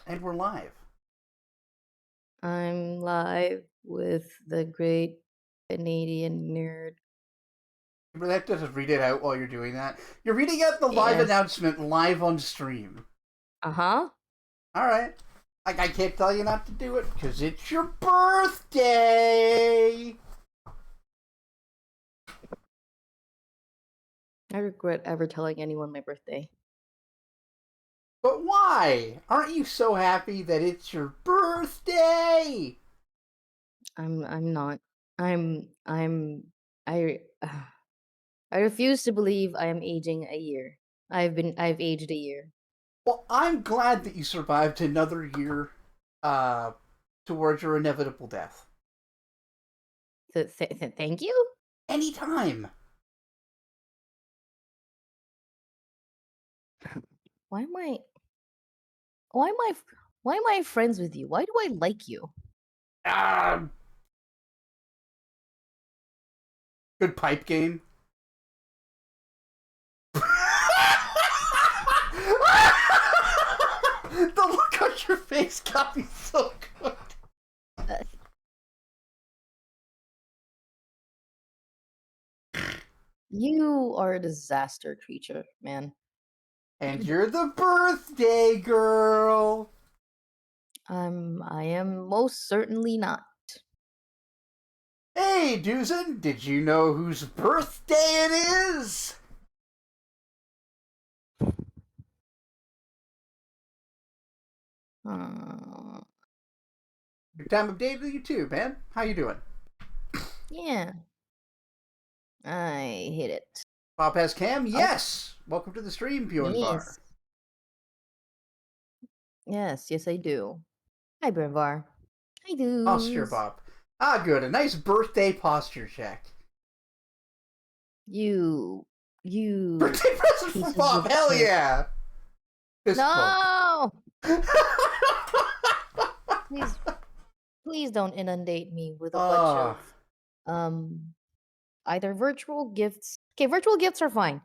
And we're live. I'm live with the great Canadian nerd. You really have to just read it out while you're doing that. You're reading out the live Yes. announcement live on stream. Uh-huh. All right. I can't tell you not to do it because it's your birthday. I regret ever telling anyone my birthday. But why? Aren't you so happy that it's your birthday? I'm not. I'm I I refuse to believe I am aging a year. I've aged a year. Well, I'm glad that you survived another year uh, towards your inevitable death. Thank you? Anytime. Why am I why am I why am I friends with you? Why do I like you? Ah, good pipe game. The look on your face got me so good. Uh, you are a disaster creature, man. And you're the birthday girl. I am most certainly not. Hey, Doozen, did you know whose birthday it is? Uh, Good time of day to you too, man. How you doing? yeah, I hit it. Pop has cam? Oh, Yes! Welcome to the stream, Bjorn Bar. yes. Yes, I do. Hi, Brynvar. Hi, Posture dudes. Bop. Ah, good. A nice birthday posture check. You, you Birthday present for pieces Pop! of Hell shit. yeah! Fist bump. No! Please, please don't inundate me with a bunch Ah, of, um, either virtual gifts. Okay, virtual gifts are fine.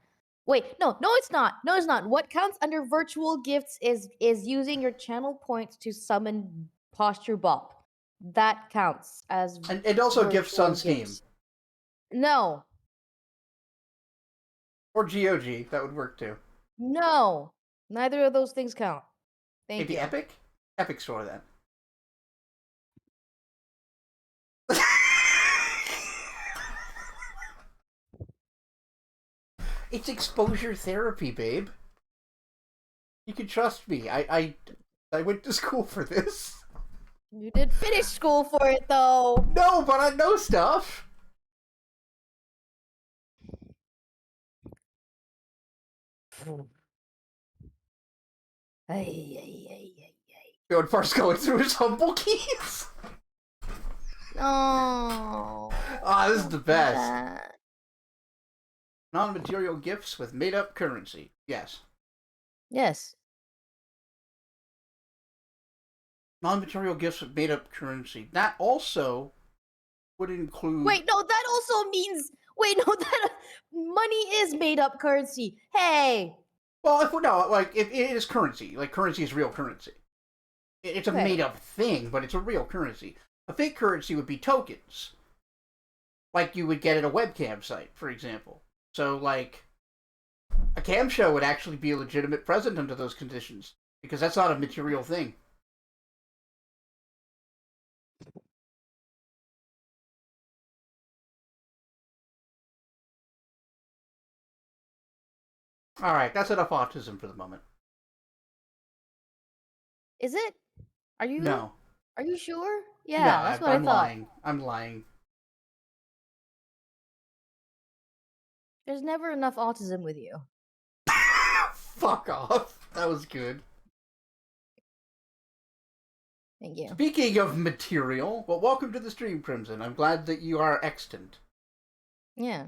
Wait, no, it's not. No, it's not. What counts under virtual gifts is using your channel points to summon posture bop. That counts as and also gifts on virtual Steam. gifts. No, Or GOG, that would work too. no, neither of those things count. Thank Maybe you. Epic? Epic Store then. It's exposure therapy, babe. You can trust me. I went to school for this. You did finish school for it though. No, but I know stuff. Ay, ay, ay, ay, ay. Going first going through his humble keys. No, Ah, this is the don't do best. that. Non-material gifts with made-up currency. Yes. Yes. Non-material gifts with made-up currency. That also would include. Wait, no, that also means. Wait, no, that money is made up currency. Hey. Well, if no, like if it is currency, like currency is real currency. It's a Okay. made-up thing, but it's a real currency. A fake currency would be tokens, like you would get at a webcam site, for example. So, like, a cam show would actually be a legitimate present under those conditions because that's not a material thing. All right, that's enough autism for the moment. Is it? Are you? No, Are you sure? no, Yeah, that's what I I'm thought. lying. I'm lying. There's never enough autism with you. Fuck off. That was good. Thank you. Speaking of material, well, welcome to the stream, Crimson. I'm glad that you are extant. Yeah.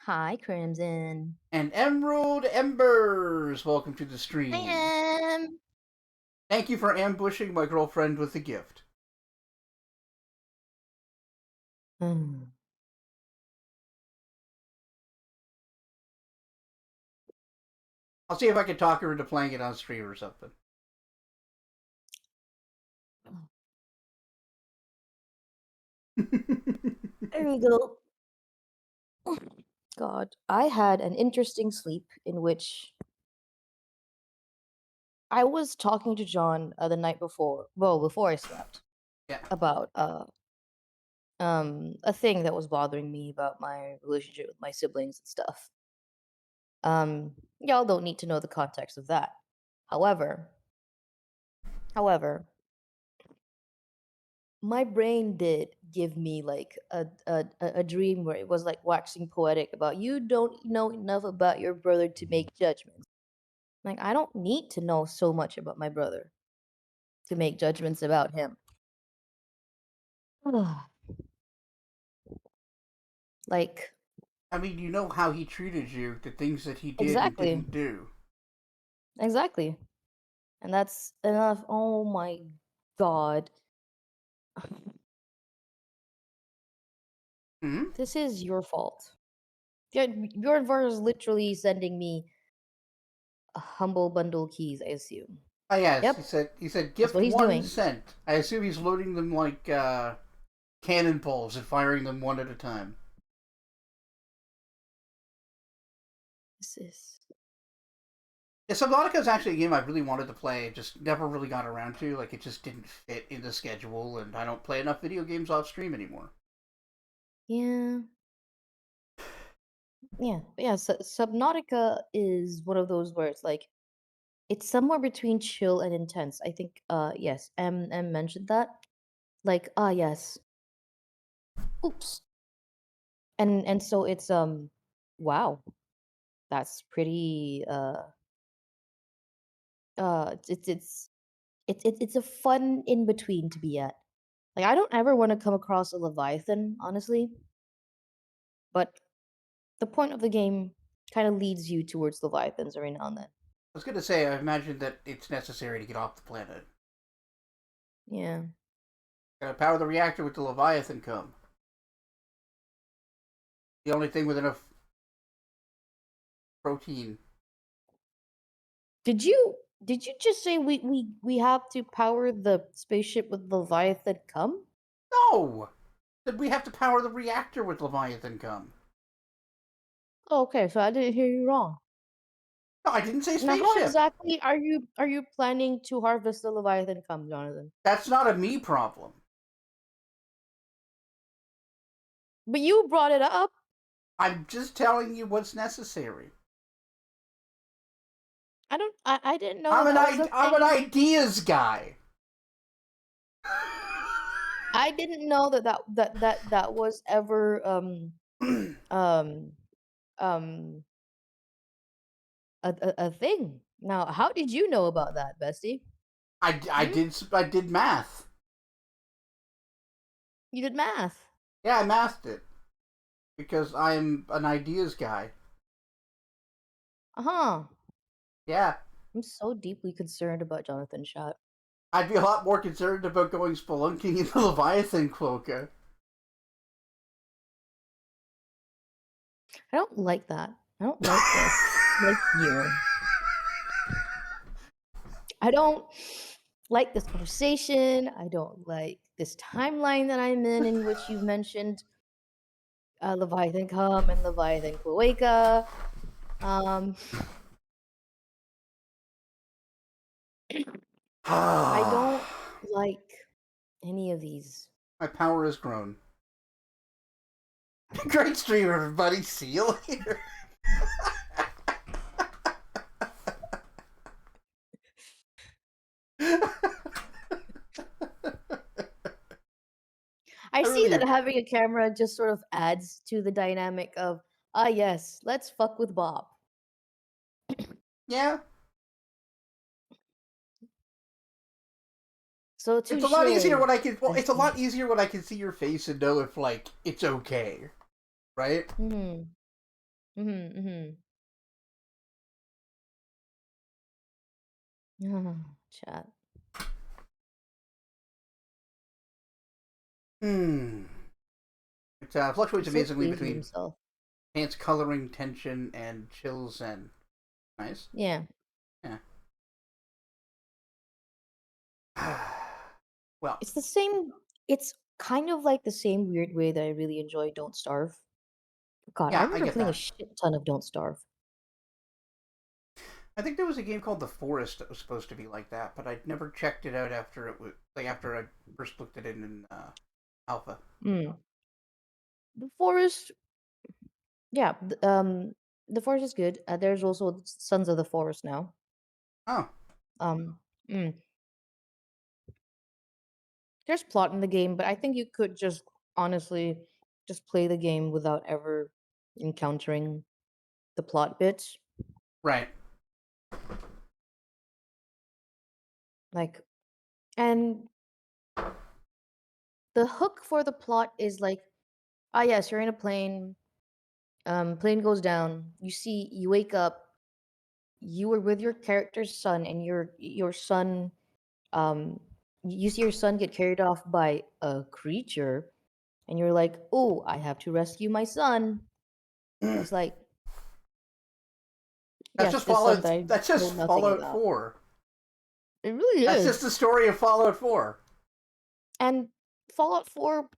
Hi, Crimson. And Emerald Embers, welcome to the I stream. am. Thank you for ambushing my girlfriend with a gift. I'll see if I can talk her into playing it on stream or something. There we go. God, I had an interesting sleep in which I was talking to John the night before, well, before I slept, Yeah. about a thing that was bothering me about my relationship with my siblings and stuff. Y'all don't need to know the context of that. However, however, my brain did give me like a dream where it was like waxing poetic about you don't know enough about your brother to make judgments. Like I don't need to know so much about my brother to make judgments about him. Like I mean, you know how he treated you, the things that he did and exactly, didn't do. exactly, and that's enough. Oh my god, Hmm? this is your fault. Your verse is literally sending me a humble bundle keys. I assume. Ah, yes, Yep, he said, that's gift what he's one doing. sent. I assume he's loading them like cannonballs and firing them one at a time. This is Yeah, Subnautica is actually a game I really wanted to play, just never really got around to. Like, it just didn't fit in the schedule, and I don't play enough video games off stream anymore. yeah. Yeah, but yeah. Subnautica is one of those where it's like it's somewhere between chill and intense. I think. Yes. M mentioned that. Like. Ah. Yes. Oops. And so it's Wow. That's pretty. It's a fun in between to be at. Like I don't ever want to come across a Leviathan, honestly. But the point of the game kind of leads you towards Leviathans every now and then. I was gonna say, I imagine that it's necessary to get off the planet. Yeah. Gotta power the reactor with the Leviathan come. The only thing with enough protein. Did you just say we have to power the spaceship with Leviathan come? No! That we have to power the reactor with Leviathan come. Oh, okay, so I didn't hear you wrong. No, I didn't say Now, how spaceship. exactly are you planning to harvest the Leviathan come, Jonathan? That's not a me problem. But you brought it up. I'm just telling you what's necessary. I didn't know that that was a I'm an thing. ideas guy. I didn't know that was ever um um a thing. Now, how did you know about that, Bestie? Hmm? I did math. You did math. Yeah, I mathed it because I'm an ideas guy. Uh-huh. Yeah, I'm so deeply concerned about Jonathan Shot. I'd be a lot more concerned about going spelunking in the Leviathan cloaca. I don't like that. I don't like this. Like you. I don't like this conversation. I don't like this timeline that I'm in which you've mentioned Leviathan Come and Leviathan Cloaca. Um, I My don't like any of these. power has grown. Great stream, everybody. See you later. I I see that really, having a camera just sort of adds to the dynamic of, ah, yes, let's fuck with Bob. yeah. So It's a lot easier touche, when I can. Well, it's a Bestie. lot easier when I can see your face and know if like it's okay, right? Mm-hmm. Mm-hmm. Mm-hmm. Chat. Hmm. It fluctuates He's so amazingly pleased with between himself. enhanced coloring, tension, and chill zen. Nice. Yeah. Yeah. well, It's the same. It's kind of like the same weird way that I really enjoy Don't Starve. God, I Yeah, I remember get playing a that. shit ton of Don't Starve. I think there was a game called The Forest that was supposed to be like that, but I never checked it out after it was like after I first looked at it in alpha. Mm. The Forest, yeah, the Forest is good. There's also Sons of the Forest now. Oh, Um, mm. There's plot in the game, but I think you could just honestly just play the game without ever encountering the plot bits. right. Like, and the hook for the plot is like, ah, yes, you're in a plane. Plane goes down. You wake up. You were with your character's son, and your son, um, you see your son get carried off by a creature, and you're like, oh, I have to rescue my son. It's like, That's yes, just this son Fallout. that I That's know just nothing Fallout about. 4. It really That's just is. the story of Fallout 4. And Fallout 4,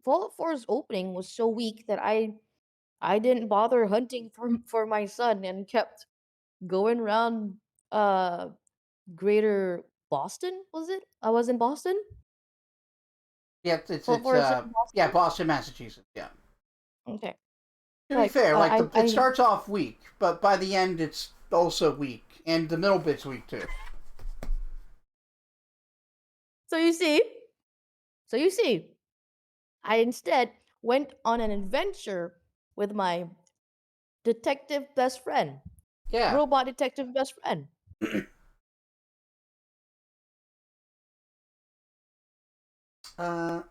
Fallout 4's opening was so weak that I didn't bother hunting for my son and kept going around uh greater Boston, was it? I was in Boston? Yeah, Fallout 4 is in yeah, Boston? Boston, Massachusetts. Yeah. Okay. To be Like fair, like it I starts off weak, but by the end it's also weak, and the middle bit's weak too. so you see, so you see, I instead went on an adventure with my detective best friend, Yeah. robot detective best friend. uh,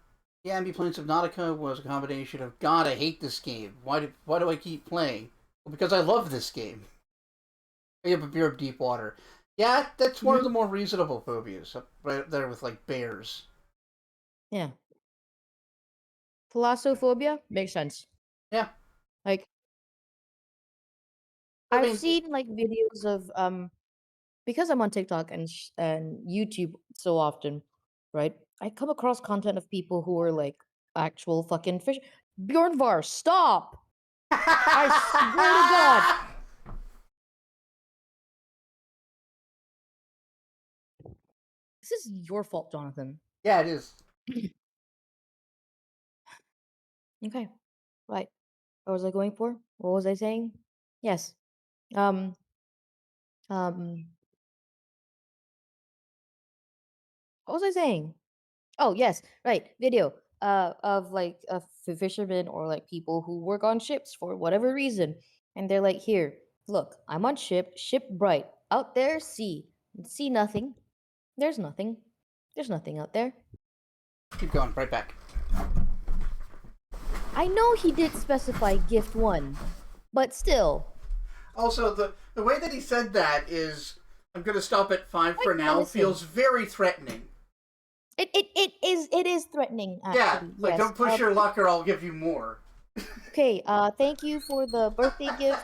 yeah, Ambi Plains Subnautica was a combination of God, I hate this game. Why do I keep playing? Well, because I love this game. I have a beer of deep water. Yeah, that's one of the Hmm. more reasonable phobias, right up there with like bears. Yeah. Thalassophobia makes sense. Yeah, Like I I've mean, seen like videos of because I'm on TikTok and YouTube so often, right? I come across content of people who are like actual fucking fish. Bjornvar, stop! I swear to God, this is your fault, Jonathan. yeah, it is. Okay, right. What was I going for? What was I saying? Yes. Um. Um. What was I saying? Oh yes, right. Video of like fishermen or like people who work on ships for whatever reason, and they're like, "Here, look, I'm on ship bright. Out there, see nothing. There's nothing. There's nothing out there." Keep going, right back. I know he did specify gift 1, but still. Also, the way that he said that is, I'm gonna stop at 5 Quite for now, menacing. feels very threatening. It is threatening Yeah, actually. like Yes. don't push your luck or I'll give you more. Okay, thank you for the birthday gifts.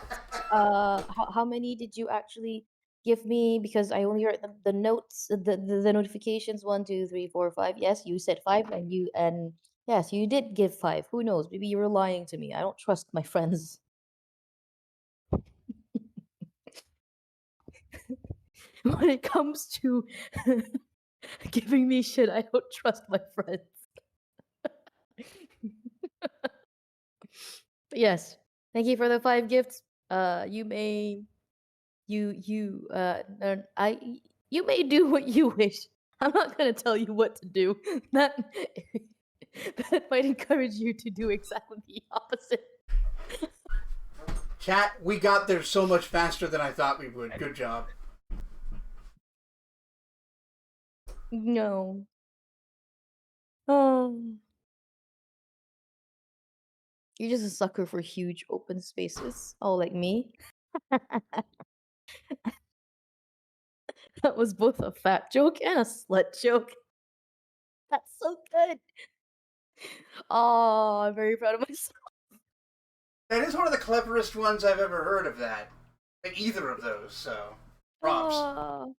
How many did you actually give me? Because I only heard the notes, the notifications. 1, 2, 3, 4, 5. Yes, you said 5, and yes, you did give 5. Who knows? Maybe you were lying to me. I don't trust my friends. When it comes to giving me shit, I don't trust my friends. But yes, thank you for the 5 gifts. You may you I you may do what you wish. I'm not gonna tell you what to do. That that might encourage you to do exactly the opposite. Chat, we got there so much faster than I thought we would. Good job. No. Um, you're just a sucker for huge open spaces. Oh, like me. That was both a fat joke and a slut joke. That's so good. Oh, I'm very proud of myself. That is one of the cleverest ones I've ever heard of that. Like either of those, so props. Oh.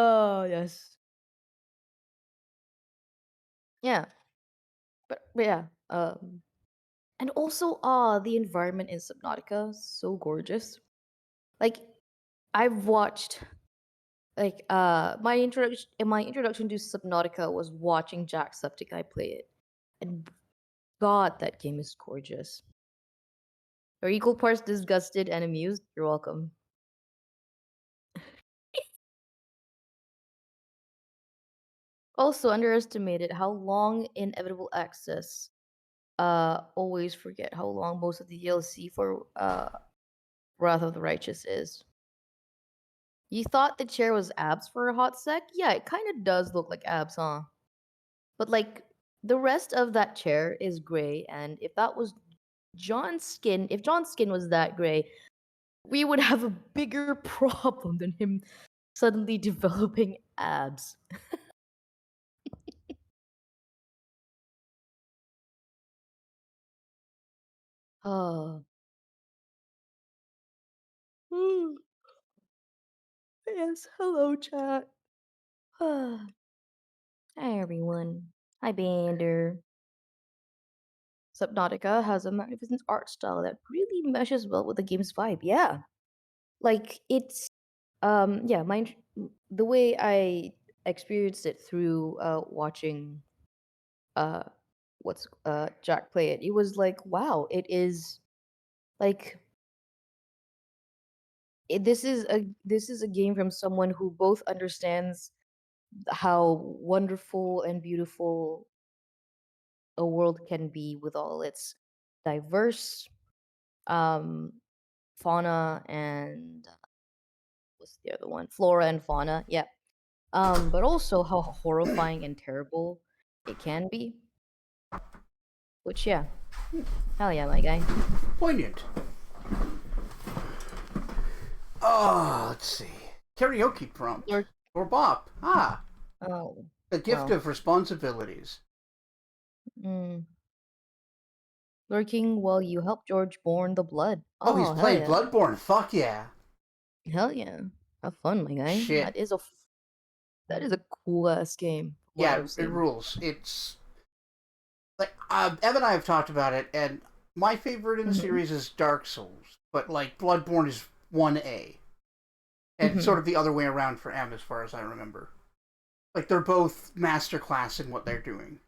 Oh, yes. Yeah. But yeah. And also, the environment in Subnautica is so gorgeous. Like, I've watched my introduction to Subnautica was watching Jacksepticeye play it. And God, that game is gorgeous. Are equal parts disgusted and amused? You're welcome. Also underestimated how long Inevitable Access always forget how long most of the DLC for Wrath of the Righteous is. You thought the chair was abs for a hot sec? Yeah, it kind of does look like abs, huh? But like the rest of that chair is gray, and if that was John's skin, if John's skin was that gray, we would have a bigger problem than him suddenly developing abs. Oh. Hmm. Yes, hello chat. Hi everyone. Hi Bander. Subnautica has a magnificent art style that really meshes well with the game's vibe. Yeah. Like it's yeah, the way I experienced it through watching uh Jack play it. It was like, wow, it is like this is a game from someone who both understands how wonderful and beautiful a world can be with all its diverse um fauna and what's the other one? Flora and fauna. Yeah. But also how horrifying and terrible it can be. Which yeah. Hell yeah, my guy. Poignant. Oh, let's see. Karaoke prompt. Lurk Or bop. Ah, oh. the gift Well. of responsibilities. Mm. Lurking while you help George born the blood. Oh, he's Oh, hell playing yeah. Bloodborne. Fuck yeah. Hell yeah. Have fun, my guy. Shit. That is a cool ass game, from what Yeah, I've it seen. rules. It's like Ev and I have talked about it, and my favorite in the Mm-hmm. series is Dark Souls, but like Bloodborne is 1A, and it's Mm-hmm. sort of the other way around for M as far as I remember. Like they're both masterclass in what they're doing.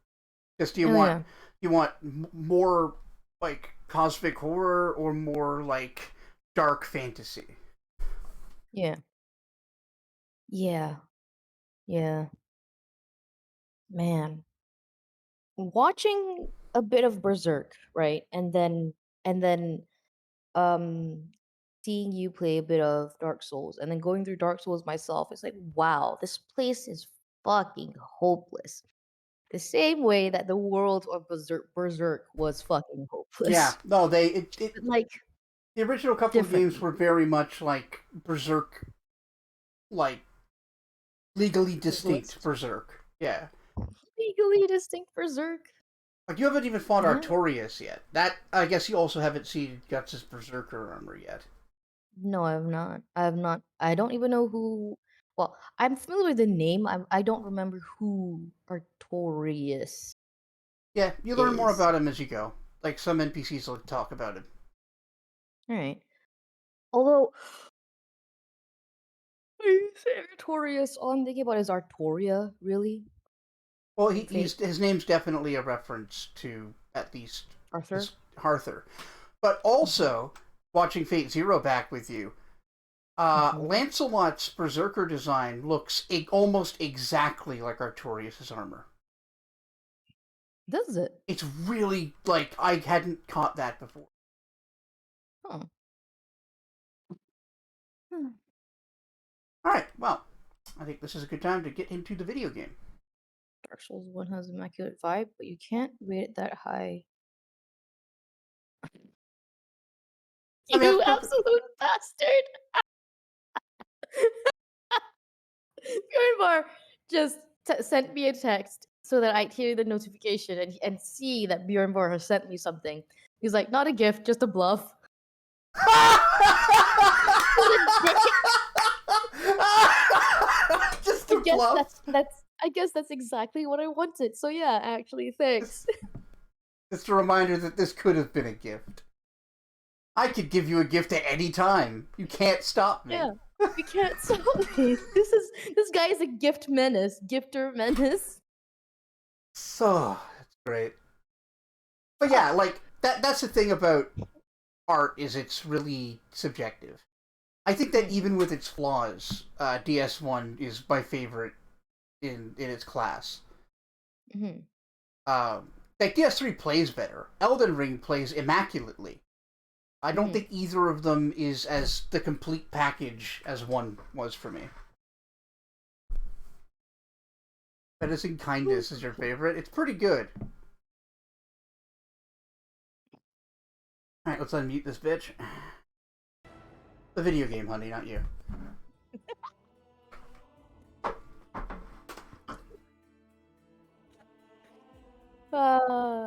Because Oh yeah. you want more like cosmic horror or more like dark fantasy? Yeah. Yeah. Yeah. Man. Watching a bit of Berserk, right? And then um seeing you play a bit of Dark Souls and then going through Dark Souls myself, it's like, wow, this place is fucking hopeless. The same way that the world of Berserk was fucking Yeah, hopeless. no, But like the original couple of games differently. were very much like Berserk, like legally distinct Brutalist. Berserk. Yeah, Legally distinct Berserk. like you haven't even fought Yeah. Artorias yet. That I guess you also haven't seen Guts' Berserker armor yet. No, I have not. I have not. I don't even know who. Well, I'm familiar with the name. I don't remember who Artorias Yeah, you learn more is. about him as you go. Like some NPCs will talk about him. All right. Although, when you say Artorias, all I'm thinking about is Artoria, really? Well, From Fate. his name's definitely a reference to at least Arthur? his Arthur. But Mm-hmm. also, watching Fate Zero back with you, Mm-hmm. Lancelot's Berserker design looks almost exactly like Artorias' armor. Does it? It's really, like, I hadn't caught that before. Huh. Hmm. Alright, well, I think this is a good time to get into the video game. Dark Souls 1 has immaculate vibe, but you can't rate it that high. I mean, that's You perfect. absolute bastard! Bjorn Bar just sent me a text so that I'd hear the notification and see that Bjorn Bar has sent me something. He's like, not a gift, just a bluff. What a dick! Just fluff. I guess that's exactly what I wanted. So yeah, actually, thanks. It's a reminder that this could have been a gift. I could give you a gift at any time. You can't stop me. Yeah. You can't stop me. This guy is a gift menace, gifter menace. So that's great. But yeah, like that's the thing about art is it's really subjective. I think that even with its flaws, DS1 is my favorite in its class. Mm-hmm. Like DS3 plays better. Elden Ring plays immaculately. I don't think either of them is as the complete package as one was for me. Menacing Kindness is your favorite? It's pretty good. Alright, let's unmute this bitch. The video game, honey, not you.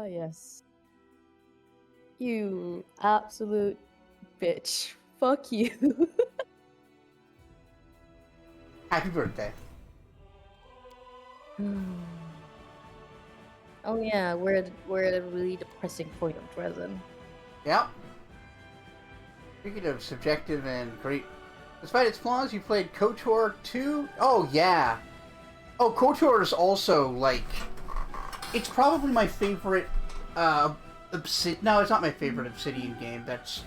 Yes. You absolute bitch. Fuck you. Happy birthday. Oh yeah, we're at a really depressing point of Dresden. Yep. Speaking of subjective and great... Despite its flaws, you played KOTOR 2? Oh, yeah. Oh, KOTOR is also, like... It's probably my favorite, No, it's not my favorite Obsidian game. That's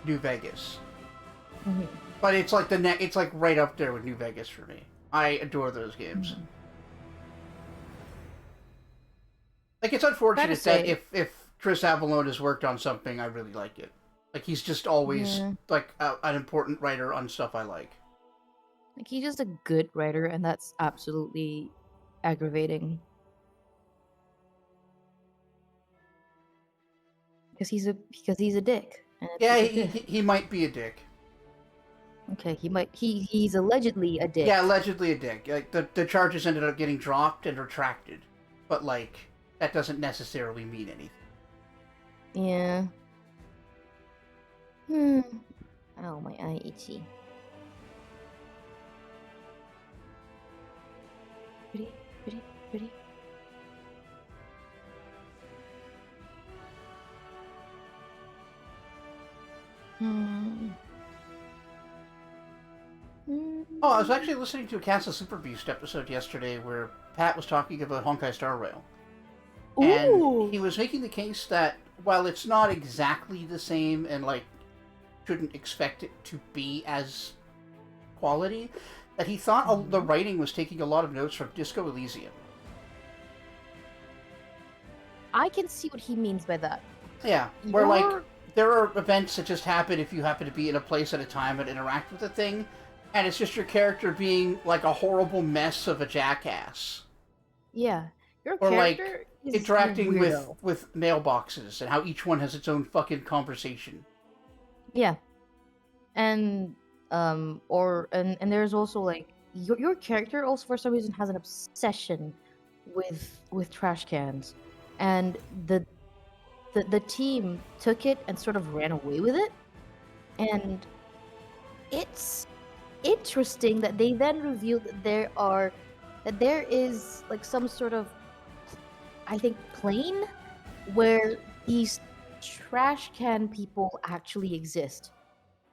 New Vegas. But it's like it's like right up there with New Vegas for me. I adore those games. Like, it's unfortunate that if Chris Avellone has worked on something, I really like it. Like, he's just always, like, an important writer on stuff I like. Like, he's just a good writer, and that's absolutely aggravating. Because he's a dick. Yeah, he might be a dick. Okay, he's allegedly a dick. Yeah, allegedly a dick. Like, the charges ended up getting dropped and retracted. But, like, that doesn't necessarily mean anything. Yeah. Oh, my eye itchy. Pretty. Oh, I was actually listening to a Castle Super Beast episode yesterday where Pat was talking about Honkai Star Rail. Ooh. And he was making the case that while it's not exactly the same and, like, shouldn't expect it to be as quality, that he thought the writing was taking a lot of notes from Disco Elysium. I can see what he means by that. Yeah, where, like, there are events that just happen if you happen to be in a place at a time and interact with a thing, and it's just your character being, like, a horrible mess of a jackass. Yeah. Your or, character like, interacting with mailboxes and how each one has its own fucking conversation. Yeah. And, there's also, like, your character also for some reason has an obsession with trash cans. And the team took it and sort of ran away with it. And it's interesting that they then revealed that there is, like, some sort of, I think, plane where these trash can people actually exist.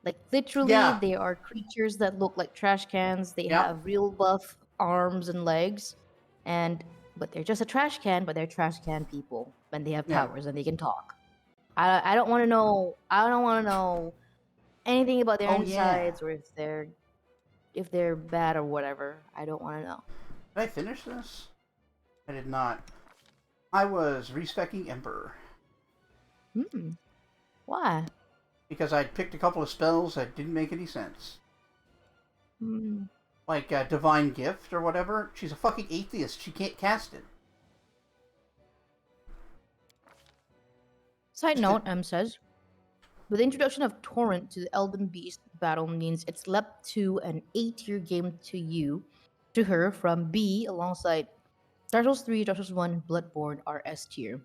Like, literally, they are creatures that look like trash cans. They have real buff arms and legs, but they're just a trash can, but they're trash can people, and they have powers and they can talk. I don't want to know. I don't want to know anything about their insides or if they're bad or whatever. I don't want to know. Did I finish this? I did not. I was respecking Emperor. Why? Because I'd picked a couple of spells that didn't make any sense. Like Divine Gift or whatever. She's a fucking atheist. She can't cast it. Side note, says, with the introduction of Torrent to the Elden Beast battle means it's leapt to an A-tier game to her from B alongside Dark Souls 3, Dark Souls 1, Bloodborne are S tier.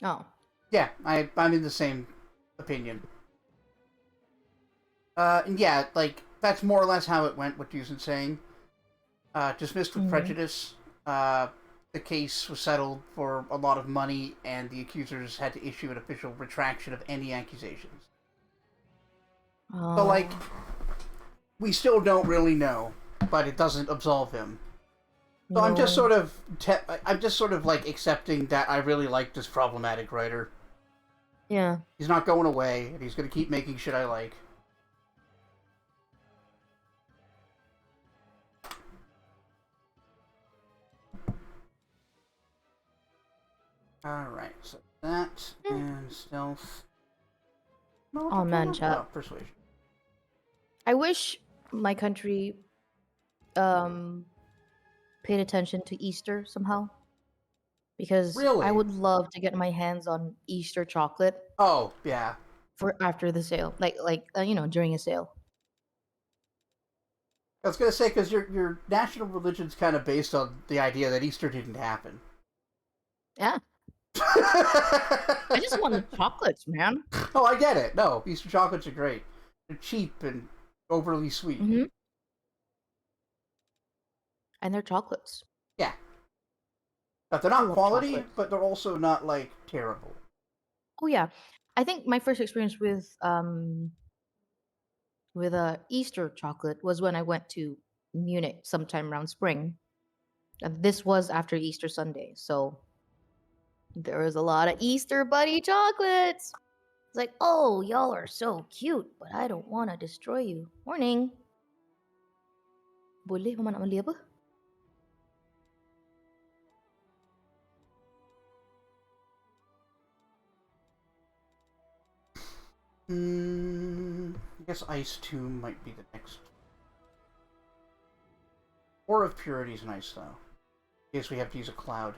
Oh. Yeah, I'm in the same opinion. And yeah, like, that's more or less how it went. What Dusan's saying. Dismissed with Mm. prejudice. The case was settled for a lot of money, and the accusers had to issue an official retraction of any accusations. So, like, Oh, we still don't really know, but it doesn't absolve him. So no. I'm just sort of like accepting that I really like this problematic writer. Yeah. He's not going away, and he's going to keep making shit I like. Alright, so that, Mm. and stealth. No, what's Oh a man, program? chat. Oh, persuasion. I wish my country um paid attention to Easter somehow because I Really? would love to get my hands on Easter chocolate Oh, yeah. for after the sale, you know, during a sale. I was gonna say because your national religion's kind of based on the idea that Easter didn't happen. Yeah, I just want the chocolates, man. Oh, I get it. No, Easter chocolates are great. They're cheap and overly sweet. Mm-hmm. And they're chocolates. Yeah, but they're I not love quality, chocolates. but they're also not like terrible. Oh yeah, I think my first experience with Easter chocolate was when I went to Munich sometime around spring. And this was after Easter Sunday, so there was a lot of Easter bunny chocolates. It's like, oh, y'all are so cute, but I don't want to destroy you. Morning. Boleh mama nak beli apa? I guess Ice Tomb might be the next. Or of Purity's nice though. I guess we have to use a cloud.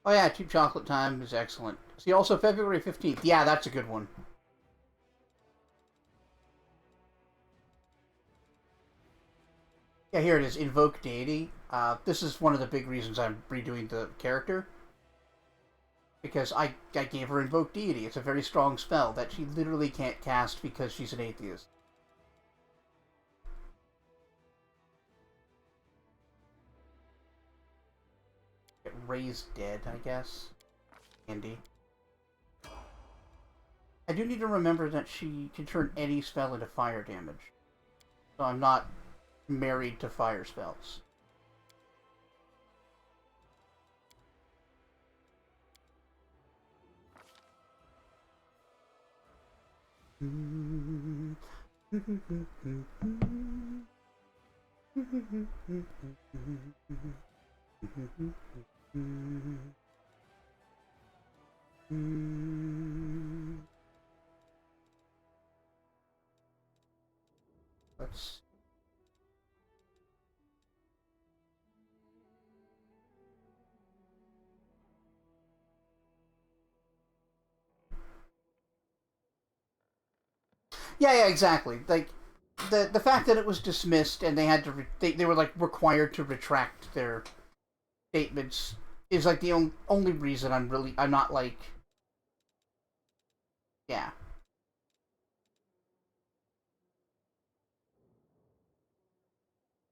Oh yeah, Cheap Chocolate Time is excellent. See, also February 15th. Yeah, that's a good one. Yeah, here it is. Invoke Deity. This is one of the big reasons I'm redoing the character. Because I gave her Invoke Deity. It's a very strong spell that she literally can't cast because she's an atheist. Get raised dead, I guess. Andy. I do need to remember that she can turn any spell into fire damage. So I'm not married to fire spells. Let's. Yeah, exactly. Like the fact that it was dismissed and they had to they were like required to retract their statements is like the only reason I'm not like yeah.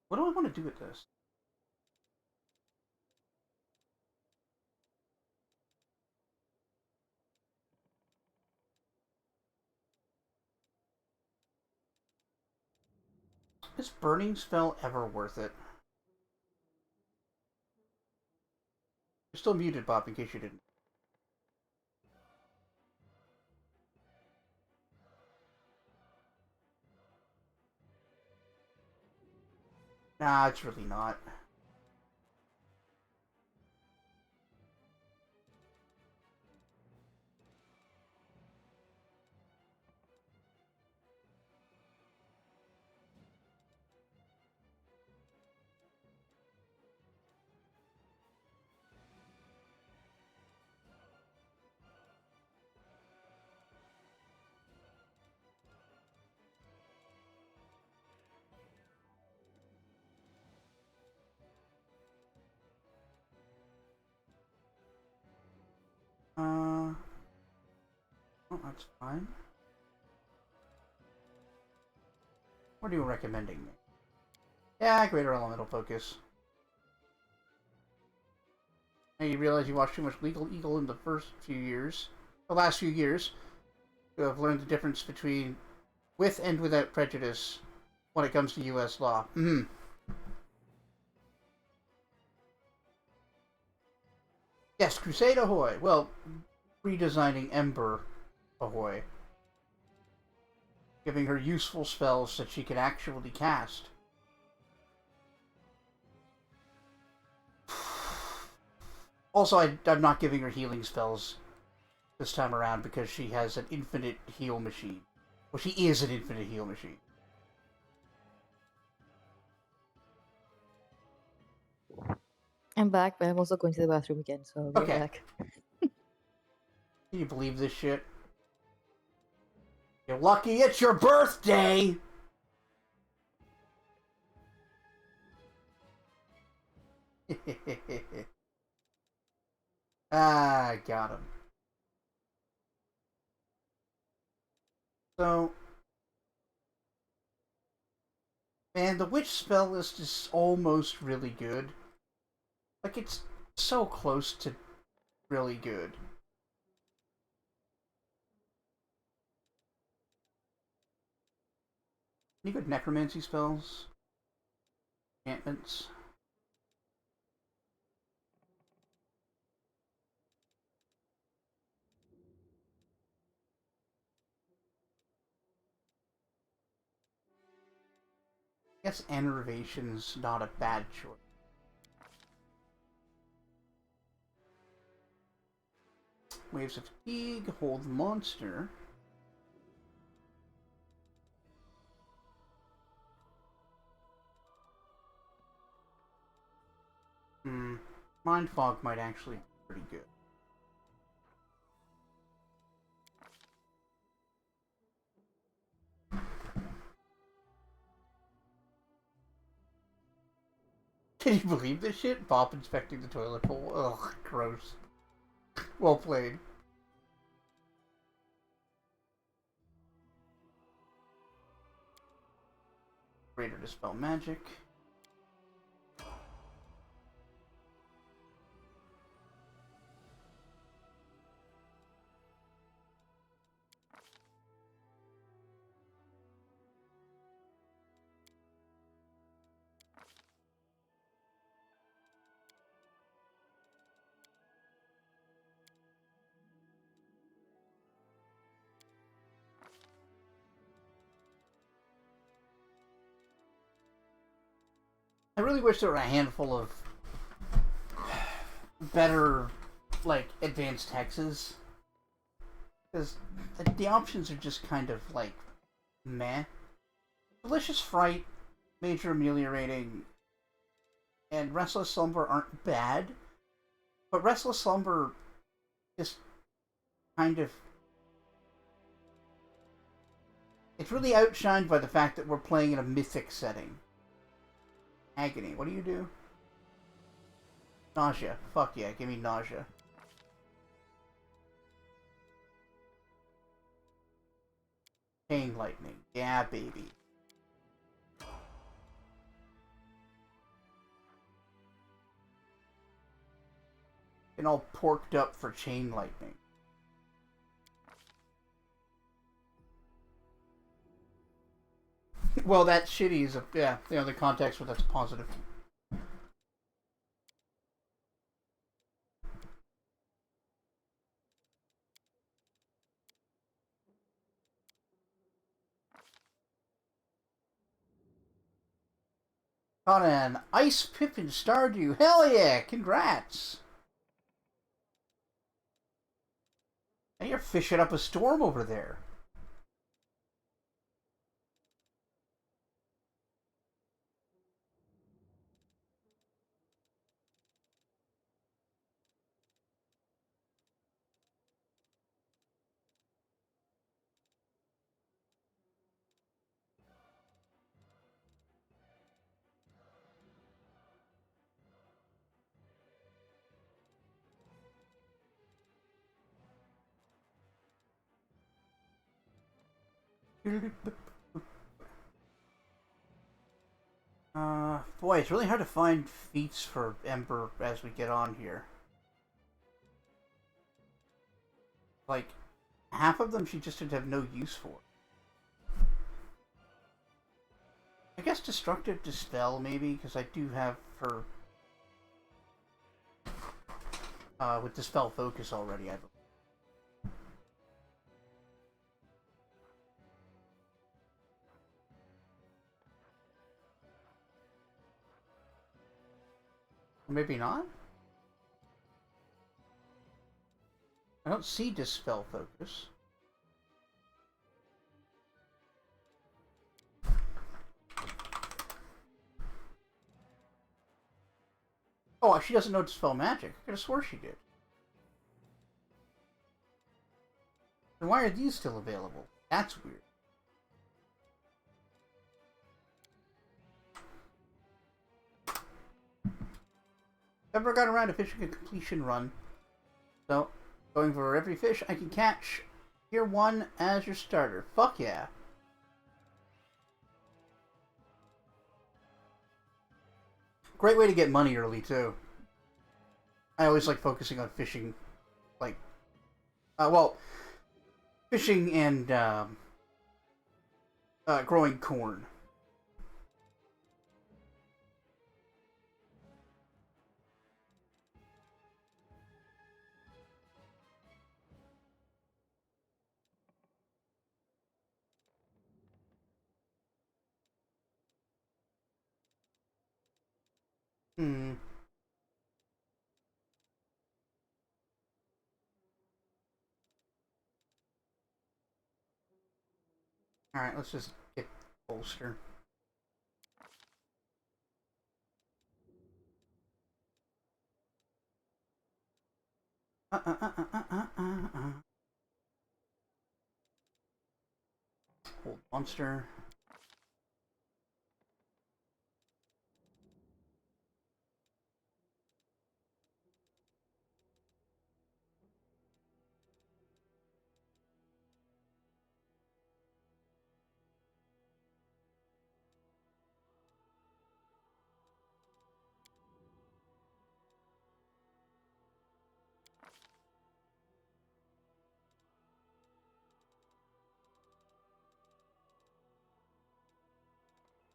What do I want to do with this? Is burning spell ever worth it? You're still muted, Bob, in case you didn't. Nah, it's really not. Oh, that's fine. What are you recommending me? Yeah, greater elemental focus. And you realize you watched too much Legal Eagle in the last few years. You have learned the difference between with and without prejudice when it comes to U.S. law. Yes, Crusade ahoy! Well, redesigning Ember ahoy. Giving her useful spells that she can actually cast. Also, I'm not giving her healing spells this time around because she has an infinite heal machine. Well, she is an infinite heal machine. I'm back, but I'm also going to the bathroom again, so I'll be Okay. back. Can you believe this shit? You're lucky it's your birthday! Ah, got him. So, man, the witch spell list is almost really good. Like, it's so close to really good. Any good necromancy spells? Enchantments? I guess Enervation's not a bad choice. Waves of Fatigue, Hold the Monster. Mind Fog might actually be pretty good. Can you believe this shit? Bop inspecting the toilet bowl. Ugh, gross. Well played. Greater Dispel Magic. I really wish there were a handful of better, like, advanced hexes. Because the options are just kind of, like, meh. Delicious Fright, Major Ameliorating, and Restless Slumber aren't bad. But Restless Slumber just kind of... It's really outshined by the fact that we're playing in a mythic setting. Agony, what do you do? Nausea. Fuck yeah, give me nausea. Chain Lightning. Yeah, baby. And all porked up for Chain Lightning. Well, that's shitty is a... Yeah, you know, the context where that's positive. Got an Ice Pippin Stardew. Hell yeah! Congrats! And you're fishing up a storm over there. Boy, it's really hard to find feats for Ember as we get on here. Like, half of them she just didn't have no use for. I guess Destructive Dispel, maybe, because I do have her with Dispel Focus already, I believe. Or maybe not? I don't see Dispel Focus. Oh, she doesn't know Dispel Magic. I could have swore she did. Then why are these still available? That's weird. Never got around to fishing a completion run. So, going for every fish I can catch. Tier 1 as your starter. Fuck yeah. Great way to get money early, too. I always like focusing on fishing, like, well, fishing and growing corn. Hmm. Alright, let's just get bolster. Hold monster.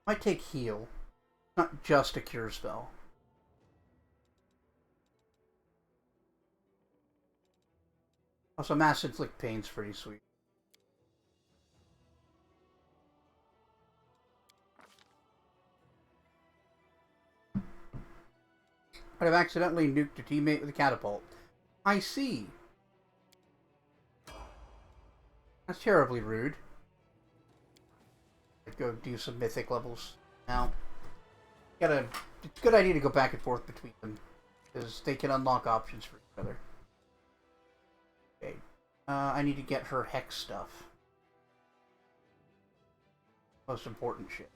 Might take heal. Not just a cure spell. Also, Mass Inflict Pain's pretty sweet. But I've accidentally nuked a teammate with a catapult. I see. That's terribly rude. I'd go do some mythic levels now. It's a good idea to go back and forth between them, because they can unlock options for each other. Okay. I need to get her hex stuff. Most important shit.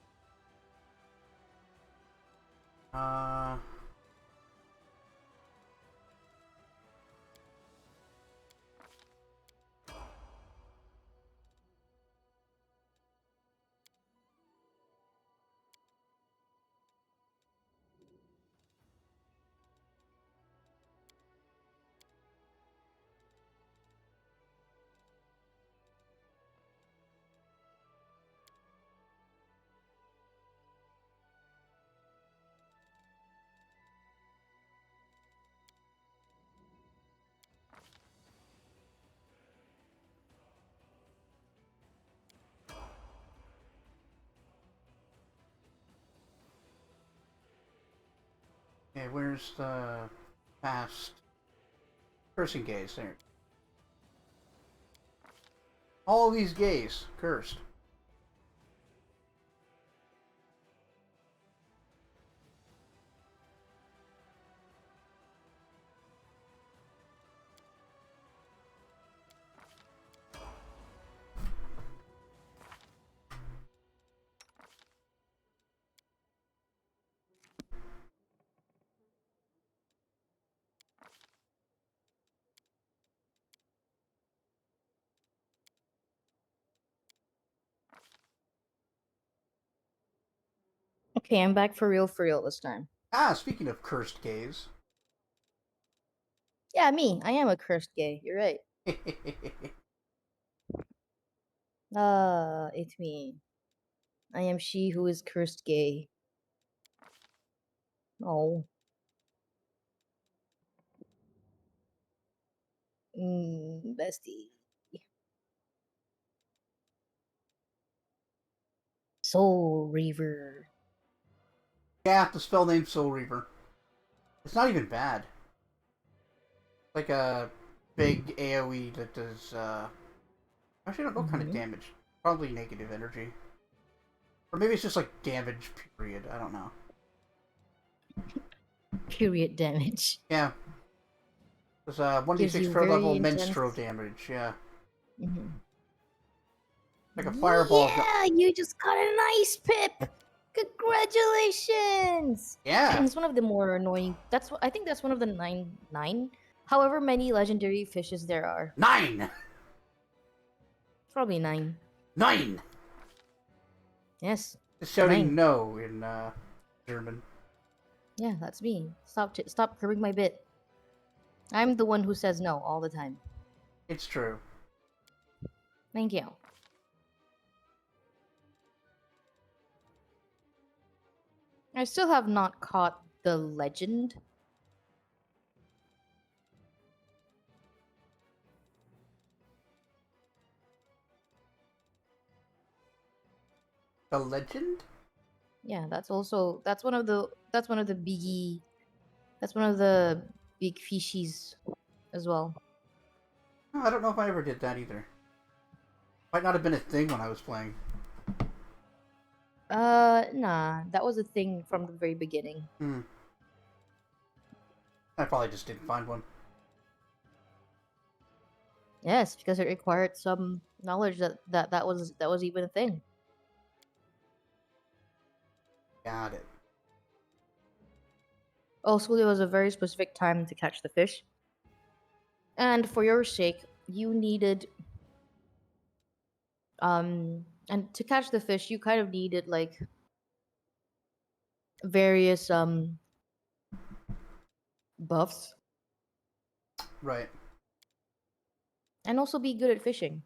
Okay, where's the past cursing gaze? There. All these gays cursed. Okay, I'm back for real this time. Ah, speaking of cursed gays. Yeah, me. I am a cursed gay. You're right. It's me. I am she who is cursed gay. Oh. Bestie. Soul Reaver. Yeah, the spell name Soul Reaver. It's not even bad. Like a big AoE that does, actually, I don't know what kind of damage. Probably negative energy. Or maybe it's just like damage, period. I don't know. Period damage. Yeah. It's Gives 1d6 you per very level menstrual intense. damage, yeah. Mm-hmm. Like a fireball. Yeah, you just got a nice pip. Congratulations! Yeah. It's one of the more annoying. I think that's one of the nine. However many legendary fishes there are. 9! Probably 9. 9! Yes. It's shouting 9. no in German. Yeah, that's me. Stop curbing my bit. I'm the one who says no all the time. It's true. Thank you. I still have not caught the legend. The legend? Yeah, that's one of the biggie. That's one of the big fishies as well. Oh, I don't know if I ever did that either. Might not have been a thing when I was playing. Nah, that was a thing from the very beginning. Hmm. I probably just didn't find one. Yes, because it required some knowledge that was even a thing. Got it. Also, there was a very specific time to catch the fish. And for your sake, you needed and to catch the fish, you kind of needed like various buffs Right. and also be good at fishing.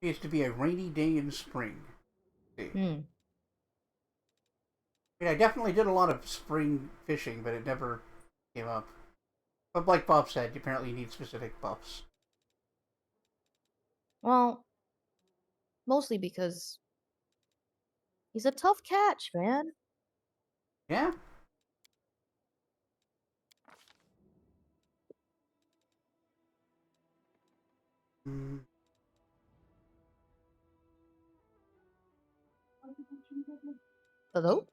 It used to be a rainy day in spring. See. Hmm. I mean, I definitely did a lot of spring fishing, but it never came up. But like Bob said, you apparently need specific buffs. Well, mostly because he's a tough catch, man. Yeah? Mm. Hello?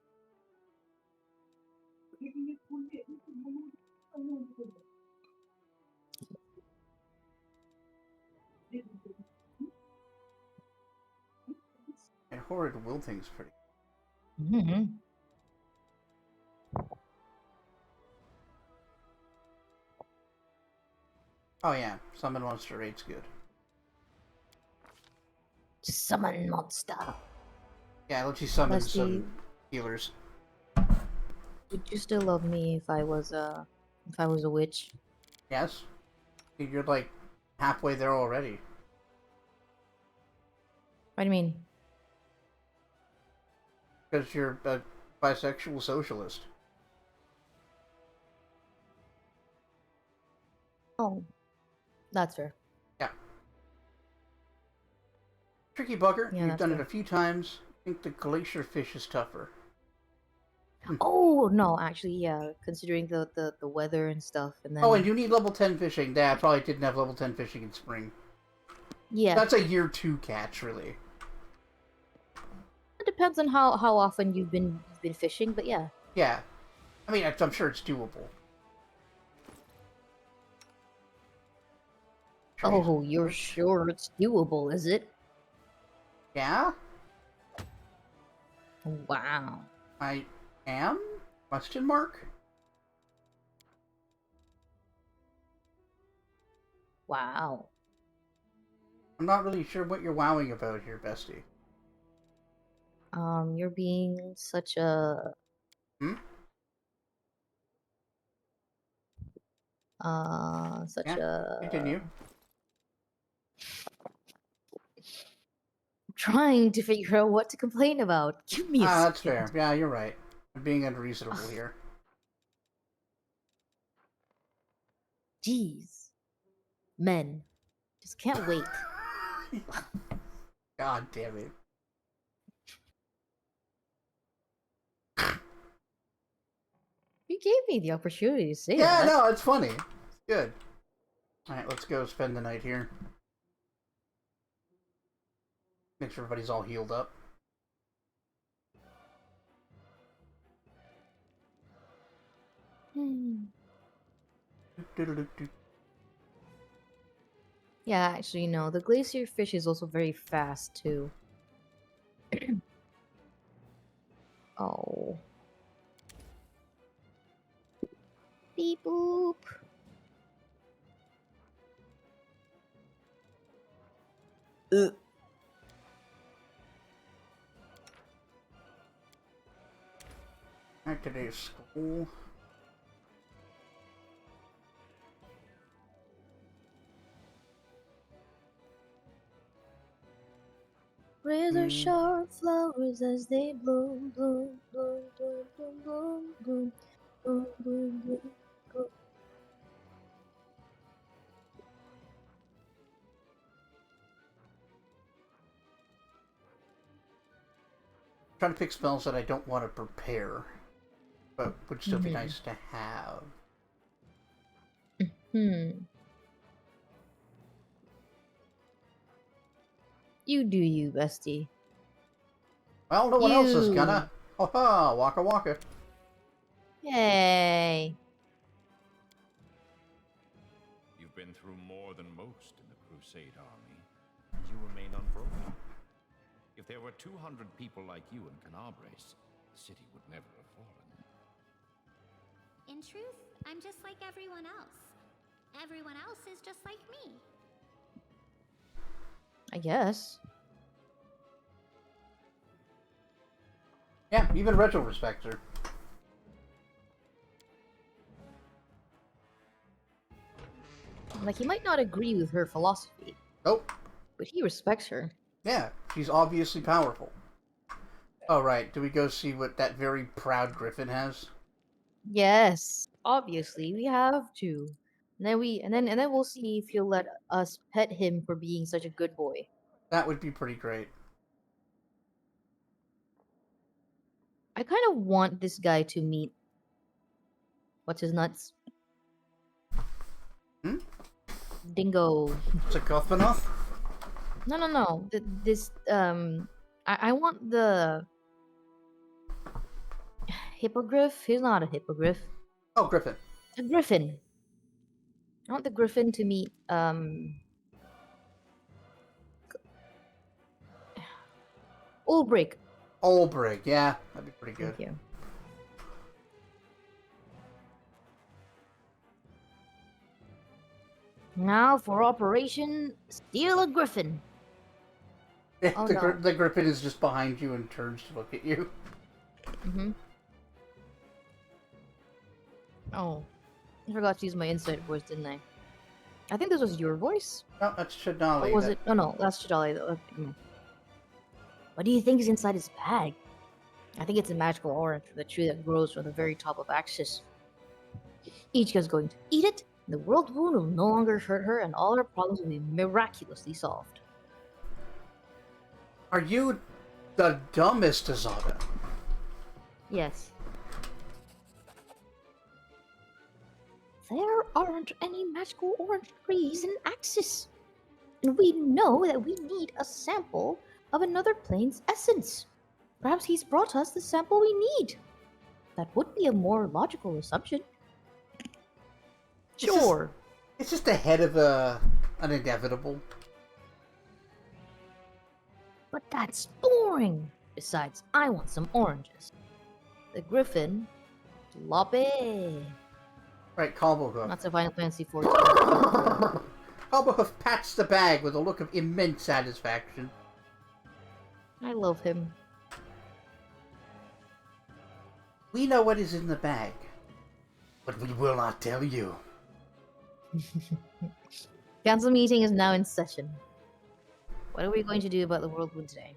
And horrid wilting's pretty. Mm-hmm. Oh yeah, summon monster raid's good. Summon monster. Yeah, it lets you summon Leslie, some healers. would you still love me if I was a witch? Yes? You're like halfway there already. What do you mean? Because you're a bisexual socialist. Oh, that's fair. Yeah. Tricky bugger, Yeah, you've that's done it fair. a few times. I think the glacier fish is tougher. Oh no, actually, yeah. Considering the weather and stuff, and Oh, and then you need level 10 fishing. Yeah, I probably didn't have level 10 fishing in spring. yeah, That's a year 2 catch, really. it depends on how often you've been fishing, but yeah. Yeah. I mean, I'm sure it's doable. Trees. Oh, you're sure it's doable, is it? Yeah? Wow. I am? Question mark? Wow. I'm not really sure what you're wowing about here, bestie. You're being such a Hmm? such Yeah, a continue. trying to figure out what to complain about. Give me a Ah, that's fair. second. Yeah, you're right. I'm being unreasonable here. Jeez. Men. Just can't wait. God damn it. You gave me the opportunity to say Yeah, that. no, it's funny. It's good. Alright, let's go spend the night here. Make sure everybody's all healed up. Hmm. Do-do-do-do. Yeah, actually, no. The glacier fish is also very fast, too. Oh. Beep boop. Alright, today's school. Razor sharp flowers as they bloom, bloom, bloom, bloom, bloom, bloom, bloom, bloom, bloom, bloom, bloom. Trying to pick spells that I don't want to prepare, but would still be Mhm. nice to have. You do you, bestie. Well, no one else is You. gonna. Oh ha! Waka waka. Yay. You've been through more than most in the Crusade army. You remain unbroken. If there were 200 people like you in Canabres, the city would never have fallen. In truth, I'm just like everyone else. Everyone else is just like me. I guess. Yeah, even Retro respects her. Like, he might not agree with her philosophy, Nope. but he respects her. Yeah, she's obviously powerful. Oh, right. Do we go see what that very proud griffin has? Yes, obviously we have to. And then we'll see if he'll let us pet him for being such a good boy. That would be pretty great. I kind of want this guy to meet what's his nuts? Hmm? Dingo. Sakophanoth? No. This I want the hippogriff. He's not a hippogriff. Oh, griffin. A griffin. I want the griffin to meet Ulbrich. Olbrig, yeah. That'd be pretty good. Thank you. Now for Operation Steal a Griffin. Oh, the, no. the griffin is just behind you and turns to look at you. Mm-hmm. Oh, I forgot to use my inside voice, didn't I? I think this was your voice. No, that's Or Chidali. was it? Oh no, that's Chidali. Though. Okay. What do you think is inside his bag? I think it's a magical orange, the tree that grows from the very top of Axis. Each guy's going to eat it, and the world wound will no longer hurt her, and all her problems will be miraculously solved. Are you the dumbest Azada? Yes. There aren't any magical orange trees in Axis. And we know that we need a sample of another plane's essence. Perhaps he's brought us the sample we need. That would be a more logical assumption. Sure. It's just ahead of an inevitable. But that's boring. Besides, I want some oranges. The Griffin. Loppe. Right, Cobblepoof. That's a Final Fantasy 14. Cobblepoof pats the bag with a look of immense satisfaction. I love him. We know what is in the bag, but we will not tell you. Council meeting is now in session. What are we going to do about the whirlwind today?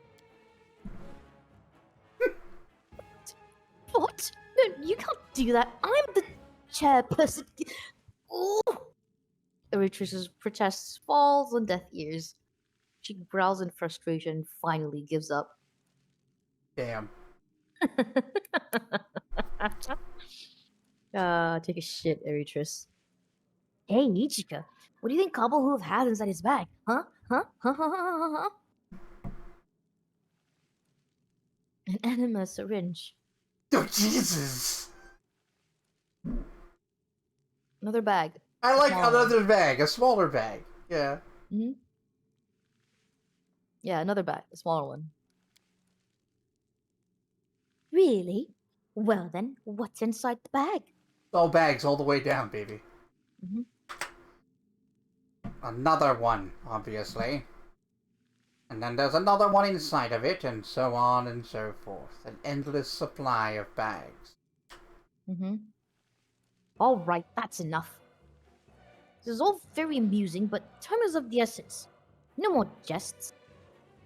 What? No, you can't do that. I'm the chairperson. Ooh. Eritris's protests falls on deaf ears. She growls in frustration and finally gives up. Damn. Take a shit, Eritris. Hey, Ichika, what do you think Cobblehoove has inside his bag? Huh? Huh? Huh? Huh? Huh? Huh? Huh? An enema syringe. Oh, Jesus! Another bag. I like Smaller. another bag, a smaller bag. Yeah. Hmm. Yeah, another bag, a smaller one. Really? Well then, what's inside the bag? All bags all the way down, baby. Hmm. Another one, obviously. And then there's another one inside of it, and so on and so forth. An endless supply of bags. Mm-hmm. All right, that's enough. This is all very amusing, but time is of the essence. No more jests.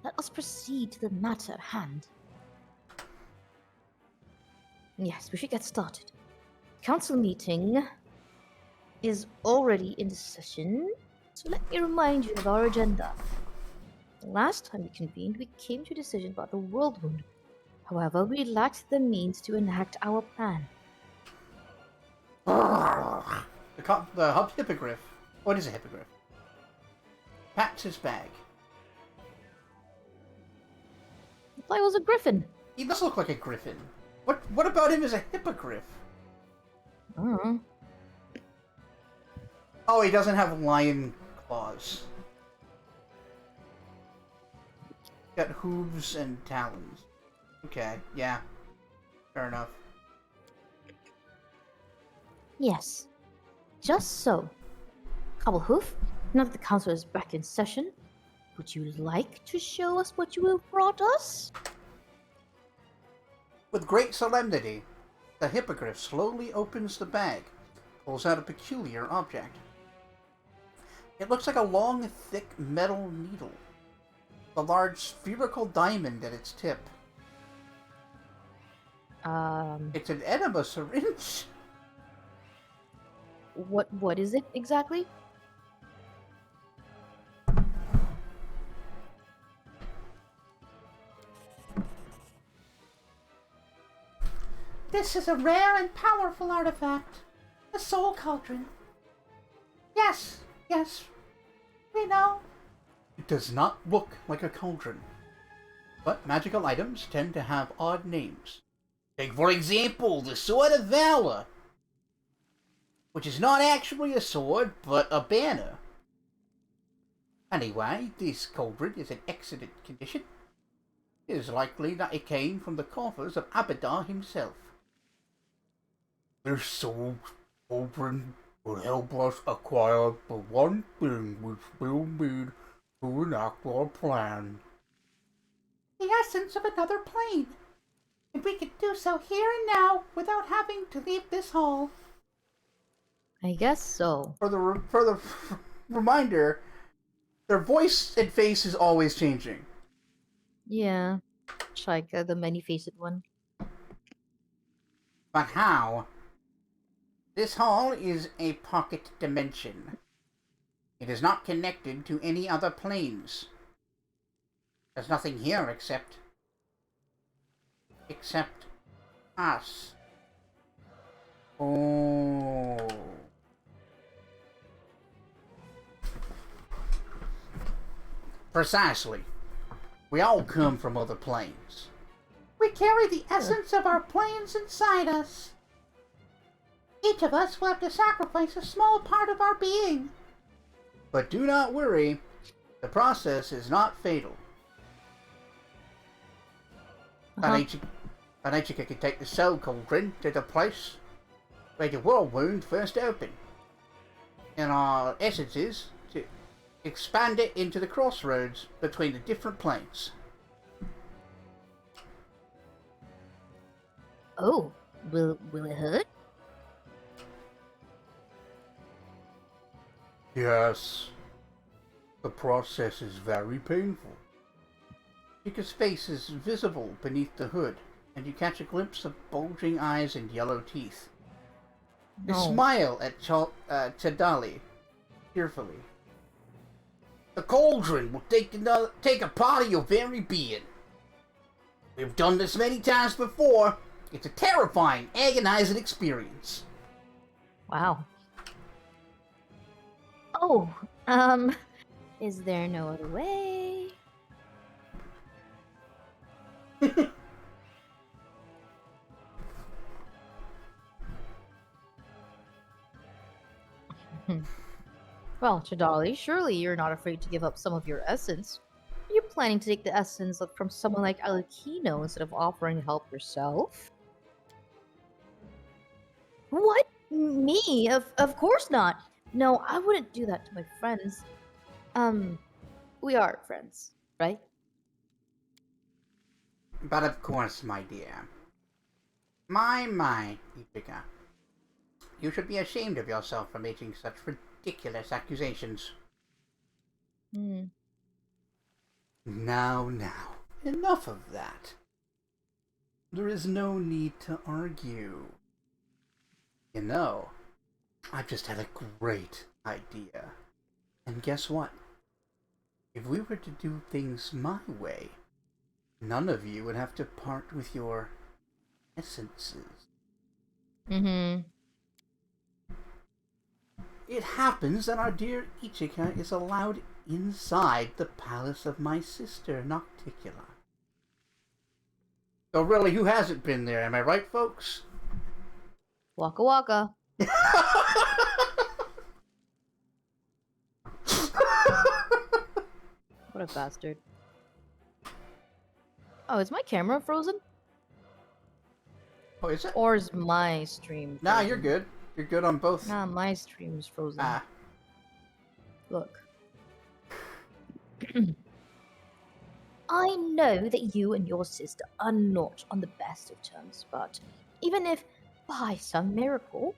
Let us proceed to the matter at hand. Yes, we should get started. Council meeting is already in session, so let me remind you of our agenda. The last time we convened, we came to a decision about the whirlwind. However, we lacked the means to enact our plan. The hub hippogriff. What is a hippogriff? Pats his bag. I thought it was a griffin. He does look like a griffin. What about him as a hippogriff? Oh, he doesn't have lion claws. Got hooves and talons. Okay, yeah. Fair enough. Yes. Just so. Cobblehoof, now that the council is back in session, would you like to show us what you have brought us? With great solemnity, the hippogriff slowly opens the bag, pulls out a peculiar object. It looks like a long, thick metal needle, with a large spherical diamond at its tip. It's an enema syringe. What is it exactly? This is a rare and powerful artifact. A soul cauldron. Yes, we know. It does not look like a cauldron. But magical items tend to have odd names. Take, for example, the Sword of Valor, which is not actually a sword, but a banner. Anyway, this cauldron is in excellent condition. It is likely that it came from the coffers of Abadar himself. This soul cauldron will help us acquire the one thing which we'll need to enact our plan. The essence of another plane. And we can do so here and now without having to leave this hall. I guess so. For the reminder, their voice and face is always changing. Yeah. Shika, the many-faced one. But how? This hall is a pocket dimension. It is not connected to any other planes. There's nothing here except us. Oh. Precisely. We all come from other planes. We carry the essence of our planes inside us. Each of us will have to sacrifice a small part of our being. But do not worry, the process is not fatal. Panichika can take the soul cauldron to the place where the whirlwind first opened, and our essence is to expand it into the crossroads between the different planes. Oh, Will it hurt? Yes. The process is very painful. Chica's face is visible beneath the hood, and you catch a glimpse of bulging eyes and yellow teeth. They smile at Chadali, tearfully. The cauldron will take a part of your very being. We've done this many times before. It's a terrifying, agonizing experience. Wow. Oh, is there no other way? Well, Chidali, surely you're not afraid to give up some of your essence. You're planning to take the essence from someone like Alekino instead of offering to help yourself? What? Me? Of course not. No, I wouldn't do that to my friends. We are friends, right? But of course, my dear. My, Ichika. You should be ashamed of yourself for making such ridiculous accusations. Now, enough of that. There is no need to argue. You know, I've just had a great idea. And guess what? If we were to do things my way, none of you would have to part with your essences. It happens that our dear Ichika is allowed inside the palace of my sister, Nocticula. So really, who hasn't been there? Am I right, folks? Waka waka. What a bastard. Oh, is my camera frozen? Oh, is it? Or is my stream frozen? Nah, you're good. You're good on both. Nah, my stream's frozen. Ah. Look. I know that you and your sister are not on the best of terms, but even if, by some miracle,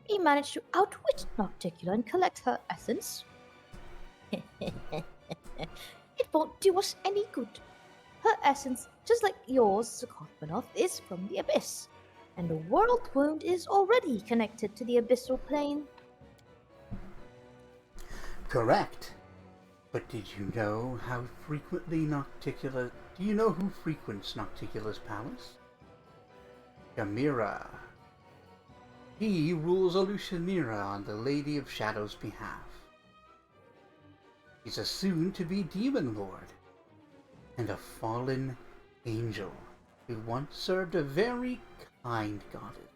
we manage to outwit Nocticula and collect her essence, it won't do us any good. Her essence, just like yours, Sokothmanoth, is from the Abyss, and the world wound is already connected to the abyssal plane. Correct. But did you know how frequently Nocticula... Do you know who frequents Nocticula's palace? Gamira. He rules Alushanira on the Lady of Shadow's behalf. He's a soon-to-be demon lord, and a fallen angel who once served a very kind goddess.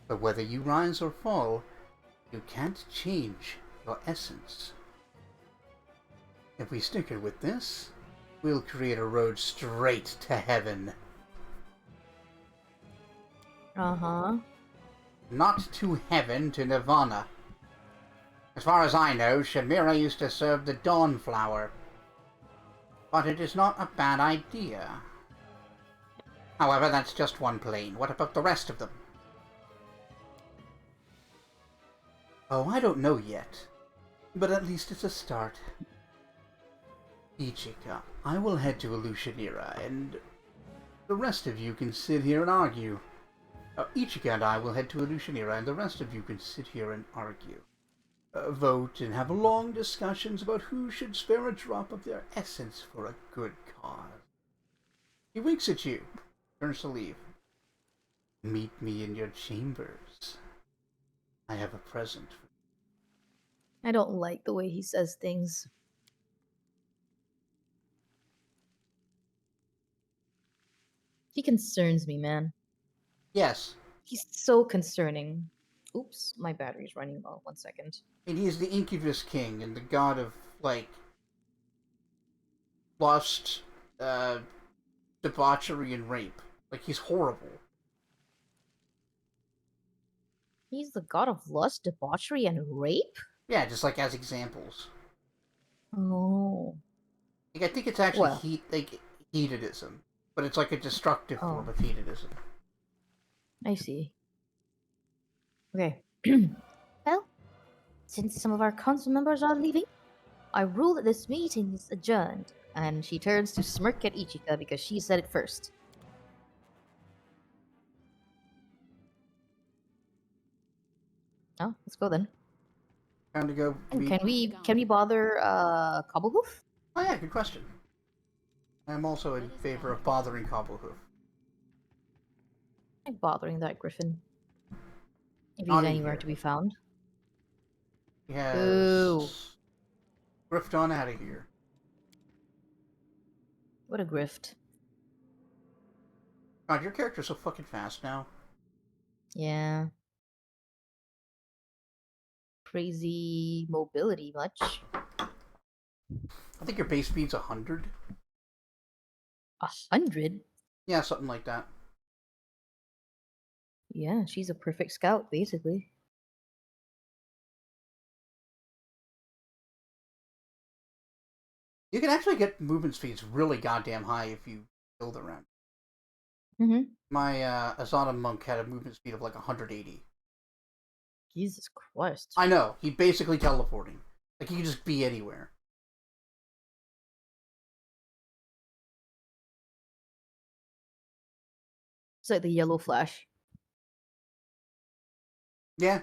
But whether you rise or fall, you can't change your essence. If we sticker with this, we'll create a road straight to heaven. Uh-huh. Not to heaven, to Nirvana. As far as I know, Shamira used to serve the Dawn Flower. But it is not a bad idea. However, that's just one plane. What about the rest of them? Oh, I don't know yet. But at least it's a start. Ichika, I will head to Alushanira, and the rest of you can sit here and argue. Ichika and I will head to Alushanira, and the rest of you can sit here and argue. Vote and have long discussions about who should spare a drop of their essence for a good cause. He winks at you, turns to leave. Meet me in your chambers. I have a present for you. I don't like the way he says things. He concerns me, man. Yes. He's so concerning. Oops, my battery's running low. 1 second. And he is the Incubus King and the god of, like, lust, debauchery, and rape. Like, he's horrible. He's the god of lust, debauchery, and rape? Yeah, just like as examples. Oh. Like, I think it's actually hedonism. But it's like a destructive form of hedonism. I see. Okay. Well, since some of our council members are leaving, I rule that this meeting is adjourned. And she turns to smirk at Ichika because she said it first. Oh, let's go then. Time to go And meet. can we bother Cobblepoof? Oh yeah, good question. I'm also in favor of bothering Cobblepoof. Like bothering that griffin. If Not he's in anywhere here. to be found. He has Boo. griffed on out of here. What a grift. God, your character's so fucking fast now. Yeah. Crazy mobility much. I think your base speed's 100. 100? Yeah, something like that. Yeah, she's a perfect scout, basically. You can actually get movement speeds really goddamn high if you build around. Mm-hmm. My Azana monk had a movement speed of like 180. Jesus Christ. I know, he basically teleporting. Like he could just be anywhere. It's like the yellow flash. Yeah.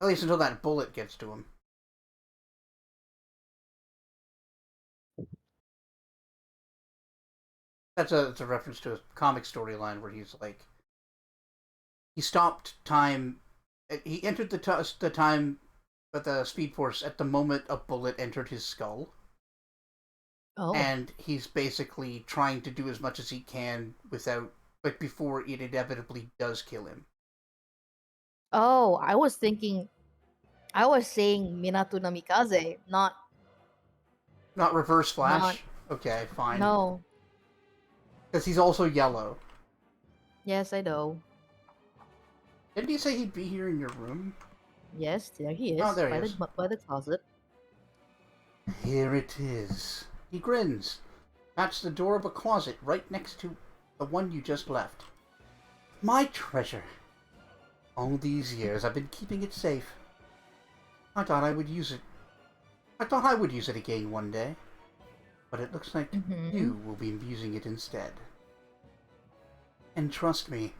At least until that bullet gets to him. That's a reference to a comic storyline where he's like, he stopped time. He entered the time, but the Speed Force at the moment a bullet entered his skull. Oh. And he's basically trying to do as much as he can without, but before it inevitably does kill him. Oh, I was saying Minato Namikaze, not Reverse Flash? Not... Okay, fine. No. Because he's also yellow. Yes, I know. Didn't he say he'd be here in your room? Yes, there he is. Oh, there he is. By the closet. Here it is. He grins. That's the door of a closet right next to the one you just left. My treasure. All these years I've been keeping it safe. I thought I would use it. I thought I would use it again one day. But it looks like you will be using it instead. And trust me,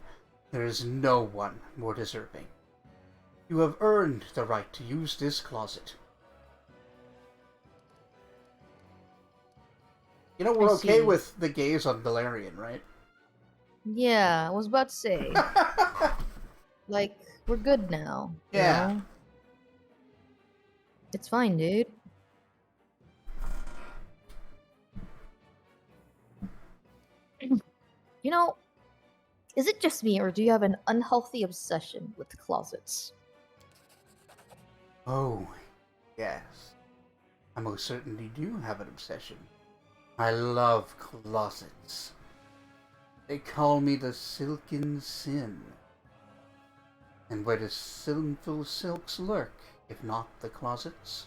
there is no one more deserving. You have earned the right to use this closet. You know, we're okay with the gaze on Valerian, right? Yeah, I was about to say. Like, we're good now. Yeah. You know? It's fine, dude. You know, is it just me, or do you have an unhealthy obsession with closets? Oh, yes. I most certainly do have an obsession. I love closets. They call me the Silken Sin. And where do sinful silks lurk, if not the closets?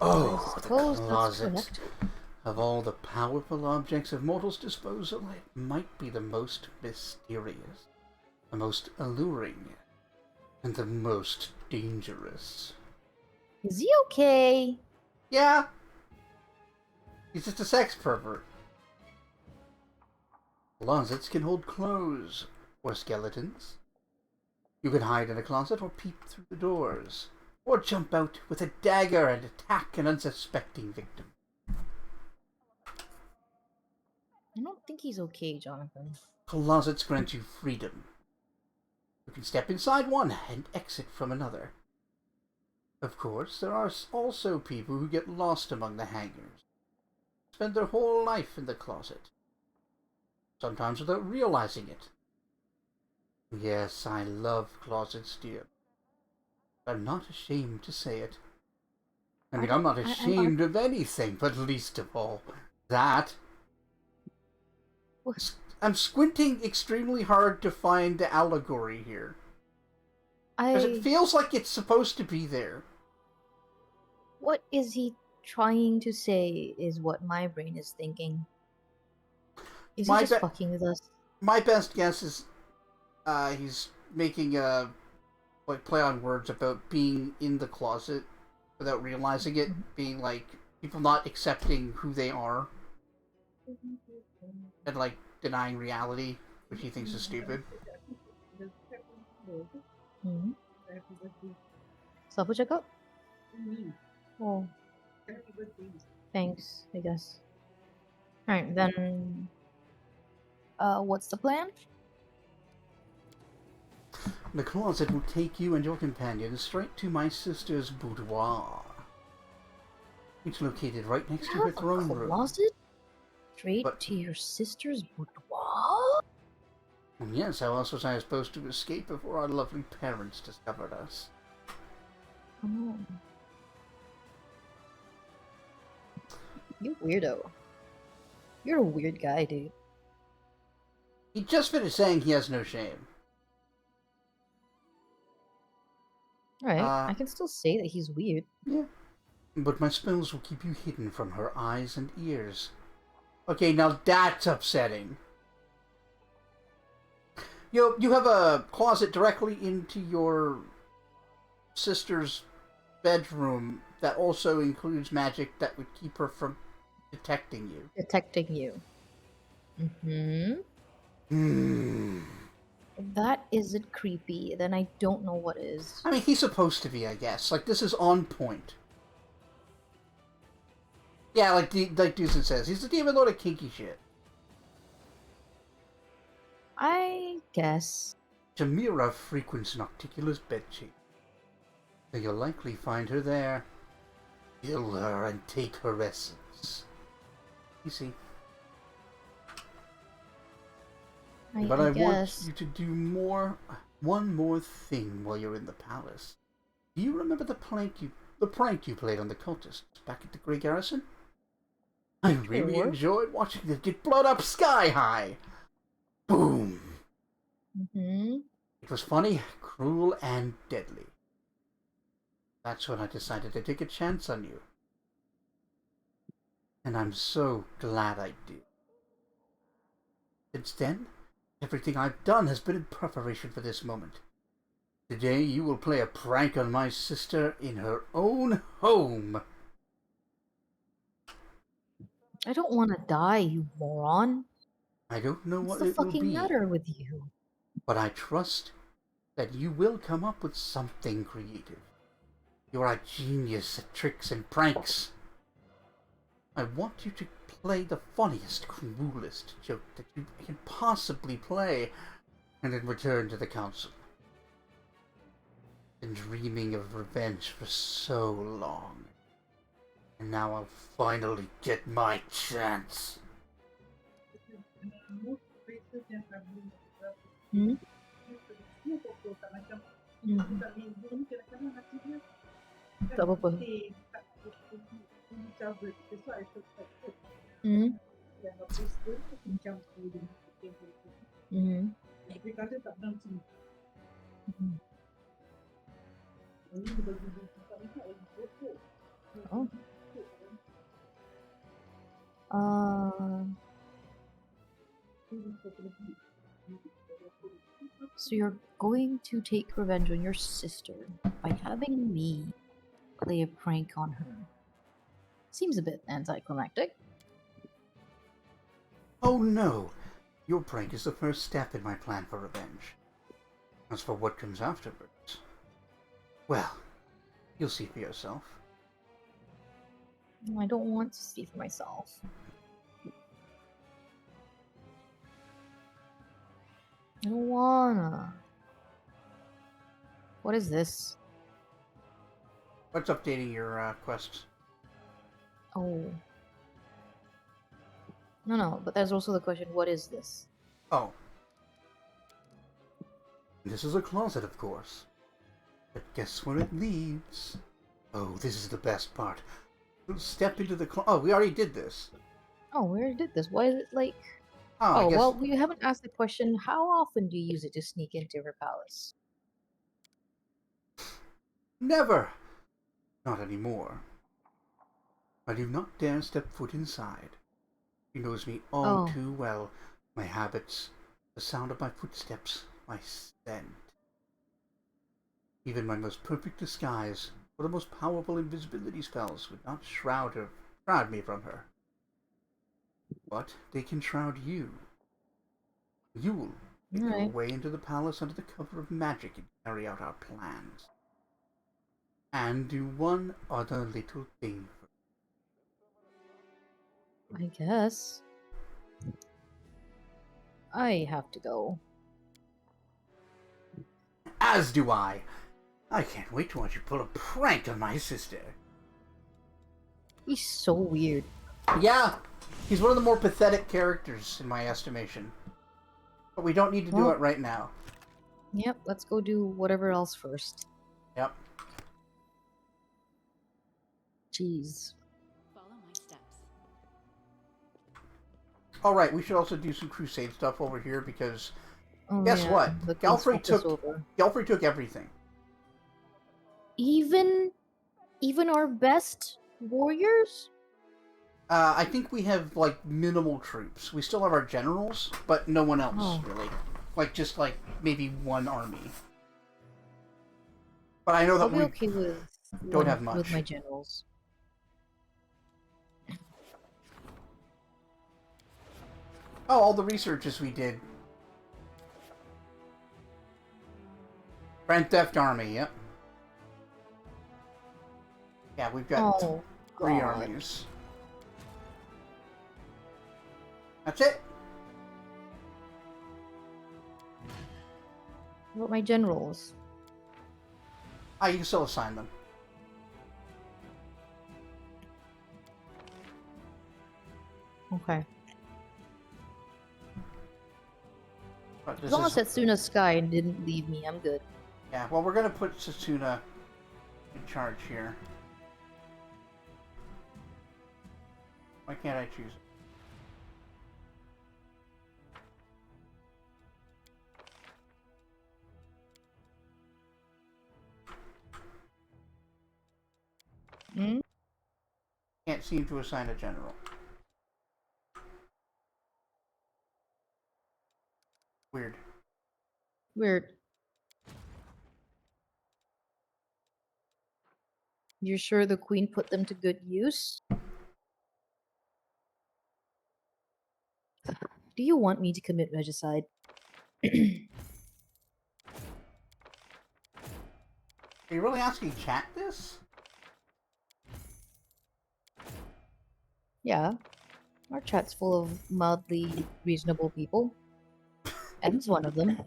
Oh, the closet. Of all the powerful objects of mortals' disposal, it might be the most mysterious, the most alluring, and the most dangerous. Is he okay? Yeah. He's just a sex pervert. Closets can hold clothes, or skeletons. You can hide in a closet or peep through the doors, or jump out with a dagger and attack an unsuspecting victim. I don't think he's okay, Jonathan. Closets grant you freedom. You can step inside one and exit from another. Of course, there are also people who get lost among the hangers, spend their whole life in the closet, sometimes without realizing it. Yes, I love closets, dear. I'm not ashamed to say it. I mean, I'm not ashamed of anything, but least of all that. I'm squinting extremely hard to find the allegory here. Because it feels like it's supposed to be there. What is he trying to say is what my brain is thinking. Is he just fucking with us? My best guess is he's making a like play on words about being in the closet without realizing it, being like people not accepting who they are and like denying reality, which he thinks is stupid. Hmm. Siapa cakap? Oh, thanks, I guess. Alright, then what's the plan? The closet will take you and your companion straight to my sister's boudoir. It's located right next to her Have a throne room. closet? Straight But- to your sister's boudoir? And yes, how else was I supposed to escape before our lovely parents discovered us? Oh. You weirdo. You're a weird guy, dude. He just finished saying he has no shame. Alright, I can still say that he's weird. Yeah. But my spells will keep you hidden from her eyes and ears. Okay, now that's upsetting. You have a closet directly into your sister's bedroom that also includes magic that would keep her from detecting you. Detecting you. Mm-hmm. Hmm. If that isn't creepy, then I don't know what is. I mean, he's supposed to be, I guess. Like, this is on point. Yeah, like Deucen says, he's the demon lord of kinky shit. I guess. Jamira frequents Nocticula's bedchamber, so you'll likely find her there. Kill her and take her essence. You see. But I want you to do one more thing while you're in the palace. Do you remember the prank you played on the cultists back at the Grey Garrison? I really enjoyed watching them get blown up sky high. Boom. Mm-hmm. It was funny, cruel, and deadly. That's when I decided to take a chance on you. And I'm so glad I did. Since then, everything I've done has been in preparation for this moment. Today you will play a prank on my sister in her own home. I don't want to die, you moron. I don't know What's what the it will fucking be, matter with you? but I trust that you will come up with something creative. You're a genius at tricks and pranks. I want you to play the funniest, cruelest joke that you can possibly play, and then return to the council. Been dreaming of revenge for so long, and now I'll finally get my chance. Hmm? Tak apa-apa. Hmm? Hmm. Oh. So you're going to take revenge on your sister by having me play a prank on her. Seems a bit anticlimactic. Oh no! Your prank is the first step in my plan for revenge. As for what comes afterwards, well, you'll see for yourself. I don't want to see for myself. I don't wanna. What is this? What's updating your quests? Oh. No, but there's also the question, what is this? Oh. This is a closet, of course. But guess where it leads? Oh, this is the best part. We'll step into the closet. Oh, we already did this. Oh, we already did this. Why is it like... Oh, I guess... well, we haven't asked the question, how often do you use it to sneak into her palace? Never! Not anymore. I do not dare step foot inside. He knows me all too well. My habits, The sound of my footsteps, my scent. Even my most perfect disguise, or the most powerful invisibility spells, would not shroud me from her. But they can shroud you. You'll make your Alright. way into the palace under the cover of magic and carry out our plans. And do one other little thing for I guess. I have to go. As do I. I can't wait to watch you pull a prank on my sister. He's so weird. Yeah, he's one of the more pathetic characters in my estimation. But we don't need to do Well- it right now. Yep, let's go do whatever else first. Yep. Jeez. Follow my steps. Alright, we should also do some crusade stuff over here because Oh, guess yeah, what? the queen Galfrey swapped us over. took everything. Even our best warriors? I think we have like minimal troops. We still have our generals, but no one else really. Like just like maybe one army. But I know that I'll be we okay with don't have much. with my generals. Oh, all the researches we did. Grand Theft Army, yep. Yeah, we've got Oh, 3 God. armies. That's it. What about my generals? Ah, you can still assign them. Okay. But As this long as is, Setsuna Sky didn't leave me, I'm good. yeah, well, we're gonna put Setsuna in charge here. Why can't I choose it? Hmm? Can't seem to assign a general. Weird. Weird. You're sure the queen put them to good use? Do you want me to commit regicide? Are you really asking chat this? Yeah. Our chat's full of mildly reasonable people. Em's one of them.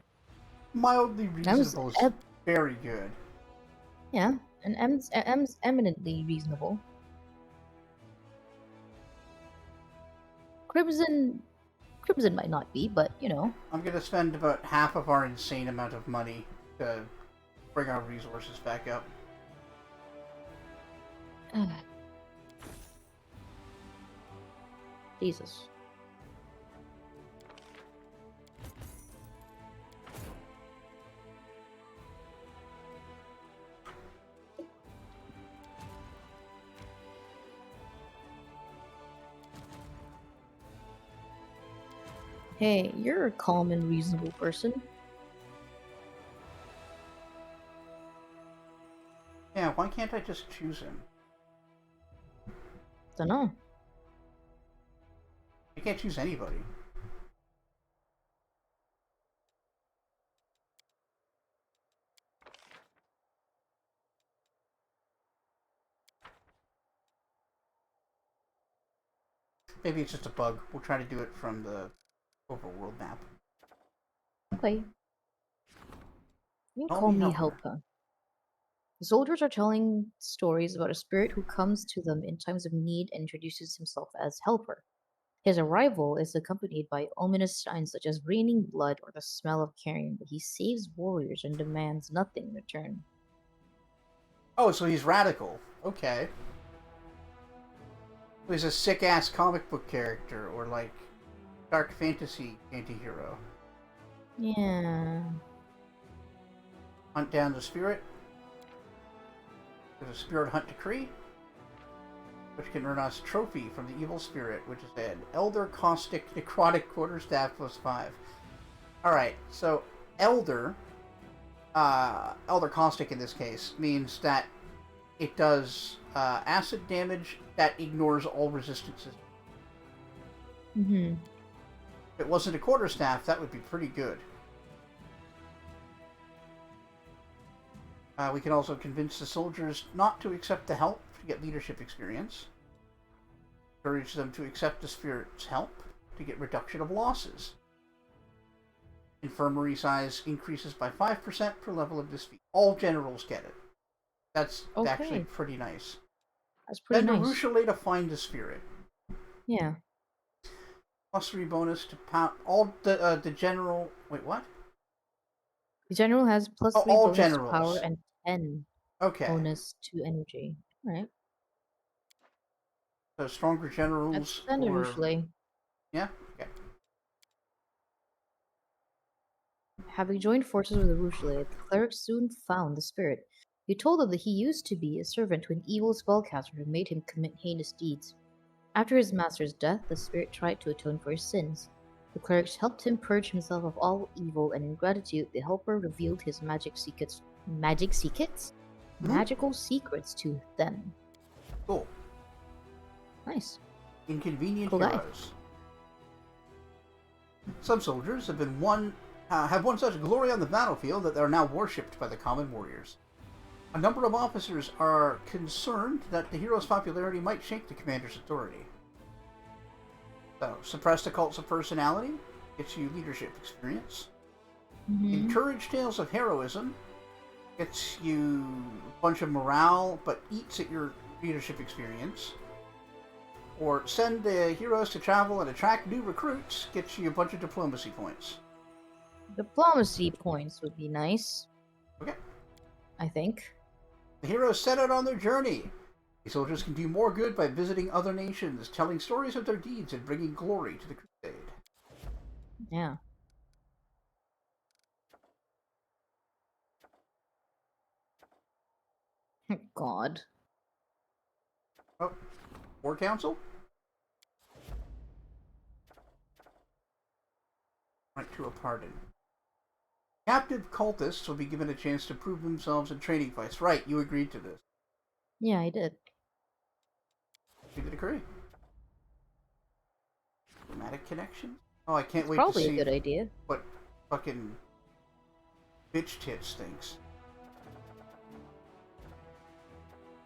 Mildly Em's, reasonable is Em- very good. yeah, and Em's eminently reasonable. Crimson might not be, but you know. I'm gonna spend about half of our insane amount of money to bring our resources back up. Jesus. Hey, you're a calm and reasonable person. Yeah, why can't I just choose him? Dunno. I can't choose anybody. Maybe it's just a bug. We'll try to do it from the overworld map. Okay. You can Call call me me Helper. Helper. The soldiers are telling stories about a spirit who comes to them in times of need and introduces himself as Helper. His arrival is accompanied by ominous signs such as raining blood or the smell of carrion, but he saves warriors and demands nothing in return. Oh, so he's radical. Okay. He's a sick-ass comic book character, or like dark fantasy anti-hero. Yeah. Hunt down the spirit. There's a spirit hunt decree, which can earn us trophy from the evil spirit, which is an Elder Caustic Necrotic Quarterstaff +5. Alright, so Elder, Elder Caustic in this case, means that it does acid damage that ignores all resistances. Mm-hmm. If it wasn't a quarterstaff, that would be pretty good. We can also convince the soldiers not to accept the help to get leadership experience. Encourage them to accept the spirit's help to get reduction of losses. Infirmary size increases by 5% per level of defeat. All generals get it. That's actually Okay. pretty nice. That's pretty Send a nice. Ruchelet to find the spirit. Yeah. +3 bonus to pound all the general. Wait, what? The general has plus 3 all bonus to power generals. and 10 Okay. bonus to energy. Alright. So stronger That's generals standard or usually. yeah. Okay. Having joined forces with the Ruchelet, the cleric soon found the spirit. He told them that he used to be a servant to an evil spellcaster who made him commit heinous deeds. After his master's death, the spirit tried to atone for his sins. The clerics helped him purge himself of all evil, and in gratitude, the helper revealed his magic secrets. Magic secrets? Hmm? Magical secrets to them. Cool. Nice. Inconvenient Cool guy. heroes. Some soldiers have won such glory on the battlefield that they are now worshipped by the common warriors. A number of officers are concerned that the hero's popularity might shake the commander's authority. So, suppress the cults of personality gets you leadership experience. Mm-hmm. Encourage tales of heroism gets you a bunch of morale, but eats at your leadership experience. Or send the heroes to travel and attract new recruits gets you a bunch of diplomacy points. Diplomacy points would be nice. Okay. I think. The heroes set out on their journey. The soldiers can do more good by visiting other nations, telling stories of their deeds, and bringing glory to the crusade. Yeah. God. Oh, War Council? Right to a pardon. Captive cultists will be given a chance to prove themselves in training fights. Right, you agreed to this. Yeah, I did. Did it agree? Dramatic connection? Oh, I can't It's wait to probably a see good idea. what fucking bitch tits thinks.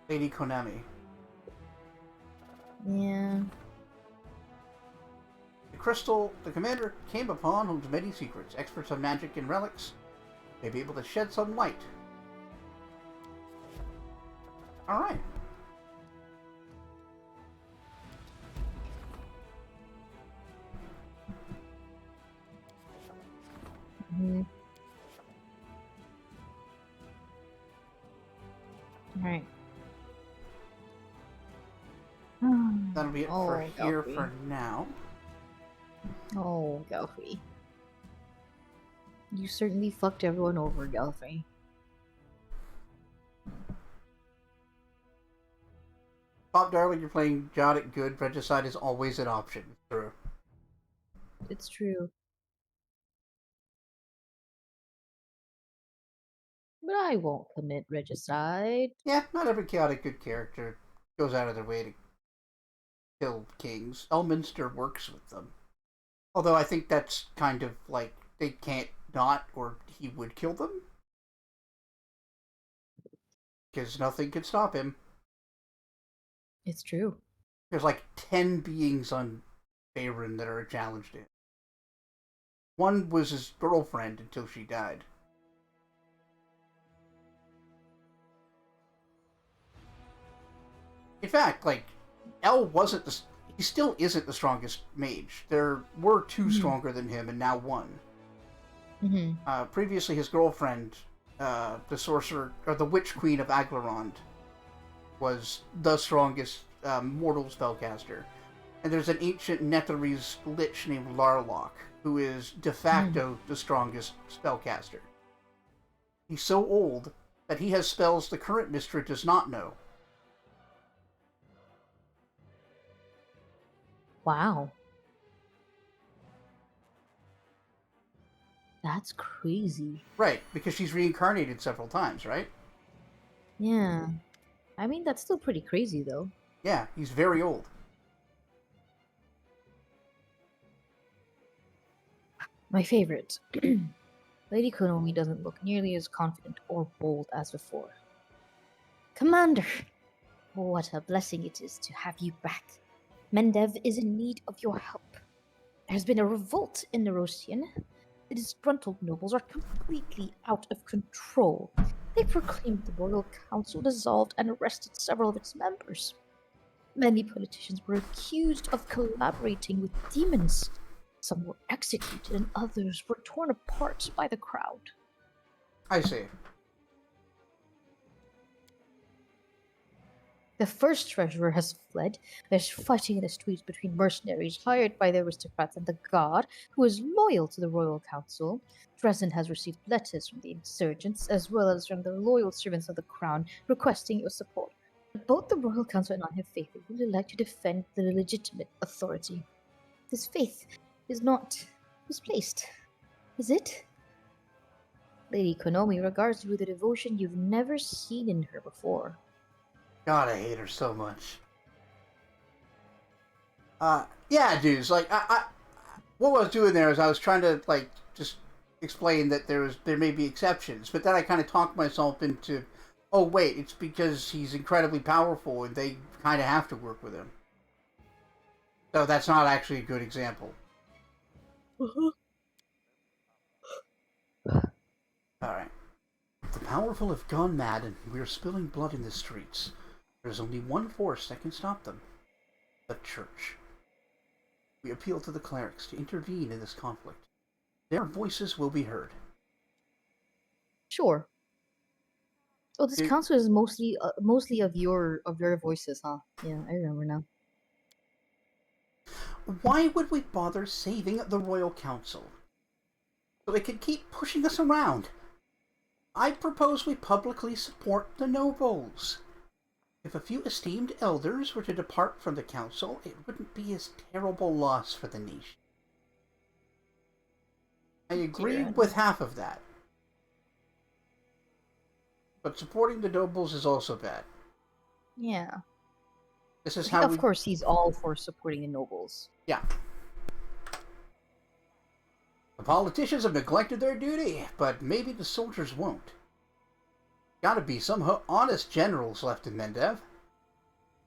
Lady Konami. Yeah. The crystal the commander came upon holds many secrets. Experts on magic and relics may be able to shed some light. Alright. Mm-hmm. Alright. That'll be it for here for now. Oh, Gelfie. You certainly fucked everyone over, Gelfie. Pop Darling, you're playing Jodic good. Regicide is always an option. True. It's true. But I won't commit regicide. Yeah, not every chaotic good character goes out of their way to kill kings. Elminster works with them. Although I think that's kind of like they can't not, or he would kill them. Because nothing could stop him. It's true. There's like 10 beings on Faerun that are a challenge to him. One was his girlfriend until she died. In fact, like, El wasn't the... He still isn't the strongest mage. There were two stronger than him, and now one. Mm-hmm. Previously, his girlfriend, the sorcerer, or the witch queen of Aglarond, was the strongest mortal spellcaster. And there's an ancient Netherese lich named Larlock, who is de facto the strongest spellcaster. He's so old that he has spells the current Mystra does not know. Wow. That's crazy. Right, because she's reincarnated several times, right? Yeah. I mean, that's still pretty crazy, though. Yeah, he's very old. My favorite. Lady Konomi doesn't look nearly as confident or bold as before. Commander! What a blessing it is to have you back. Mendev is in need of your help. There's been a revolt in Nerosian. The disgruntled nobles are completely out of control. They proclaimed the Royal Council dissolved and arrested several of its members. Many politicians were accused of collaborating with demons. Some were executed and others were torn apart by the crowd. I see. The first treasurer has fled. There's fighting in the streets between mercenaries hired by the aristocrats and the guard, who is loyal to the royal council. Dresden has received letters from the insurgents, as well as from the loyal servants of the crown, requesting your support. But both the royal council and I have faith that you would like to defend the legitimate authority. This faith is not misplaced, is it? Lady Konomi regards you with a devotion you've never seen in her before. God, I hate her so much. Yeah, dudes. Like, what I was doing there is I was trying to like just explain that there may be exceptions, but then I kind of talked myself into, oh wait, it's because he's incredibly powerful and they kind of have to work with him. So that's not actually a good example. All right. The powerful have gone mad, and we are spilling blood in the streets. There is only one force that can stop them: the Church. We appeal to the clerics to intervene in this conflict. Their voices will be heard. Sure. Oh, this council is mostly of your voices, huh? Yeah, I remember now. Why would we bother saving the Royal Council? So it can keep pushing us around. I propose we publicly support the nobles. If a few esteemed elders were to depart from the council, it wouldn't be a terrible loss for the nation. I agree with half of that. But supporting the nobles is also bad. Yeah. This is how of course he's all for supporting the nobles. Yeah. The politicians have neglected their duty, but maybe the soldiers won't. Gotta be some honest generals left in Mendev.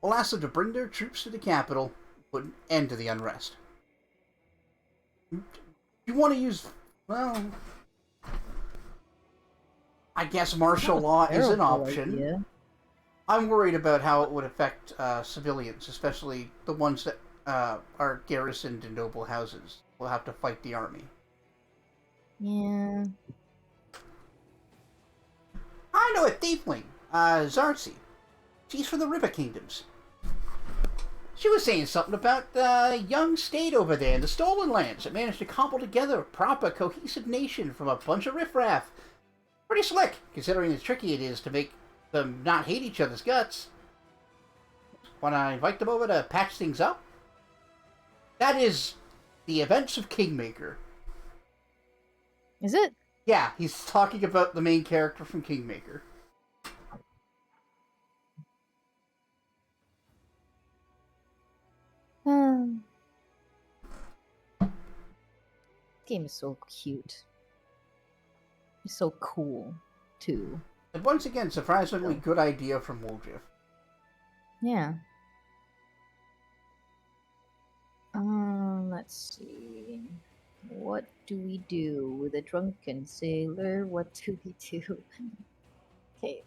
We'll ask them to bring their troops to the capital, put an end to the unrest. You want to use, well, I guess martial law is an option. Idea. I'm worried about how it would affect civilians, especially the ones that are garrisoned in noble houses. Will have to fight the army. Yeah. I know a tiefling, Zartzi. She's from the River Kingdoms. She was saying something about a young state over there in the Stolen Lands that managed to cobble together a proper, cohesive nation from a bunch of riffraff. Pretty slick, considering how tricky it is to make them not hate each other's guts. Wanna invite them over to patch things up? That is the events of Kingmaker. Is it? Yeah, he's talking about the main character from Kingmaker. Game is so cute. It's so cool, too. And once again, surprisingly good idea from Woljif. Yeah. Let's see. What do we do with a drunken sailor? What do we do? Okay.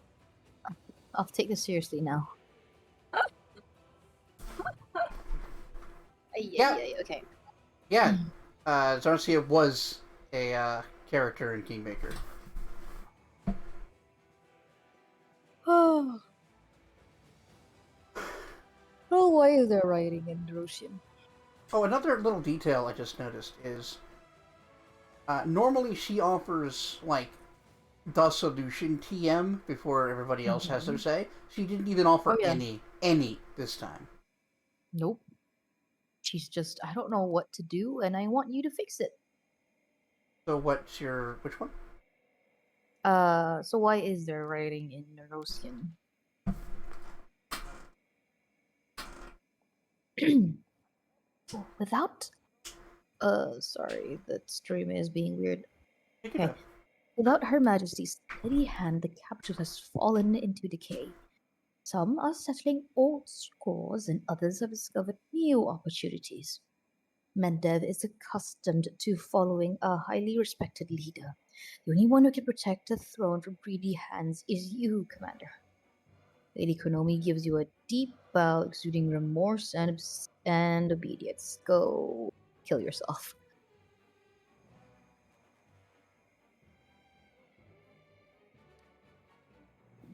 I'll take this seriously now. Yeah. Okay. Yeah, Zarcia was a character in Kingmaker. Oh. Oh, why is there writing in Russian? Oh, another little detail I just noticed is normally she offers, like, the solution TM before everybody else has their say. She didn't even offer any this time. Nope. She's just, I don't know what to do, and I want you to fix it. So what's your... which one? So why is there writing in Nerosian? Without sorry, the stream is being weird. Pick it Okay. up. Without Her Majesty's steady hand, the capital has fallen into decay. Some are settling old scores, and others have discovered new opportunities. Mendev is accustomed to following a highly respected leader. The only one who can protect the throne from greedy hands is you, Commander. Lady Konomi gives you a deep bow, exuding remorse and obedience. Go kill yourself.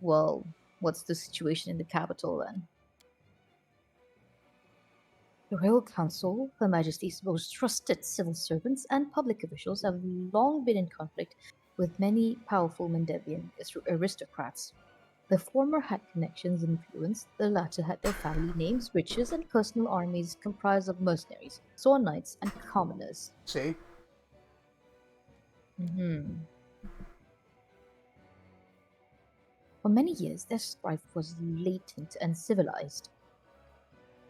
Well, what's the situation in the capital then? The Royal Council, Her Majesty's most trusted civil servants and public officials, have long been in conflict with many powerful Mendevian aristocrats. The former had connections and influence, the latter had their family names, riches, and personal armies comprised of mercenaries, sworn knights, and commoners. See? For many years, their strife was latent and civilized.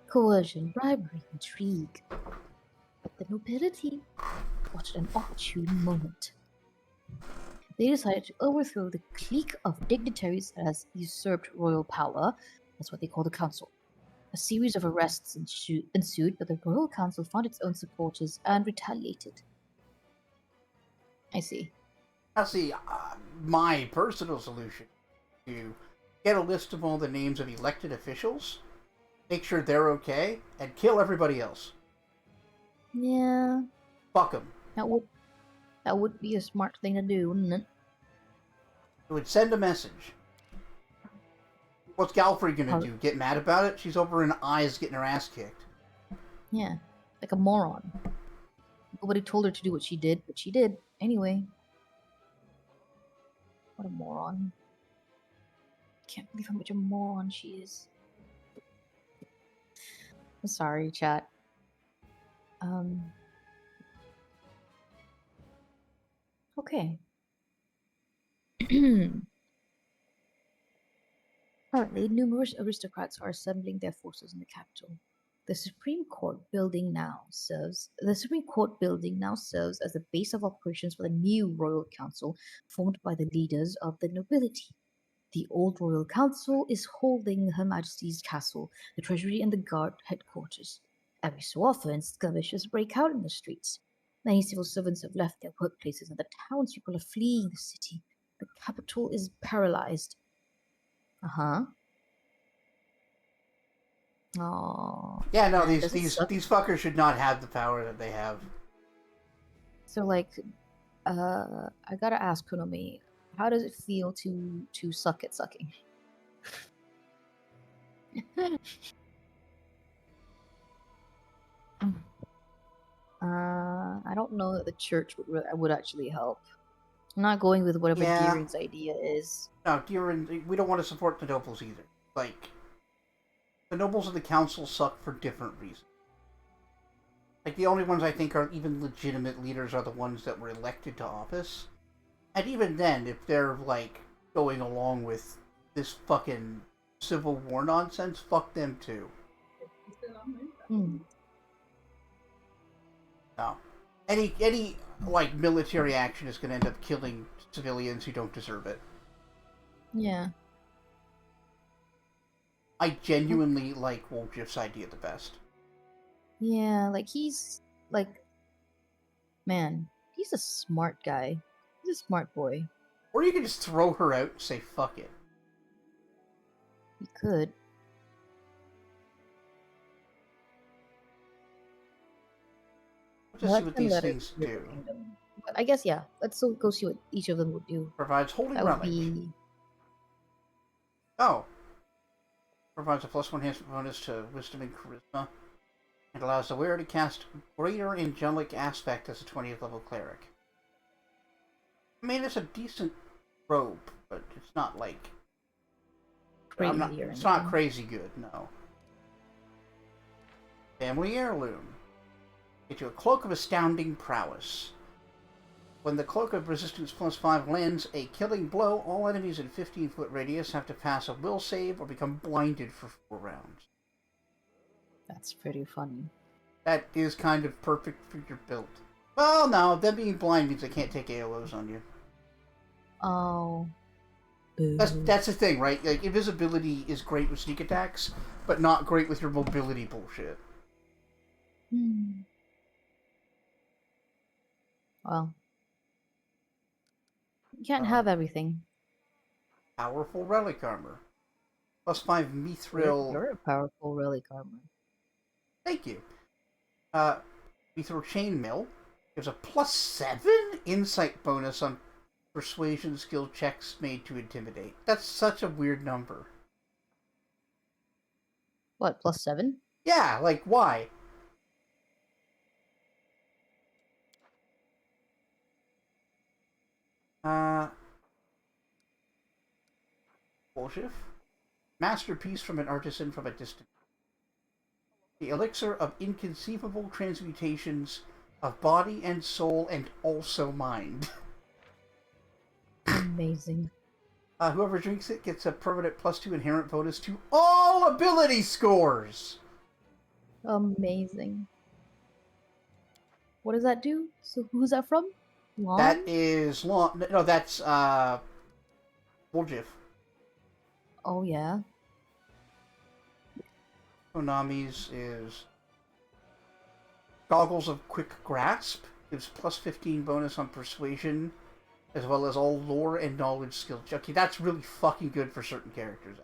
Coercion, bribery, intrigue. But the nobility spotted an opportune moment. They decided to overthrow the clique of dignitaries that has usurped royal power. That's what they call the council. A series of arrests ensued, but the royal council found its own supporters and retaliated. I see. Now see, my personal solution to get a list of all the names of elected officials, make sure they're okay, and kill everybody else. Yeah. Fuck them. That would be a smart thing to do, wouldn't it? It would send a message. What's Galfrey gonna do? Get mad about it? She's over in eyes getting her ass kicked. Yeah, like a moron. Nobody told her to do what she did, but she did anyway. What a moron. Can't believe how much a moron she is. I'm sorry, chat. Okay. Currently, numerous aristocrats are assembling their forces in the capital. The Supreme Court building now serves as the base of operations for the new Royal Council formed by the leaders of the nobility. The old Royal Council is holding Her Majesty's castle, the treasury, and the guard headquarters. Every so often, skirmishes break out in the streets. Many civil servants have left their workplaces, and the townspeople are fleeing the city. The capital is paralyzed. Uh-huh. Oh. Yeah, no, man, these fuckers should not have the power that they have. So, like, I gotta ask Konomi, how does it feel to suck at sucking? I don't know that the church would actually help. I'm not going with whatever Deering's idea is. No, Deering, we don't want to support the nobles either. Like, the nobles of the council suck for different reasons. Like, the only ones I think are even legitimate leaders are the ones that were elected to office. And even then, if they're, like, going along with this fucking civil war nonsense, fuck them too. No. Any like, military action is going to end up killing civilians who don't deserve it. Yeah. I genuinely like Woljif's idea the best. Yeah, like, he's, like, man, he's a smart guy. He's a smart boy. Or you can just throw her out and say, fuck it. You could. Let's just see what these things do. But I guess, yeah, let's go see what each of them would do. Provides holy That relic. would be... Oh. Provides a +1 enhancement bonus to wisdom and charisma. And allows the wearer to cast greater angelic aspect as a 20th level cleric. I mean, it's a decent robe, but it's not like... it's not crazy good, no. Family heirloom. Get you a cloak of astounding prowess. When the Cloak of Resistance +5 lands a killing blow, all enemies in 15-foot radius have to pass a will save or become blinded for 4 rounds. That's pretty funny. That is kind of perfect for your build. Well, no, them being blind means they can't take AOs on you. Oh. Boo. That's the thing, right? Like, invisibility is great with sneak attacks, but not great with your mobility bullshit. Well. You can't have everything. Powerful relic armor. +5 mithril. You're a powerful relic armor. Thank you. Mithril chainmail gives a +7 insight bonus on persuasion skill checks made to intimidate. That's such a weird number. What, +7? Yeah, like, why? Bullshit. Masterpiece from an artisan from a distance. The elixir of inconceivable transmutations of body and soul and also mind. Amazing. Whoever drinks it gets a permanent +2 inherent bonus to all ability scores! Amazing. What does that do? So who's that from? Lon? That is long. No, that's Woljif. Oh yeah. Konami's is Goggles of Quick Grasp. Gives +15 bonus on persuasion, as well as all lore and knowledge skills. Okay, that's really fucking good for certain characters.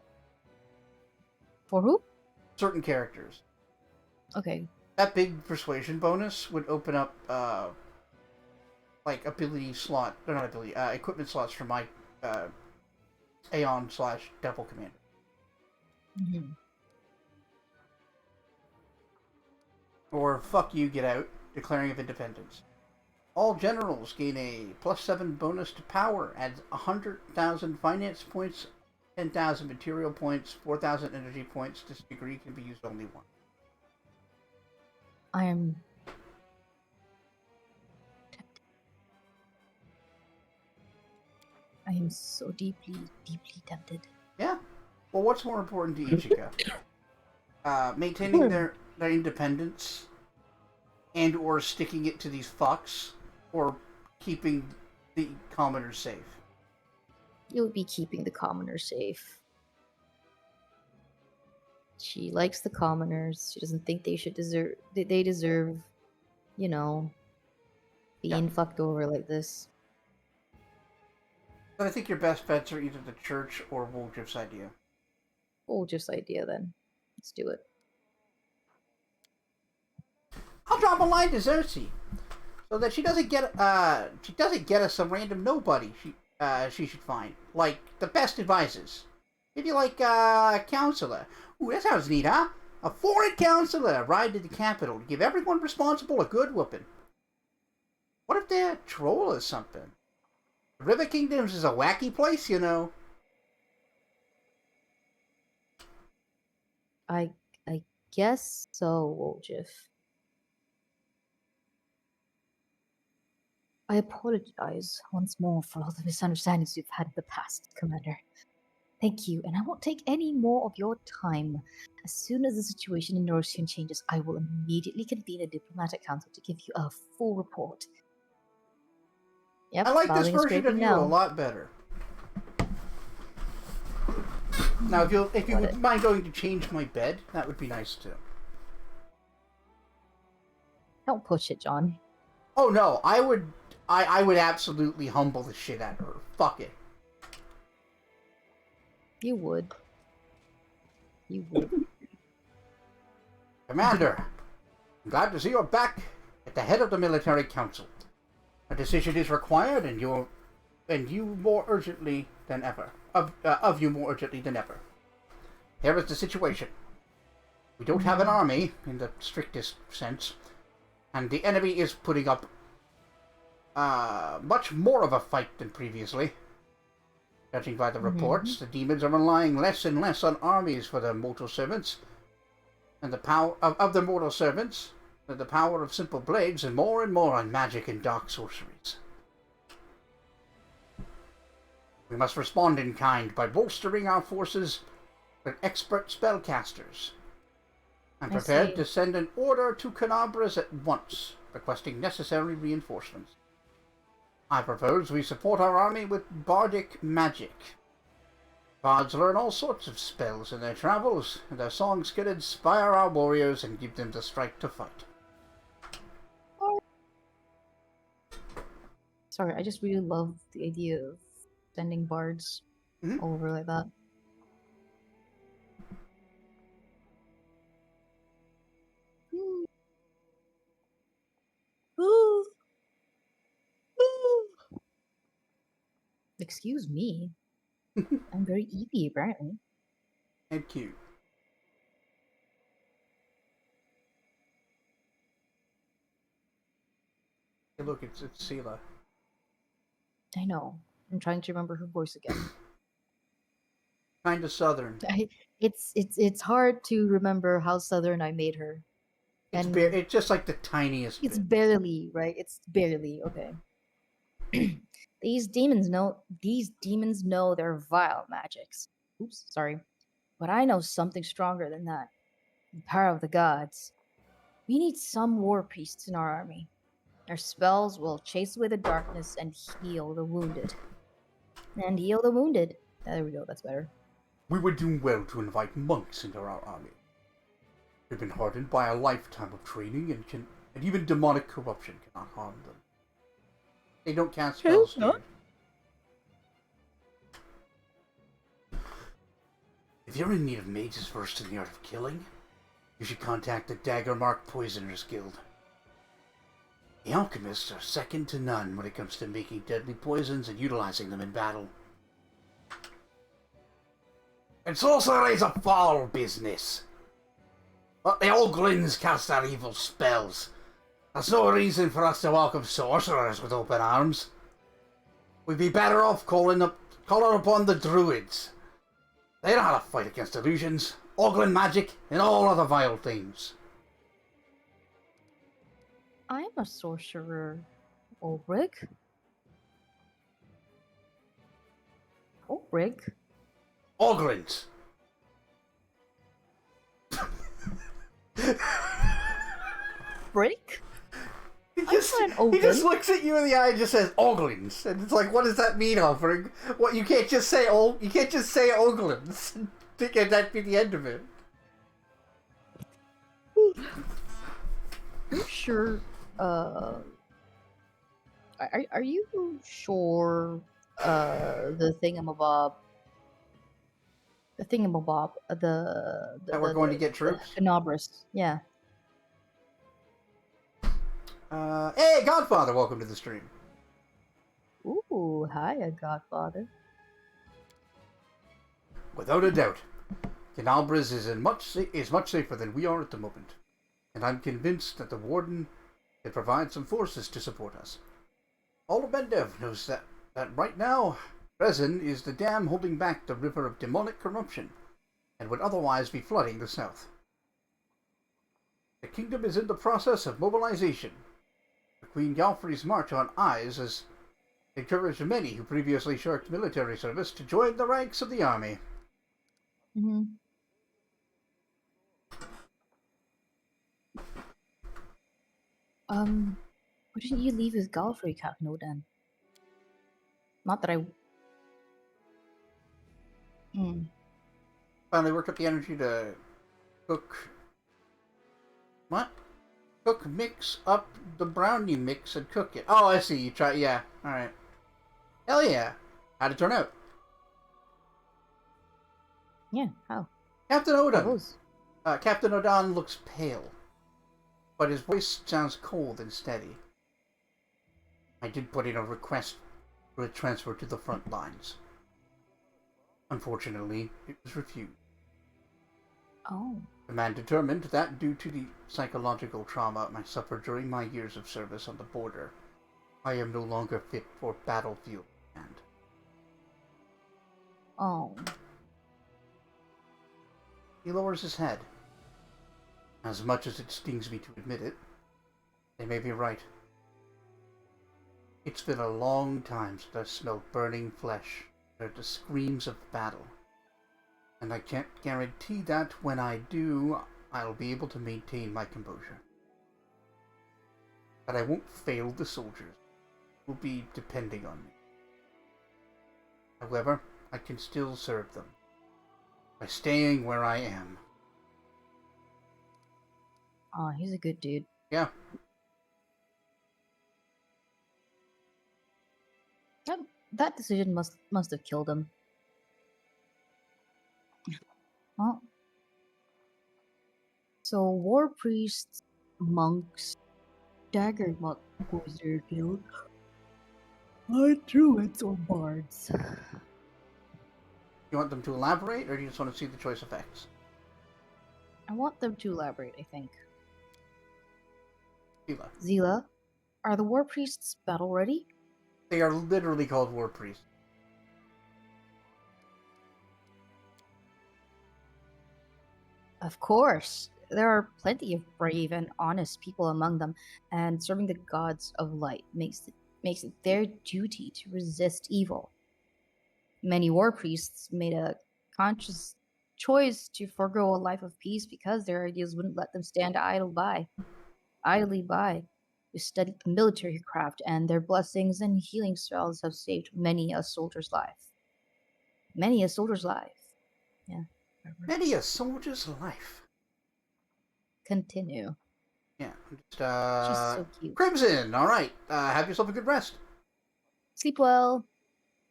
For who? Certain characters. Okay. That big persuasion bonus would open up like ability slot, or not ability, equipment slots for my Aeon/Devil Commander. Mm-hmm. Or fuck you, get out, declaring of independence. All generals gain a +7 bonus to power, adds 100,000 finance points, 10,000 material points, 4,000 energy points. This degree can be used only once. I am... I am so deeply, deeply tempted. Yeah. Well, what's more important to Ichika? Maintaining their independence and or sticking it to these fucks, or keeping the commoners safe? You would be keeping the commoners safe. She likes the commoners. She doesn't think they should deserve... They deserve, you know, being fucked over like this. But I think your best bets are either the church or Woljif's idea. Just idea then. Let's do it. I'll drop a line to Cersei, so that she doesn't get us some random nobody she should find, like the best advisors. Maybe like a counselor. Ooh, that sounds neat, huh? A foreign counselor ride to the capital to give everyone responsible a good whooping. What if they're a troll or something? River Kingdoms is a wacky place, you know. I guess so, Woljif. I apologize once more for all the misunderstandings you've had in the past, Commander. Thank you, and I won't take any more of your time. As soon as the situation in Norcian changes, I will immediately convene a diplomatic council to give you a full report. Yep, I like this filing and version of scraping you now. a lot better. Now, if you would mind going to change my bed, that would be nice too. Don't push it, John. Oh no, I would absolutely humble the shit out of her. Fuck it. You would. You would. Commander, I'm glad to see you're back at the head of the military council. A decision is required, and you more urgently than ever. Of you more urgently than ever. Here is the situation. We don't have an army in the strictest sense, and the enemy is putting up much more of a fight than previously. Judging by the reports, the demons are relying less and less on armies for their mortal servants, and the power of their mortal servants, and the power of simple blades, and more on magic and dark sorceries. We must respond in kind by bolstering our forces with expert spellcasters. I'm prepared to send an order to Canabras at once, requesting necessary reinforcements. I propose we support our army with bardic magic. Bards learn all sorts of spells in their travels, and their songs can inspire our warriors and give them the strength to fight. Sorry, I just really love the idea of sending bards over like that. Excuse me. I'm very eepy, apparently. And cute. Hey, look, it's Sela. I know. I'm trying to remember her voice again. Kind of southern. It's hard to remember how southern I made her. It's just like the tiniest It's bit. barely, right? It's barely, okay. These demons know their vile magics. Oops, sorry. But I know something stronger than that. The power of the gods. We need some war priests in our army. Their spells will chase away the darkness and heal the wounded. There we go, that's better. We would do well to invite monks into our army. They've been hardened by a lifetime of training and even demonic corruption cannot harm them. They don't cast spells, dude. If you're in need of mages versed in the art of killing, you should contact the Daggermark Poisoners Guild. The alchemists are second to none when it comes to making deadly poisons and utilizing them in battle. And sorcery is a foul business. But the Oglins cast our evil spells. There's no reason for us to welcome sorcerers with open arms. We'd be better off calling upon the druids. They know how to fight against illusions, Oglin magic, and all other vile things. I'm a sorcerer, Ulrich. Oglins. Brick? He just looks at you in the eye and just says Oglins, and it's like, what does that mean, Alfred? What, you can't just say Oglins and that'd be the end of it. I'm sure. Are you sure? The thingamabob. That we're going to get troops. Canabras, yeah. Hey, Godfather, welcome to the stream. Ooh, hiya, Godfather. Without a doubt, Canalbras is much safer than we are at the moment, and I'm convinced that the Warden can provide some forces to support us. All of Mendev knows that right now, Resin is the dam holding back the river of demonic corruption, and would otherwise be flooding the south. The kingdom is in the process of mobilization. Queen Galfrey's march on Eyes has encouraged many who previously shirked military service to join the ranks of the army. Mm-hmm. Why didn't you leave with Galfrey, Capno, then? Not that I... Finally worked up the energy to cook... What? Mix up the brownie mix and cook it. Oh, I see. You try... Yeah. Alright. Hell yeah. How'd it turn out? Yeah, how? Captain Odin. Captain Odin looks pale, but his voice sounds cold and steady. I did put in a request for a transfer to the front lines. Unfortunately, it was refused. Oh. The man determined that due to the psychological trauma I suffered during my years of service on the border, I am no longer fit for battlefield command. Oh. He lowers his head. As much as it stings me to admit it, they may be right. It's been a long time since I smelled burning flesh They're the screams of battle. And I can't guarantee that when I do, I'll be able to maintain my composure. But I won't fail the soldiers. It will be depending on me. However, I can still serve them by staying where I am. Oh, he's a good dude. Yeah. That decision must have killed him. Well, so war priests, monks, dagger boys are killed. Are druids or bards? You want them to elaborate, or do you just want to see the choice effects? I want them to elaborate, I think. Sheila. Zila, are the war priests battle ready? They are literally called war priests. Of course. There are plenty of brave and honest people among them, and serving the gods of light makes it their duty to resist evil. Many war priests made a conscious choice to forego a life of peace because their ideas wouldn't let them stand idly by. They studied the military craft, and their blessings and healing spells have saved many a soldier's life. Many a soldier's life. Yeah. Many a soldier's life. Continue. Yeah. She's so cute. Crimson, alright. Have yourself a good rest. Sleep well.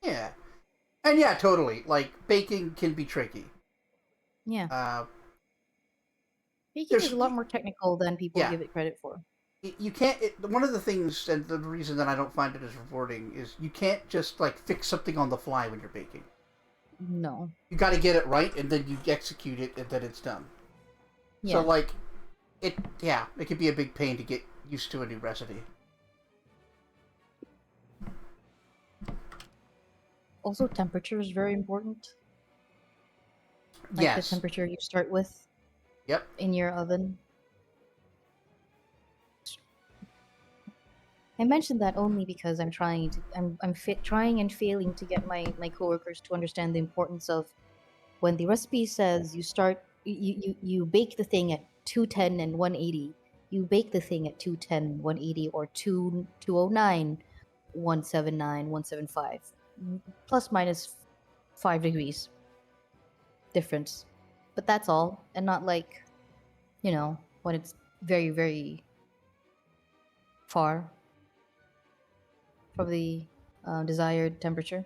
Yeah. And yeah, totally. Like, baking can be tricky. Yeah. Baking is a lot more technical than people give it credit for. You can't... one of the things, and the reason that I don't find it as rewarding, is you can't just, like, fix something on the fly when you're baking. No. You gotta get it right, and then you execute it, and then it's done. Yeah. So, like, it can be a big pain to get used to a new recipe. Also, temperature is very important. Like yes. the temperature you start with. Yep. In your oven. I mentioned that only because I'm trying and failing to get my coworkers to understand the importance of when the recipe says you bake the thing at 210 and 180. You bake the thing at 210, 180, or 209, 179, 175. Plus minus 5 degrees difference. But that's all, and not like, when it's very, very far from the desired temperature.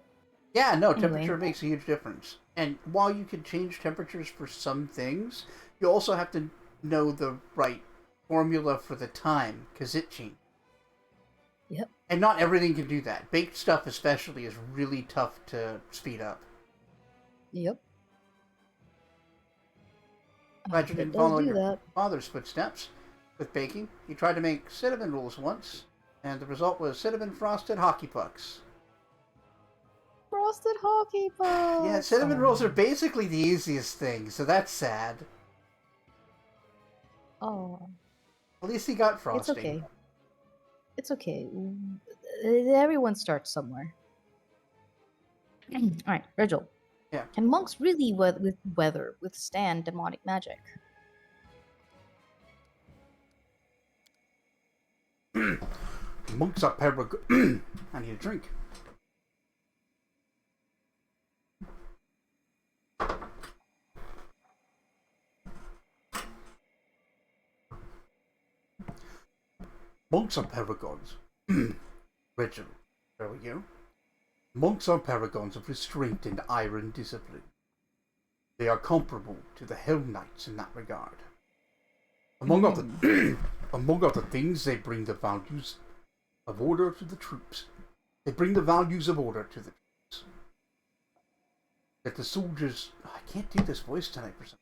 Yeah, no, temperature makes a huge difference. And while you can change temperatures for some things, you also have to know the right formula for the time, because it changes. Yep. And not everything can do that. Baked stuff especially is really tough to speed up. Yep. Glad you didn't follow your father's footsteps with baking. He tried to make cinnamon rolls once, and the result was cinnamon frosted hockey pucks. Frosted hockey pucks! Yeah, cinnamon rolls are basically the easiest thing, so that's sad. Oh. At least he got frosting. It's okay. It's okay. Everyone starts somewhere. Alright, Virgil. Yeah. Can monks really withstand demonic magic? Monks are I need a drink. Monks are paragons. Ritual. There we go. Monks are paragons of restraint and iron discipline. They are comparable to the Hell Knights in that regard. Among other things, they bring the values of order to the troops. That the soldiers... I can't do this voice tonight for some...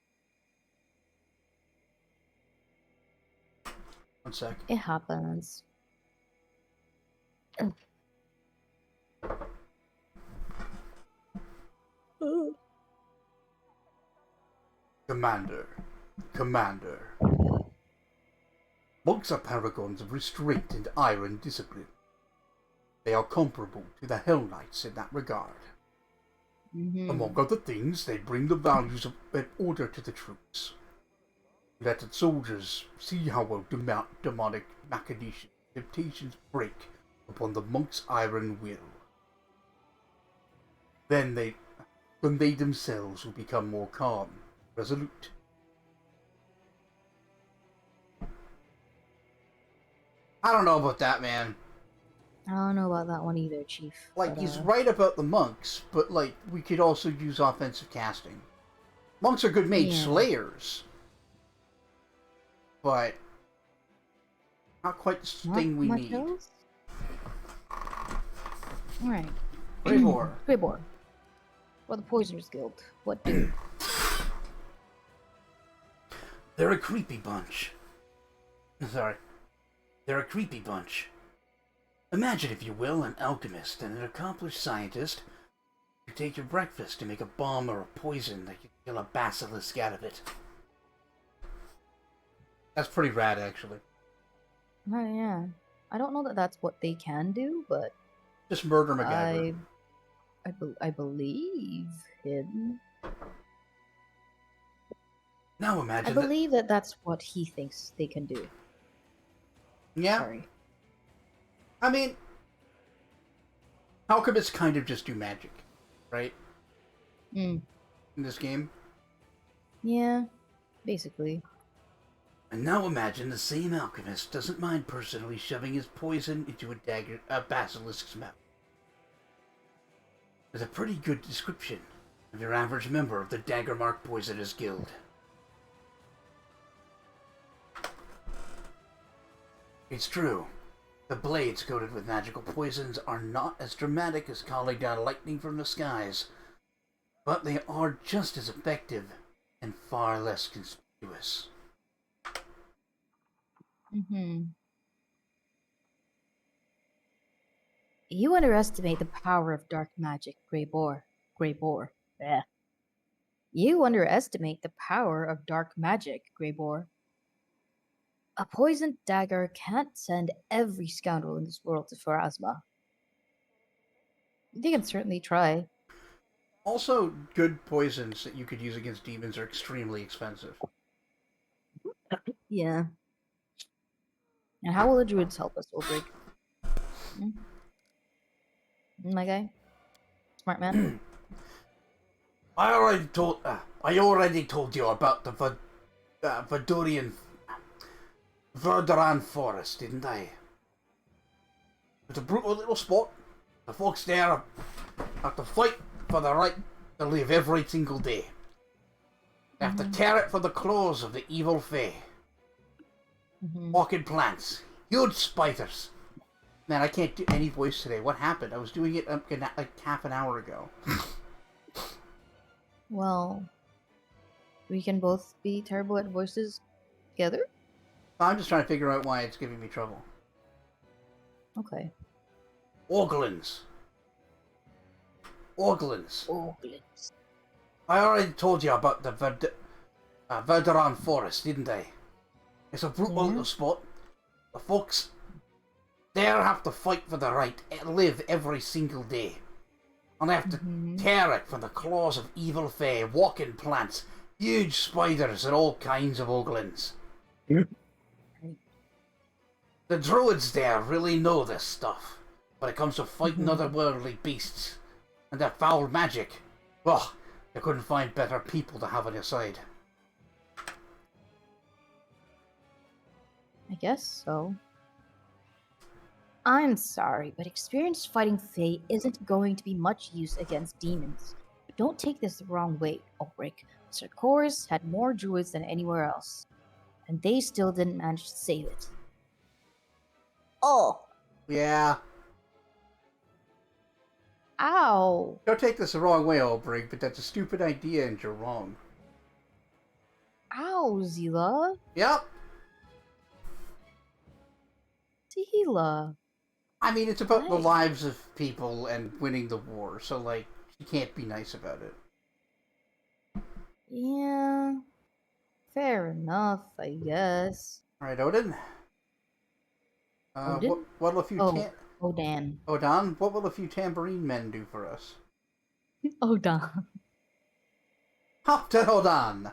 One sec. It happens. Commander. Monks are paragons of restraint and iron discipline. They are comparable to the Hell Knights in that regard. Among other things, they bring the values of order to the troops. Let the soldiers see how a demonic machination temptations break upon the monk's iron will. Then they themselves will become more calm, resolute. I don't know about that, man. I don't know about that one either, Chief. Like, but, he's right about the monks, but, like, we could also use offensive casting. Monks are good mage slayers. But not quite the thing we need. Else? Alright. Greybor. Greybor. Or the Poisoners Guild. What do? They're a creepy bunch. Sorry. They're a creepy bunch. Imagine, if you will, an alchemist and an accomplished scientist who take your breakfast to make a bomb or a poison that can kill a basilisk out of it. That's pretty rad, actually. Oh, yeah. I don't know that that's what they can do, but... Just murder MacGyver. I believe him. Now imagine I believe that that's what he thinks they can do. Yeah. Sorry. I mean, alchemists kind of just do magic, right? In this game. Yeah, basically. And now imagine the same alchemist doesn't mind personally shoving his poison into a basilisk's mouth. It's a pretty good description of your average member of the Daggermark Poisoners Guild. It's true. The blades coated with magical poisons are not as dramatic as calling down lightning from the skies, but they are just as effective and far less conspicuous. You underestimate the power of dark magic, Greybor. Yeah. You underestimate the power of dark magic, Greybor. A poisoned dagger can't send every scoundrel in this world to Pharasma. They can certainly try. Also, good poisons that you could use against demons are extremely expensive. Yeah. And how will the druids help us, Ulbrich? My guy? Smart man? I already told you about the Verduran Forest, didn't I? It's a brutal little spot. The folks there have to fight for the right to live every single day. They have to tear it for the claws of the evil fae. Walking plants. Huge spiders. Man, I can't do any voice today. What happened? I was doing it like half an hour ago. Well, we can both be terrible at voices together? I'm just trying to figure out why it's giving me trouble. Okay. Orglins. Orglins. I already told you about the Verduran Forest, didn't I? It's a brutal little spot. The folks there have to fight for the right to live every single day. And they have to tear it from the claws of evil fae, walking plants, huge spiders, and all kinds of oglins. The druids there really know this stuff. When it comes to fighting otherworldly beasts and their foul magic, well, they couldn't find better people to have on your side. I guess so. I'm sorry, but experience fighting Fae isn't going to be much use against demons. Don't take this the wrong way, Ulbrich. Sir Chorus had more druids than anywhere else, and they still didn't manage to save it. Oh! Yeah. Ow! Don't take this the wrong way, Ulbrich, but that's a stupid idea and you're wrong. Ow, Zila! Yep. Zila! I mean, it's about the lives of people and winning the war, so, like, you can't be nice about it. Yeah... Fair enough, I guess. Alright, Odin? Odin? What will a few Odan. Odan, what will a few tambourine men do for us? Oh, damn. Hop to hold on.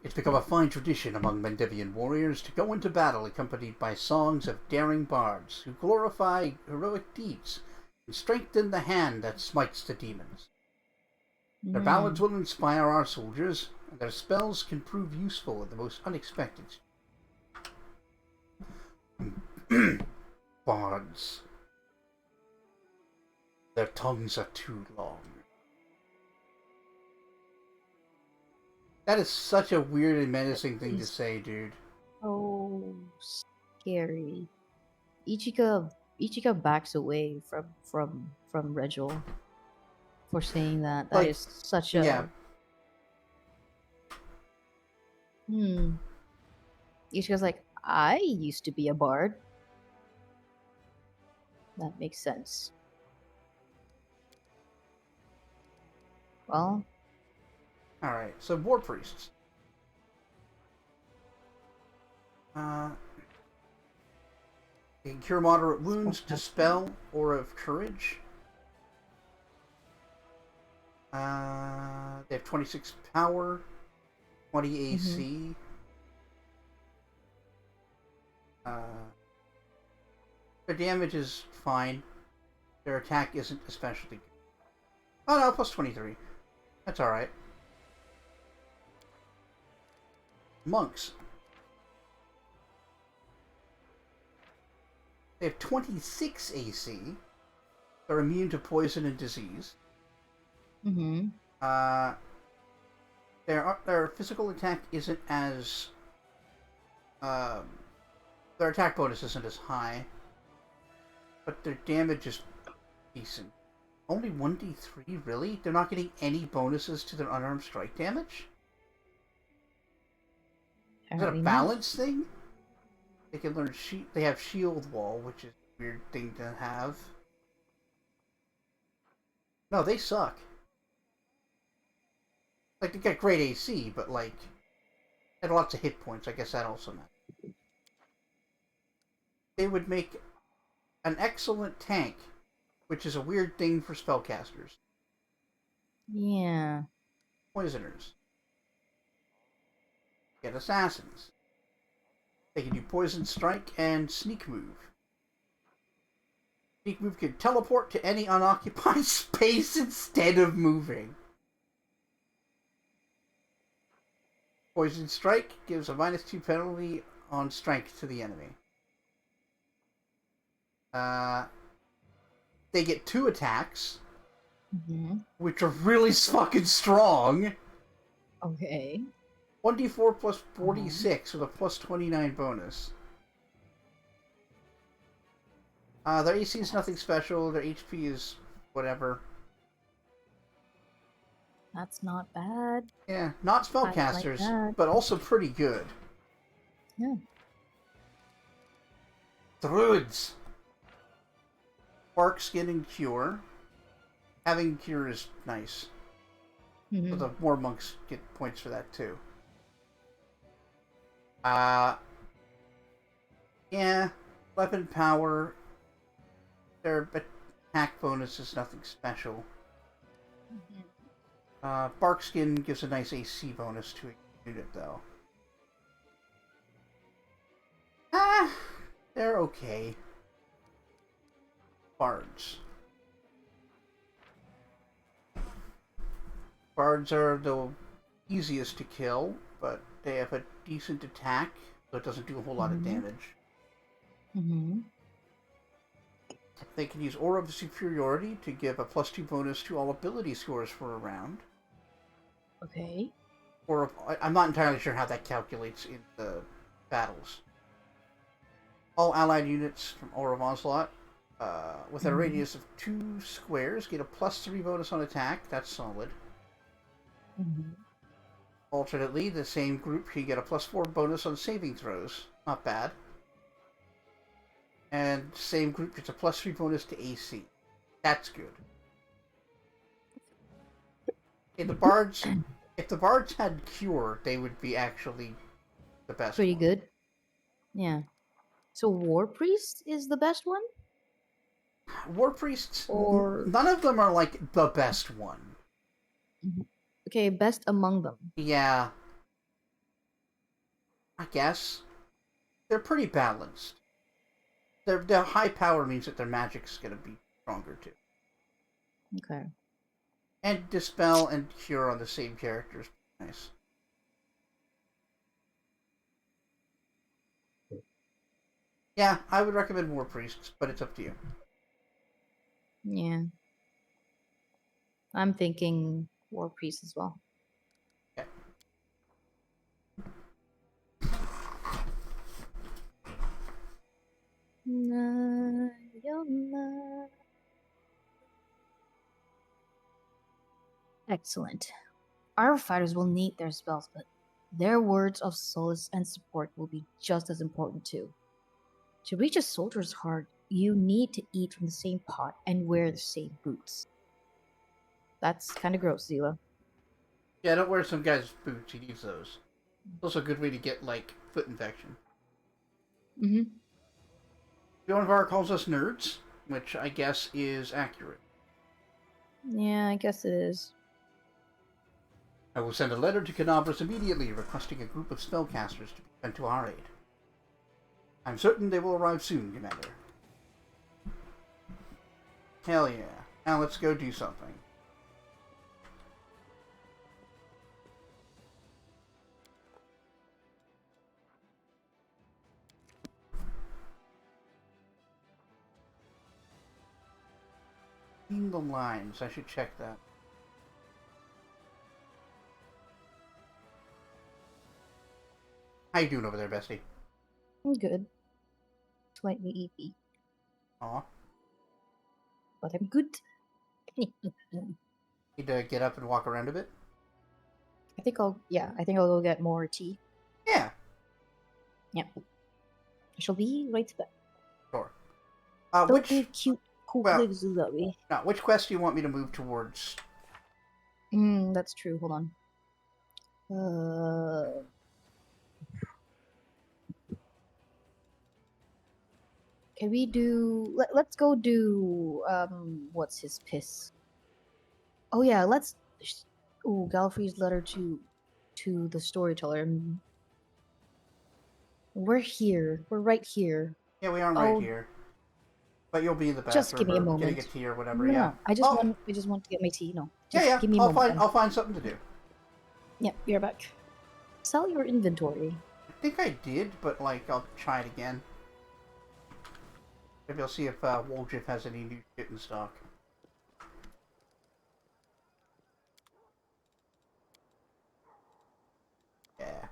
It's become a fine tradition among Mendevian warriors to go into battle accompanied by songs of daring bards who glorify heroic deeds and strengthen the hand that smites the demons. Their ballads will inspire our soldiers, and their spells can prove useful in the most unexpected. Bards. Their tongues are too long. That is such a weird and menacing thing to say, dude. Oh, scary. Ichika backs away from Regil for saying that. That Like, is such a Yeah, Ichika's like, I used to be a bard. That makes sense. Well, alright, so War Priests. They can cure moderate wounds, dispel, Aura of Courage. They have 26 power, 20 AC. Their damage is fine. Their attack isn't especially good. Oh no, plus 23. That's alright. Monks. They have 26 AC. They're immune to poison and disease. Their physical attack isn't as their attack bonus isn't as high, but their damage is decent. Only 1d3, really? They're not getting any bonuses to their unarmed strike damage? Is that a balance thing? They can learn they have shield wall, which is a weird thing to have. No, they suck. Like, they got great AC, but like, they had lots of hit points. I guess that also matters. They would make an excellent tank, which is a weird thing for spellcasters. Yeah. Poisoners. Get assassins. They can do poison strike and sneak move. Sneak move can teleport to any unoccupied space instead of moving. Poison strike gives a -2 penalty on strength to the enemy. They get 2 attacks, which are really fucking strong. Okay. 1d4 plus 46 with a plus 29 bonus. Their AC is nothing special. Their HP is whatever. That's not bad. Yeah, not spellcasters, like but also pretty good. Yeah. Druids. Bark, Skin, and Cure. Having Cure is nice. So the more monks get points for that too. Yeah, weapon power. Their attack bonus is nothing special. Bark Skin gives a nice AC bonus to a unit though. They're okay. Bards. Bards are the easiest to kill, but they have a decent attack, so it doesn't do a whole lot of damage. They can use Aura of Superiority to give a +2 bonus to all ability scores for a round. Okay. Or I'm not entirely sure how that calculates in the battles. All allied units from Aura of Onslaught with a radius of 2 squares get a +3 bonus on attack. That's solid. Alternately, the same group can get a +4 bonus on saving throws. Not bad. And same group gets a +3 bonus to AC. That's good. If the bards had Cure, they would be actually the best. Pretty one. good. Yeah. So War Priest is the best one? War priests, Or none of them are like the best one. okay, best among them. Yeah, I guess they're pretty balanced. Their high power means that their magic's gonna be stronger too. Okay. And dispel and cure on the same characters. Nice. Yeah, I would recommend War Priests, but it's up to you. Yeah. I'm thinking War Priest as well. Okay. Excellent. Our fighters will need their spells, but their words of solace and support will be just as important too. To reach a soldier's heart, you need to eat from the same pot and wear the same boots. That's kind of gross, Zila. Yeah, don't wear some guy's boots. He needs those. It's also a good way to get, like, foot infection. Mm-hmm. Bjornvar calls us nerds, which I guess is accurate. Yeah, I guess it is. I will send a letter to Canabras immediately requesting a group of spellcasters to be sent to our aid. I'm certain they will arrive soon, Commander. Hell yeah. Now let's go do something. Clean the lines. I should check that. How you doing over there, Bestie? I'm good. Slightly eepy, Aw. but I'm good. Need to get up and walk around a bit? I think I'll go get more tea. Yeah, Yeah. I shall be right back. sure. Don't be cute, cool well- lives that way. Now, which quest do you want me to move towards? That's true. Hold on. Can we do? Let's go do. What's his piss? Oh yeah, let's. Oh, Galfrey's letter to the storyteller. We're here. We're right here. Yeah, we are right Oh, here. But you'll be in the bathroom just give me a or moment. getting a tea or whatever, No, yeah. I just want to get my tea. No, just Yeah, give me a moment. I'll find something to do. Yep, you're back. Sell your inventory. I think I did, but, like, I'll try it again. Maybe I'll see if Woljif has any new shit in stock. Yeah.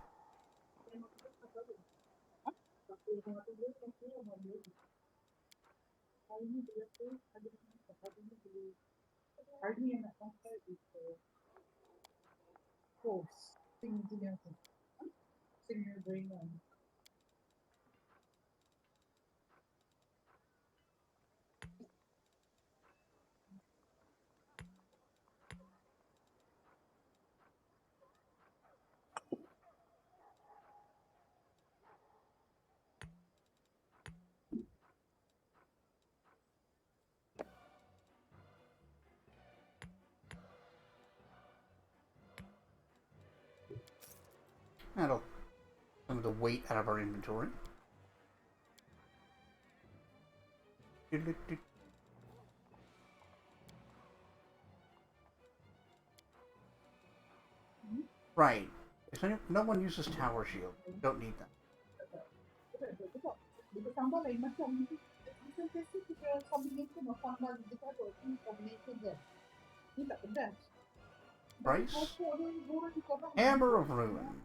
That'll some of the weight out of our inventory. Right. No one uses tower shield. Don't need them. Price? Hammer of Ruin.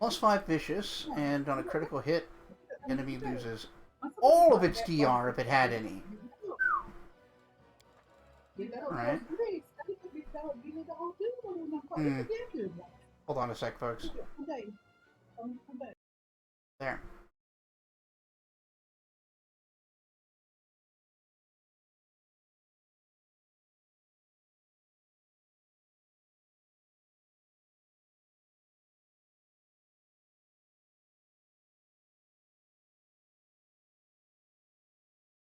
+5 vicious, and on a critical hit, enemy loses all of its DR if it had any. Alright. Hold on a sec, folks. There.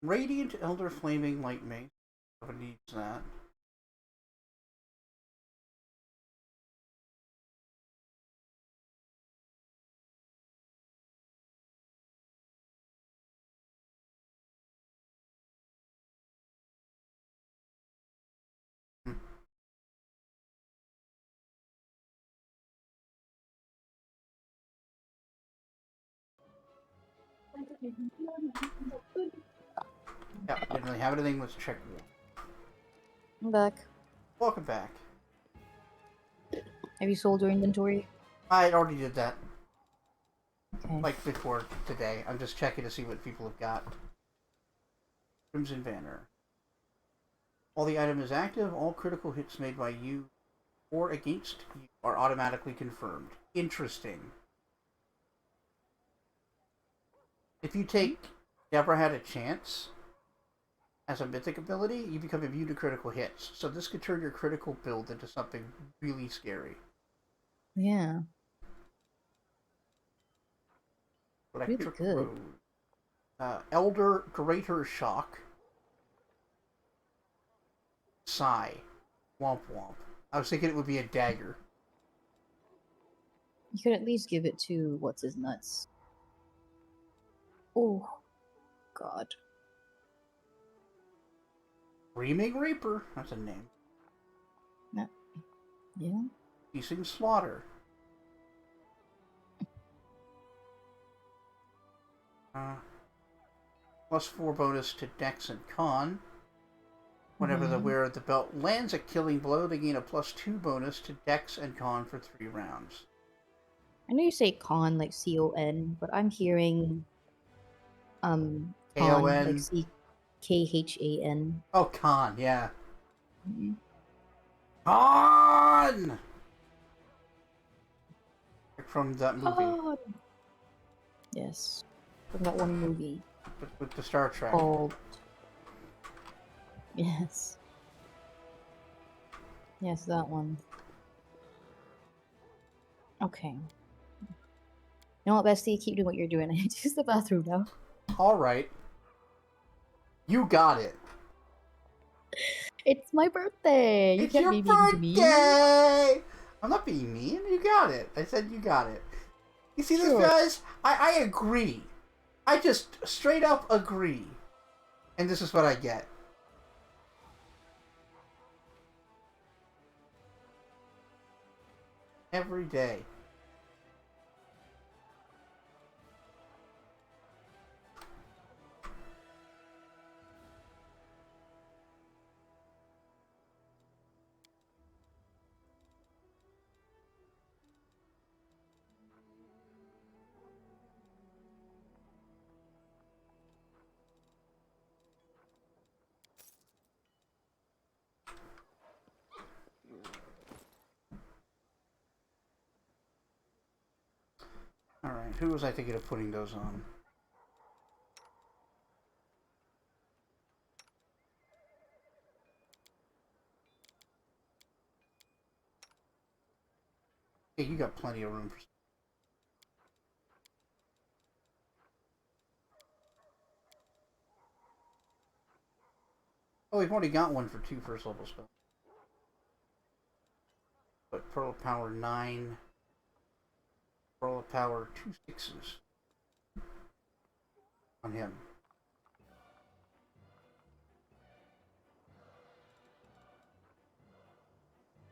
Radiant Elder Flaming Light Mace. Nobody needs that. Yeah, didn't really have anything. Let's check one. I'm back. Welcome back. Have you sold your inventory? I already did that. Okay. Like before today. I'm just checking to see what people have got. Crimson Banner. While the item is active, all critical hits made by you or against you are automatically confirmed. Interesting. If you take Never Had a Chance as a mythic ability, you become immune to critical hits. So this could turn your critical build into something really scary. Yeah. Electric Really good. Road. Elder Greater Shock. Sigh. Womp womp. I was thinking it would be a dagger. You could at least give it to what's his nuts. Oh, God. Screaming Reaper. That's a name. Yeah. Ceasing Slaughter. +4 bonus to Dex and Con. Whenever the wearer of the belt lands a killing blow, they gain a +2 bonus to Dex and Con for 3 rounds. I know you say con like C-O-N, but I'm hearing con K-O-N. like C-K-H-A-N. Oh, Con, yeah. Mm-hmm. Con! From that movie. Con! Yes. From that one movie. With the Star Trek. Called... Yes. Yes, that one. Okay. You know what, Bestie? Keep doing what you're doing. I need to use the bathroom now. Alright. You got it. It's my birthday! You It's can't your be mean to me. birthday! I'm not being mean. You got it. I said you got it. You see this, guys? I agree. I just straight up agree. And this is what I get. Every day. Alright, who was I thinking of putting those on? Yeah, you got plenty of room for... Oh, we've already got one for 2 first level spells. But Pearl of Power 9. Pearl of Power 2 6s. On him.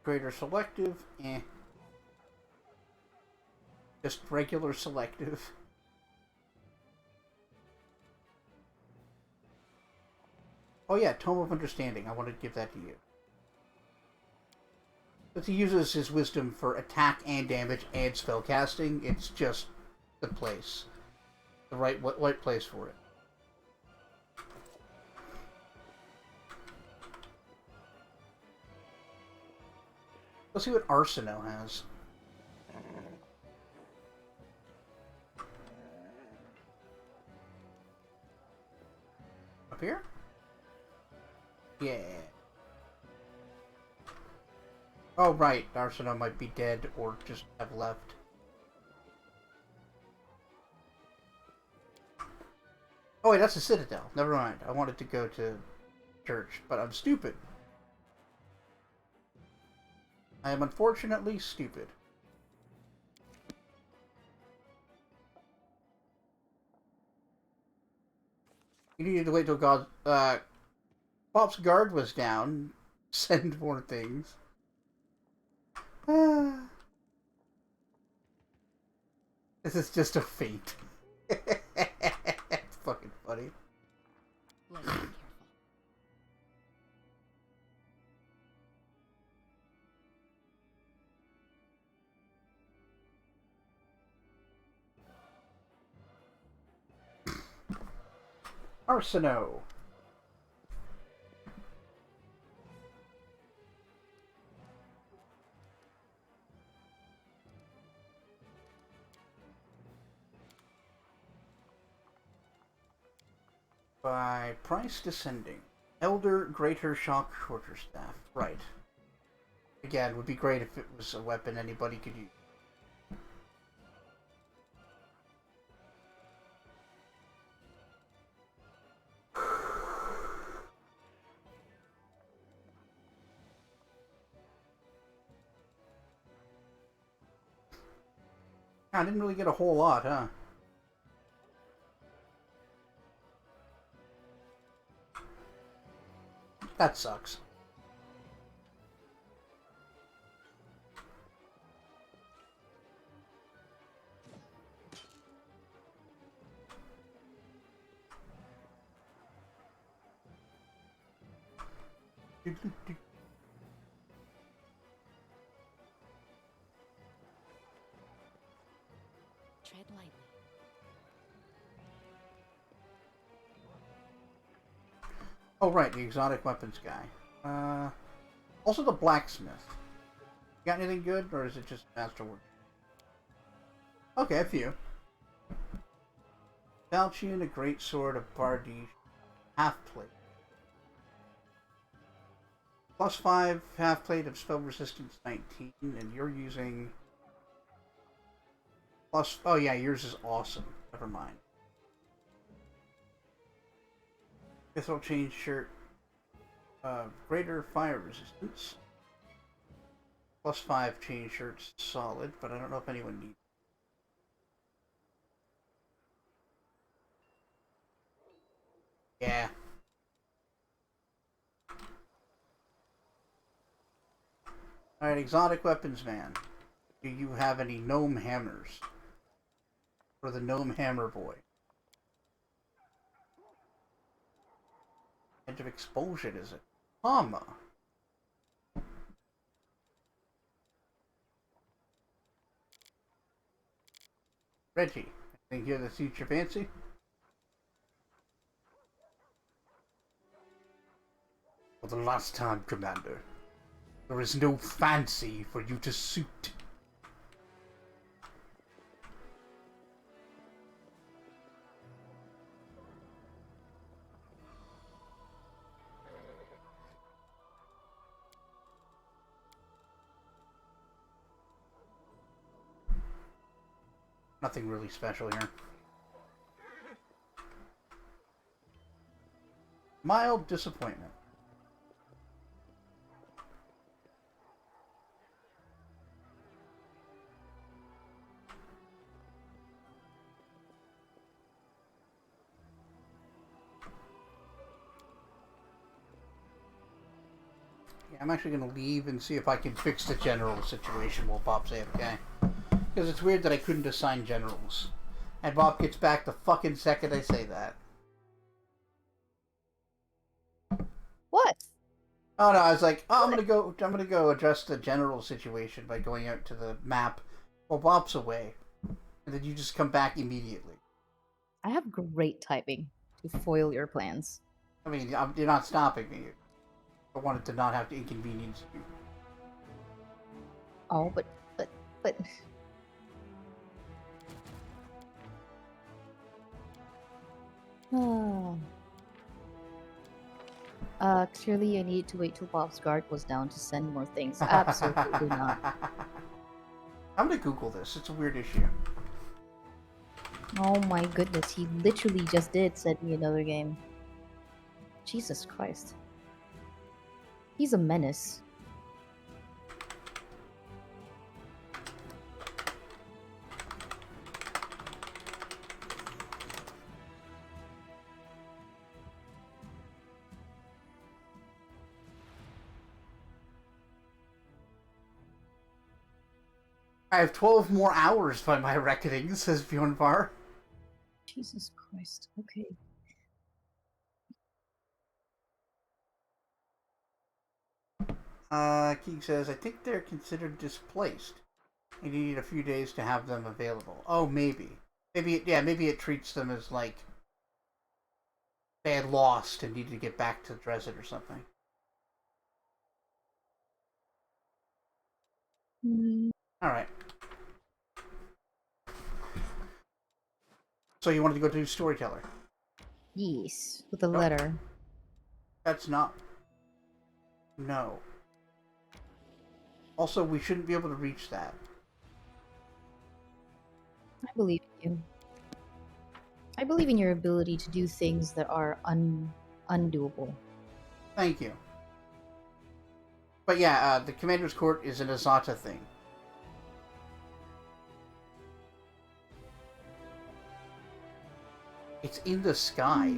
Greater Selective, eh. Just regular Selective. Oh yeah, Tome of Understanding. I want to give that to you. But he uses his wisdom for attack and damage and spell casting. It's just the place. The right place for it. Let's see what Arsenault has. Up here? Yeah. Oh, right. Arsenault might be dead or just have left. Oh wait, that's the Citadel. Never mind. I wanted to go to church, but I'm stupid. I am unfortunately stupid. You needed to wait till Bop's guard was down. Send more things. This is just a feat. It's fucking funny. Let's be careful. Arsino. By price descending. Elder, greater shock, shorter staff. Right. Again, would be great if it was a weapon anybody could use. I didn't really get a whole lot, huh? That sucks. Tread lightly. Oh, right, the exotic weapons guy. Also the blacksmith. Got anything good, or is it just masterwork? Okay, a few. Falchion, a great sword, a bardiche, half plate. +5 half plate of spell resistance 19, and you're using plus. Oh yeah, yours is awesome. Never mind. Mithril chain shirt, greater fire resistance. +5 chain shirts, solid, but I don't know if anyone needs. Yeah. Alright, exotic weapons man. Do you have any gnome hammers? For the gnome hammer boy. Edge of expulsion, is it? Armor. Reggie, anything here that suits your fancy? For the last time, Commander. There is no fancy for you to suit. Nothing really special here. Mild disappointment. Yeah, I'm actually going to leave and see if I can fix the general situation while Bop's AFK. Because it's weird that I couldn't assign generals. And Bop gets back the fucking second I say that. What? Oh no, I was like, oh, I'm gonna go address the general situation by going out to the map while Bop's away. And then you just come back immediately. I have great typing to foil your plans. I mean, you're not stopping me. I wanted to not have to inconvenience you. Oh, but... Oh. Clearly I need to wait till Bob's guard was down to send more things. Absolutely not. I'm gonna Google this. It's a weird issue. Oh my goodness, he literally just did send me another game. Jesus Christ. He's a menace. I have 12 more hours by my reckoning, says Bjornvar. Jesus Christ. Okay. Keeg says, I think they're considered displaced. And you need a few days to have them available. Oh, maybe. Maybe it treats them as, like, they had lost and needed to get back to Dresden or something. Alright. So you wanted to go to Storyteller? Yes, with a Nope. letter. That's not... No. Also, we shouldn't be able to reach that. I believe in you. I believe in your ability to do things that are undoable. Thank you. But yeah, the Commander's Court is an Azata thing. It's in the sky.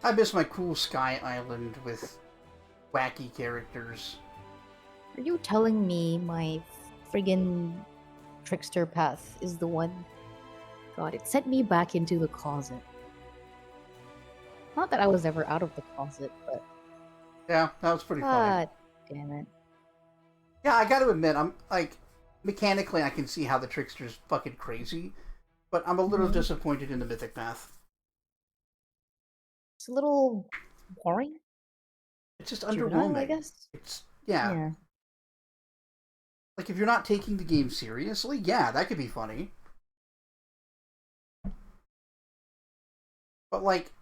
I miss my cool sky island with wacky characters. Are you telling me my friggin' trickster path is the one? God, it sent me back into the closet. Not that I was ever out of the closet, but Yeah, that was pretty funny. God damn it. Yeah, I gotta admit, I'm, like, mechanically I can see how the Trickster's fucking crazy, but I'm a little disappointed in the Mythic Path. It's a little boring. It's just Juvenile, underwhelming. I guess. It's, yeah. Like, if you're not taking the game seriously, yeah, that could be funny. But, like,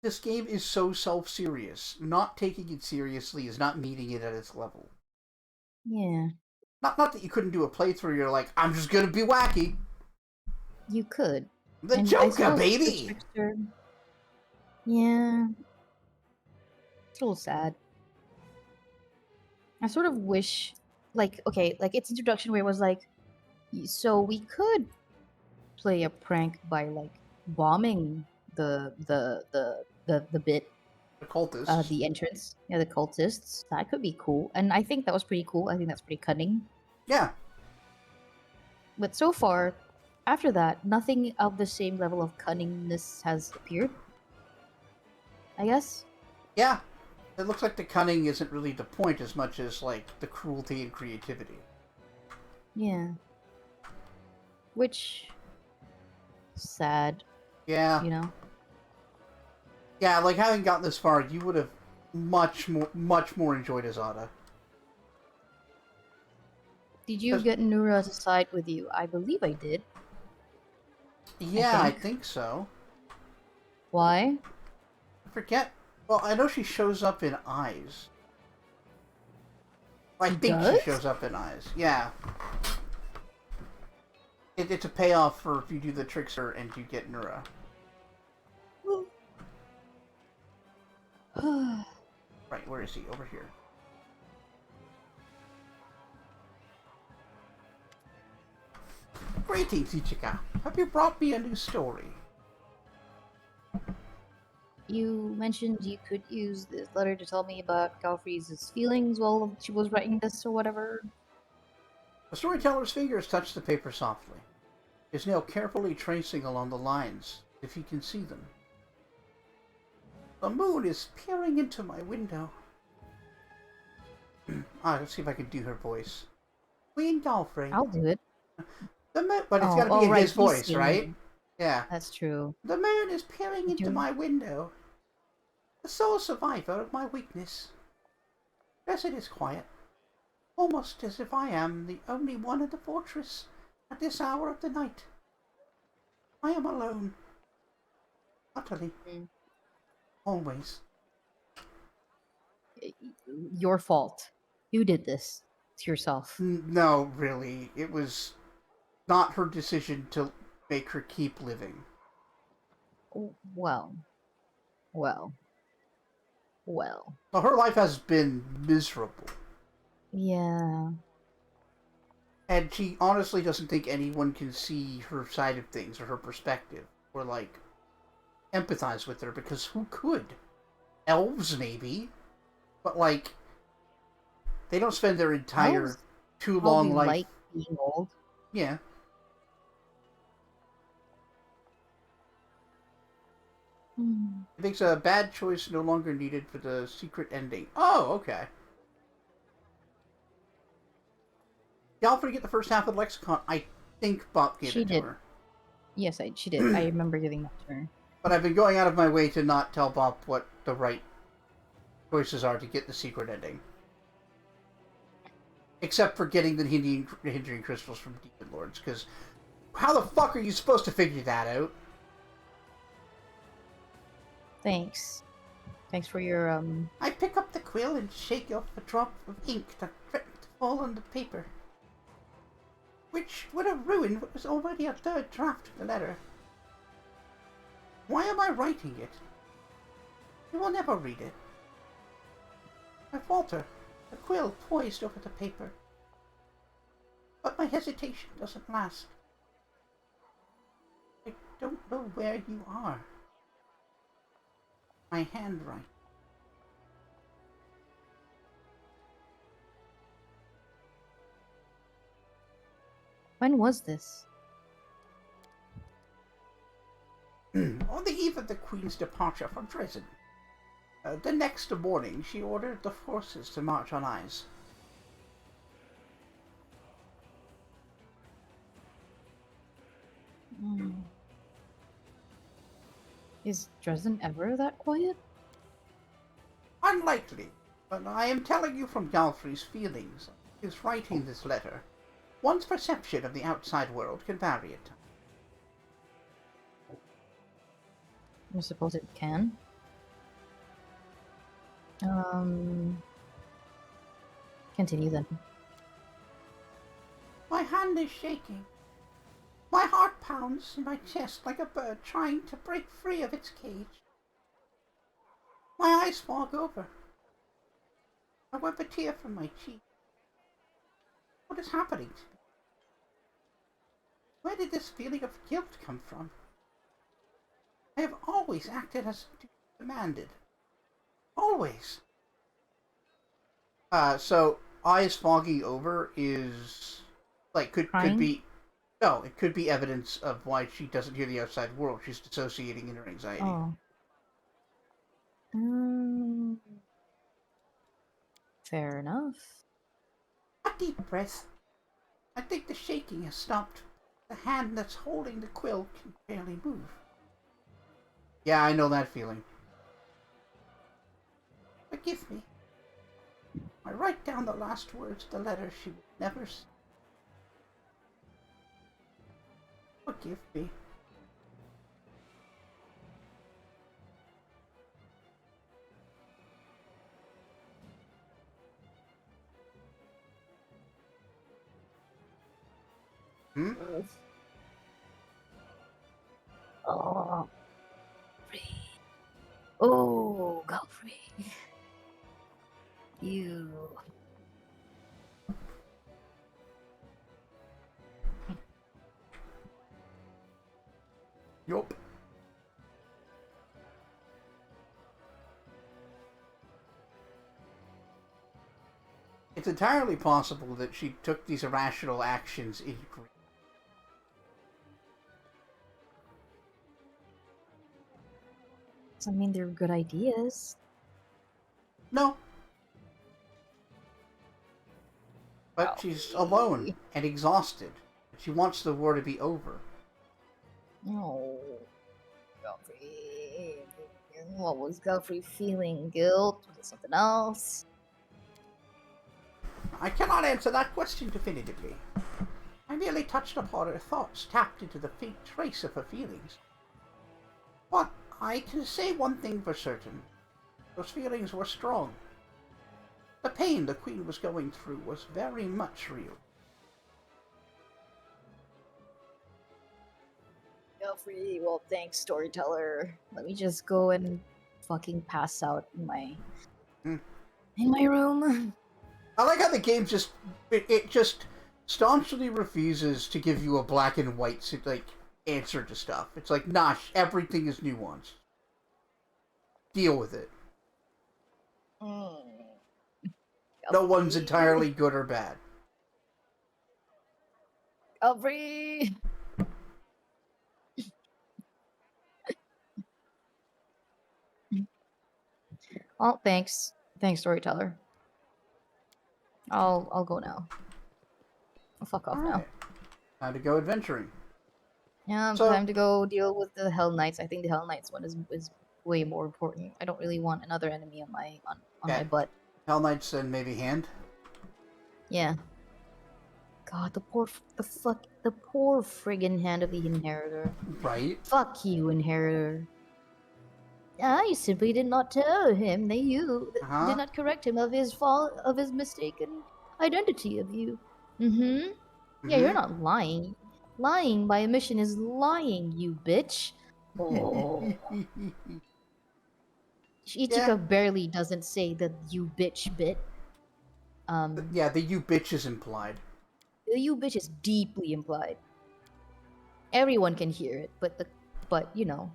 this game is so self-serious. Not taking it seriously is not meeting it at its level. Yeah. Not that you couldn't do a playthrough, you're like, I'm just gonna be wacky. You could. The And I Joker, suppose the baby! trickster... Yeah. It's a little sad. I sort of wish, like, okay, like its introduction where it was like, so we could play a prank by like bombing the bit, The cultists. the entrance, yeah, the cultists. That could be cool, and I think that was pretty cool. I think that's pretty cunning. Yeah. But so far, after that, nothing of the same level of cunningness has appeared. I guess. Yeah. It looks like the cunning isn't really the point as much as, like, the cruelty and creativity. Yeah. Which... sad. Yeah. You know? Yeah, like, having gotten this far, you would have much more enjoyed Azada. Did you get Nura to side with you? I believe I did. Yeah, I think so. Why? I forget. Well, I know she shows up in Eyes. I think does? she shows up in Eyes. Yeah. It's a payoff for if you do the Trickster and you get Nura. Right, where is he? Over here. Greetings, Ichika. Have you brought me a new story? You mentioned you could use this letter to tell me about Galfree's feelings while she was writing this or whatever. The storyteller's fingers touch the paper softly, his nail carefully tracing along the lines, if he can see them. The moon is peering into my window. Let's see if I can do her voice. Queen Galfrey. I'll do it. But it's got to be in right, his voice, singing. right? Yeah. That's true. The moon is peering into my window, the sole survivor of my weakness. Yes, it is quiet, almost as if I am the only one in the fortress at this hour of the night. I am alone. Utterly. Always. your fault. You did this to yourself. No, really. It was not her decision to make her keep living. Well, well. Well, her life has been miserable. Yeah. And she honestly doesn't think anyone can see her side of things or her perspective or, like, empathize with her, because who could? Elves, maybe. But, like, they don't spend their entire Elves too probably long life. like being old. Yeah. It makes a bad choice no longer needed for the secret ending. Oh, okay. You offered to get the first half of the lexicon. I think Bop gave She it to did. her. Yes, she did. I remember giving that to her. But I've been going out of my way to not tell Bop what the right choices are to get the secret ending. Except for getting the hindering crystals from Demon Lords, because how the fuck are you supposed to figure that out? Thanks. Thanks for your, I pick up the quill and shake off a drop of ink that threatened to fall on the paper, which would have ruined what was already a third draft of the letter. Why am I writing it? You will never read it. I falter, the quill poised over the paper. But my hesitation doesn't last. I don't know where you are. My handwriting. when was this? On the eve of the Queen's departure from Dresden. The next morning, she ordered the forces to march on ice. Is Dresden ever that quiet? Unlikely, but I am telling you from Galfrey's feelings. He is writing this letter. One's perception of the outside world can vary at times. I suppose it can. Continue then. My hand is shaking. My heart pounds in my chest like a bird trying to break free of its cage. My eyes fog over. I wipe a tear from my cheek. What is happening to me? Where did this feeling of guilt come from? I have always acted as demanded. Always. So eyes fogging over is like could be no, it could be evidence of why she doesn't hear the outside world. She's dissociating in her anxiety. Oh. Fair enough. A deep breath. I think the shaking has stopped. The hand that's holding the quill can barely move. Yeah, I know that feeling. Forgive me. I write down the last words of the letter she would never see. Forgive me. Oh, free. Oh, go free. You. Yup. It's entirely possible that she took these irrational actions in grief. Doesn't mean they're good ideas. No. But she's alone and exhausted. She wants the war to be over. No. Godfrey. What was Godfrey feeling? Guilt? Was it something else? I cannot answer that question definitively. I merely touched upon her thoughts, tapped into the faint trace of her feelings. But I can say one thing for certain. Those feelings were strong. pain the Queen was going through was very much real. Free. Well, thanks, storyteller. Let me just go and fucking pass out in my room. I like how the game just it just staunchly refuses to give you a black and white like answer to stuff. It's like, nah, everything is nuanced. Deal with it. No one's entirely good or bad. Free. Oh, thanks. Thanks, storyteller. I'll go now. I'll fuck off now. Alright. Time to go adventuring. Yeah, So- time to go deal with the Hell Knights. I think the Hell Knights one is way more important. I don't really want another enemy on my Okay. my butt. Hell Knights and maybe Hand. Yeah. God, the poor friggin' hand of the Inheritor. Right? Fuck you, Inheritor. I simply did not tell him that you Uh-huh. did not correct him of his mistaken identity of you. Yeah, you're not lying. Lying by omission is lying, you bitch. Oh. Ichika barely doesn't say the you bitch bit. Yeah, the you bitch is implied. The you bitch is deeply implied. Everyone can hear it, but you know,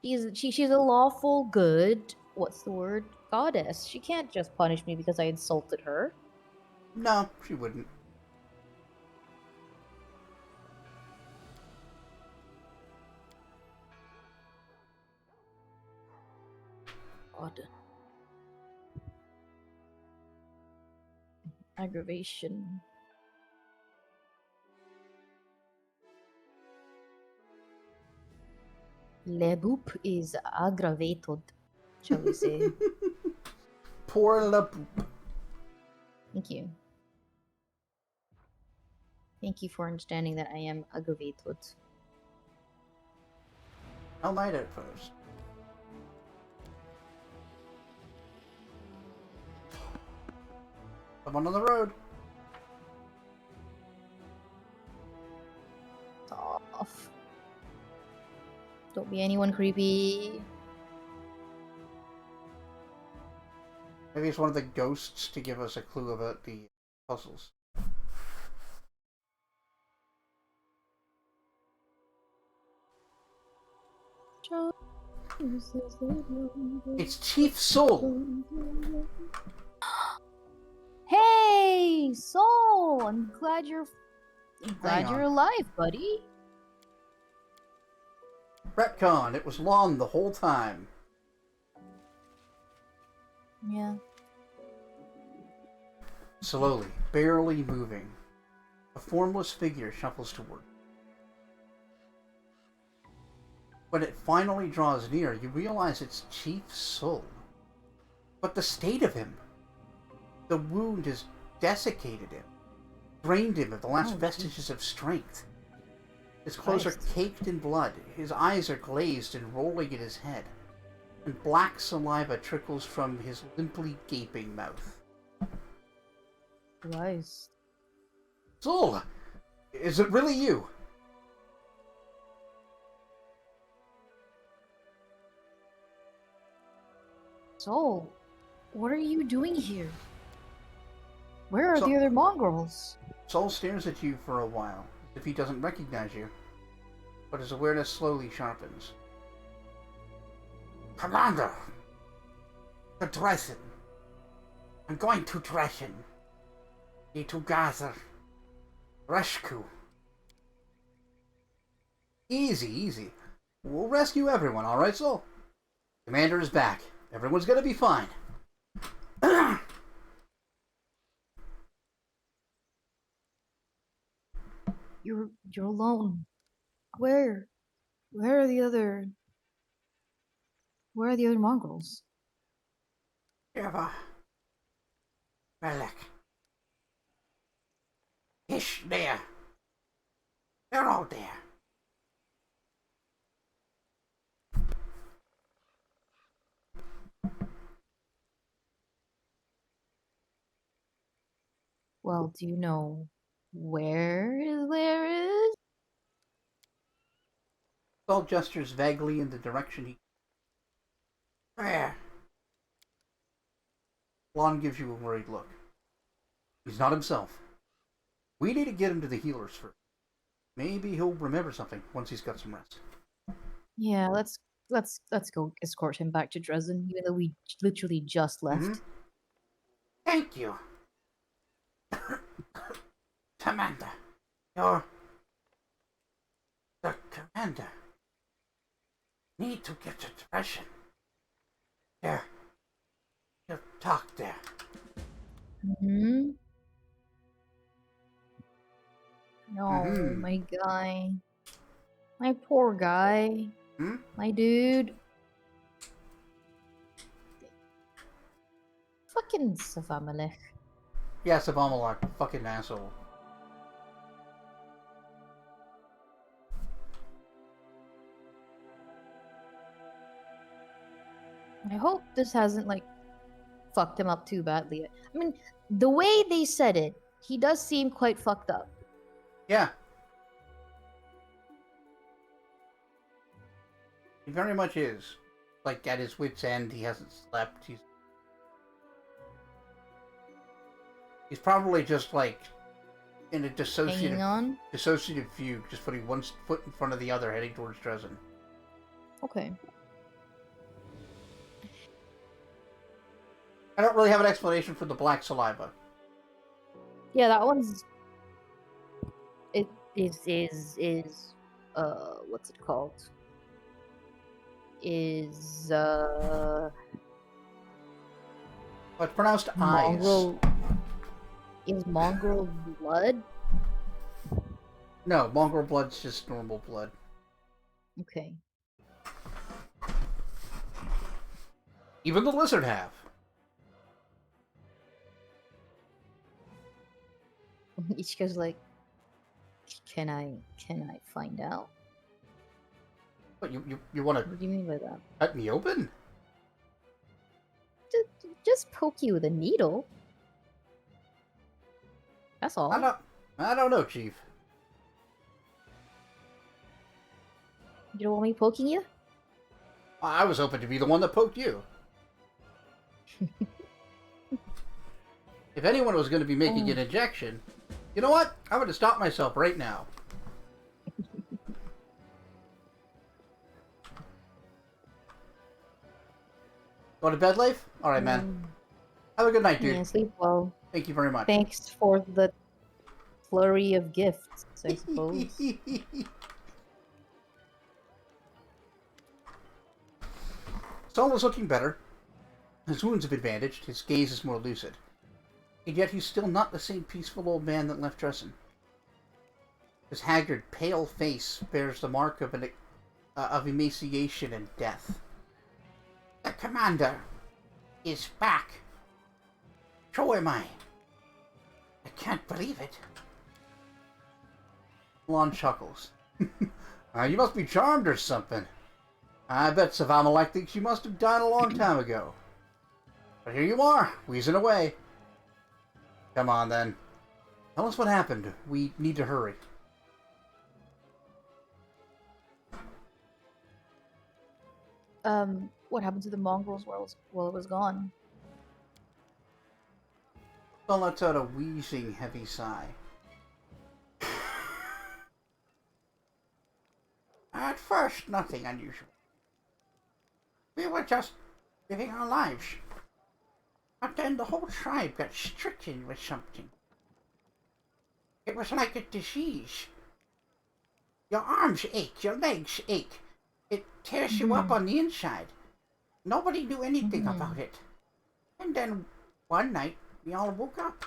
she's a lawful good, what's the word, goddess. She can't just punish me because I insulted her. No, she wouldn't. God. Aggravation. Le boop is aggravated, shall we say. Poor La Boop. Thank you. Thank you for understanding that I am aggravated. Hell Knight Outpost. Someone on the road. Off. Don't be anyone creepy. Maybe it's one of the ghosts to give us a clue about the puzzles. It's Chief Soul. Hey, Soul! I'm glad you're Hang you're on. alive, buddy. Retcon. It was Lon the whole time. Yeah. Slowly, barely moving, a formless figure shuffles toward. When it finally draws near, you realize it's Chief Soul. But the state of him. The wound has desiccated him, drained him of the last vestiges of strength. His clothes are caked in blood, his eyes are glazed and rolling in his head, and black saliva trickles from his limply gaping mouth. Christ. Soul! Is it really you? Soul, what are you doing here? Where are So- the other mongrels? Soul stares at you for a while, as if he doesn't recognize you, but his awareness slowly sharpens. Commander! The Dresden. I'm going to Dresden. Need to gather. Rescue. Easy, easy. We'll rescue everyone, alright, Soul? Commander is back. Everyone's gonna be fine. You're alone. Where? Where are the other mongrels? Eva. Relic. Ish, there. They're all there. Well, do you know where there is? Saul gestures vaguely in the direction he... There. Lon gives you a worried look. He's not himself. We need to get him to the healers first. Maybe he'll remember something once he's got some rest. Yeah, let's go escort him back to Dresden, even though we literally just left. Mm-hmm. Thank you. Commander. You're... the commander. Need to get to Dresden. There. You talk there. Hmm. No, Mhm. my guy. My poor guy. Hmm? My dude. Fucking Savamalech. Yeah, Savamalak, fucking asshole. I hope this hasn't, like, fucked him up too badly. I mean, the way they said it, he does seem quite fucked up. Yeah. He very much is. Like, at his wit's end, he hasn't slept. He's probably just, like, in a Hanging on? dissociative fugue, just putting one foot in front of the other, heading towards Dresden. Okay. I don't really have an explanation for the black saliva. Yeah, that one's... It what's it called? But it's pronounced Mongrel... Is mongrel blood? eyes. No, mongrel blood's just normal blood. Okay. Even the lizard have. Ichika's like, can I find out? What, you want to What do you mean by that? cut me open? Just poke you with a needle. That's all. I don't know, Chief. You don't want me poking you? I was hoping to be the one that poked you. If anyone was going to be making an injection, you know what? I'm going to stop myself right now. Go to bed, Leif? Alright, man. Have a good night, dude. Yeah, sleep well. Thank you very much. Thanks for the flurry of gifts, I suppose. Saul is looking better. His wounds have been bandaged, his gaze is more lucid. And yet he's still not the same peaceful old man that left Dresden. His haggard, pale face bears the mark of emaciation and death. The commander is back. So am I. I can't believe it. Lon chuckles. You must be charmed or something. I bet Savamalek thinks you must have died a long time ago. But here you are, wheezing away. Come on, then. Tell us what happened. We need to hurry. What happened to the mongrels while it was gone? Saul lets out a wheezing, heavy sigh. At first, nothing unusual. We were just living our lives. But then the whole tribe got stricken with something. It was like a disease. Your arms ache, your legs ache. It tears you up on the inside. Nobody knew anything about it. And then one night, we all woke up.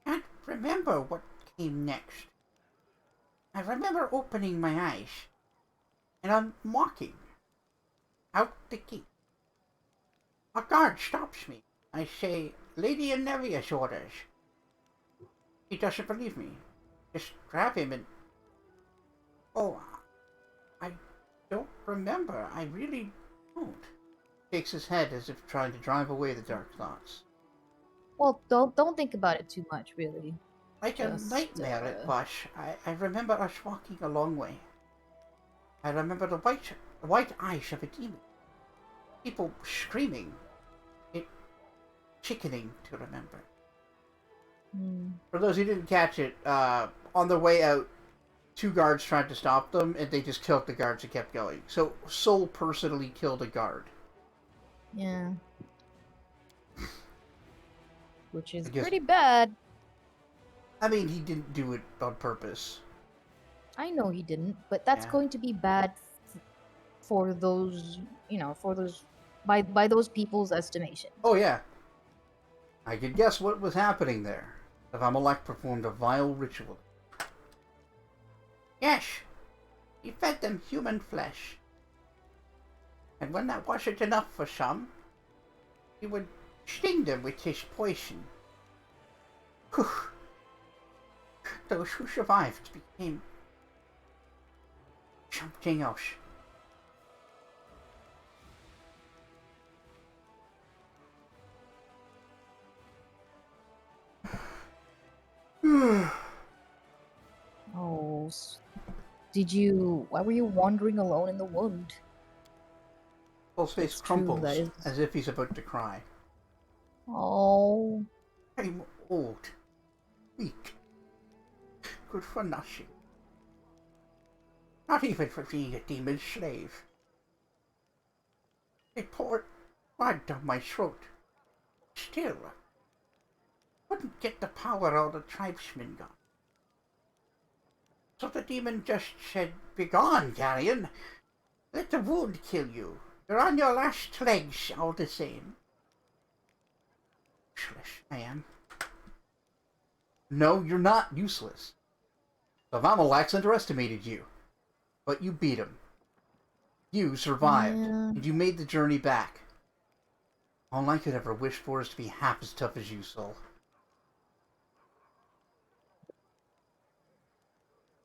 Can't remember what came next. I remember opening my eyes, and I'm walking out the gate. A guard stops me. I say, Lady Anevia's orders. He doesn't believe me. Just grab him and... Oh, I don't remember. I really don't. Shakes his head as if trying to drive away the dark thoughts. Well, don't think about it too much, really. Like a Just, nightmare it was. I remember us walking a long way. I remember the white eyes of a demon. People screaming. It sickening to remember. Hmm. For those who didn't catch it, on their way out, 2 guards tried to stop them, and they just killed the guards and kept going. So Soul personally killed a guard. Yeah. Which is I guess. pretty bad. I mean, he didn't do it on purpose. I know he didn't, but that's Yeah. going to be bad for those, for those by those people's estimation. Oh yeah. I could guess what was happening there. If Amalek performed a vile ritual. Yes, he fed them human flesh. And when that wasn't enough for some, he would sting them with his poison. Whew. Those who survived became something else. Oh, why were you wandering alone in the wood? Soul's face It's true, crumples that is. as if he's about to cry. Oh, I'm old, weak, good for nothing. Not even for being a demon's slave. They poured blood down my throat. Still, couldn't get the power all the tribesmen got. So the demon just said, "Begone, carrion. Let the wound kill you. You're on your last legs all the same." Useless, I am. No, you're not useless. The Vamalax underestimated you, but you beat him. You survived, yeah. and you made the journey back. All I could ever wish for is to be half as tough as you, Soul.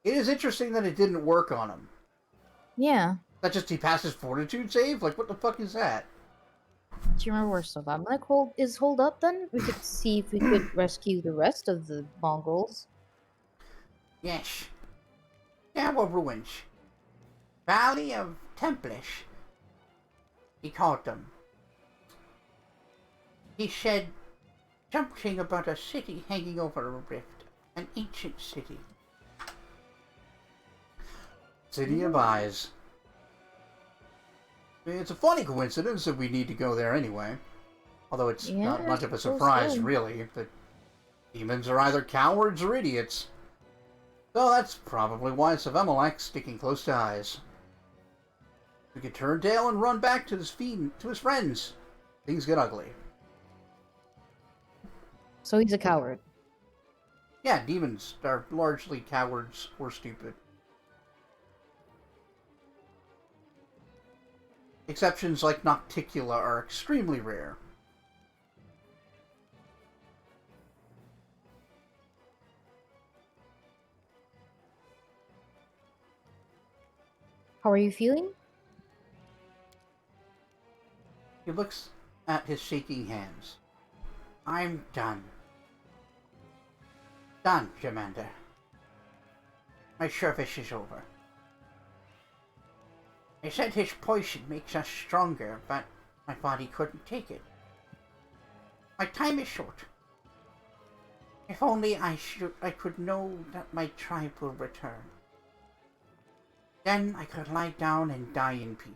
It is interesting that it didn't work on him. Yeah. That just he passed his fortitude save? Like, what the fuck is that? Do you remember where Savamnek is holed up then? We could see if we could rescue the rest of the Mongols. Yes. There were ruins. Valley of Templish, he called them. He said something about a city hanging over a rift. An ancient city. City of Eyes. I mean, it's a funny coincidence that we need to go there anyway. Although it's not much of a surprise, really. The demons are either cowards or idiots. So that's probably why Savemalak's sticking close to Eyes. We could turn tail and run back to his friends. Things get ugly. So he's a coward. Yeah, demons are largely cowards or stupid. Exceptions like Nocticula are extremely rare. How are you feeling? He looks at his shaking hands. I'm done. Done, Jamander. My service is over. They said his poison makes us stronger, but my body couldn't take it. My time is short. If only I could know that my tribe will return. Then I could lie down and die in peace.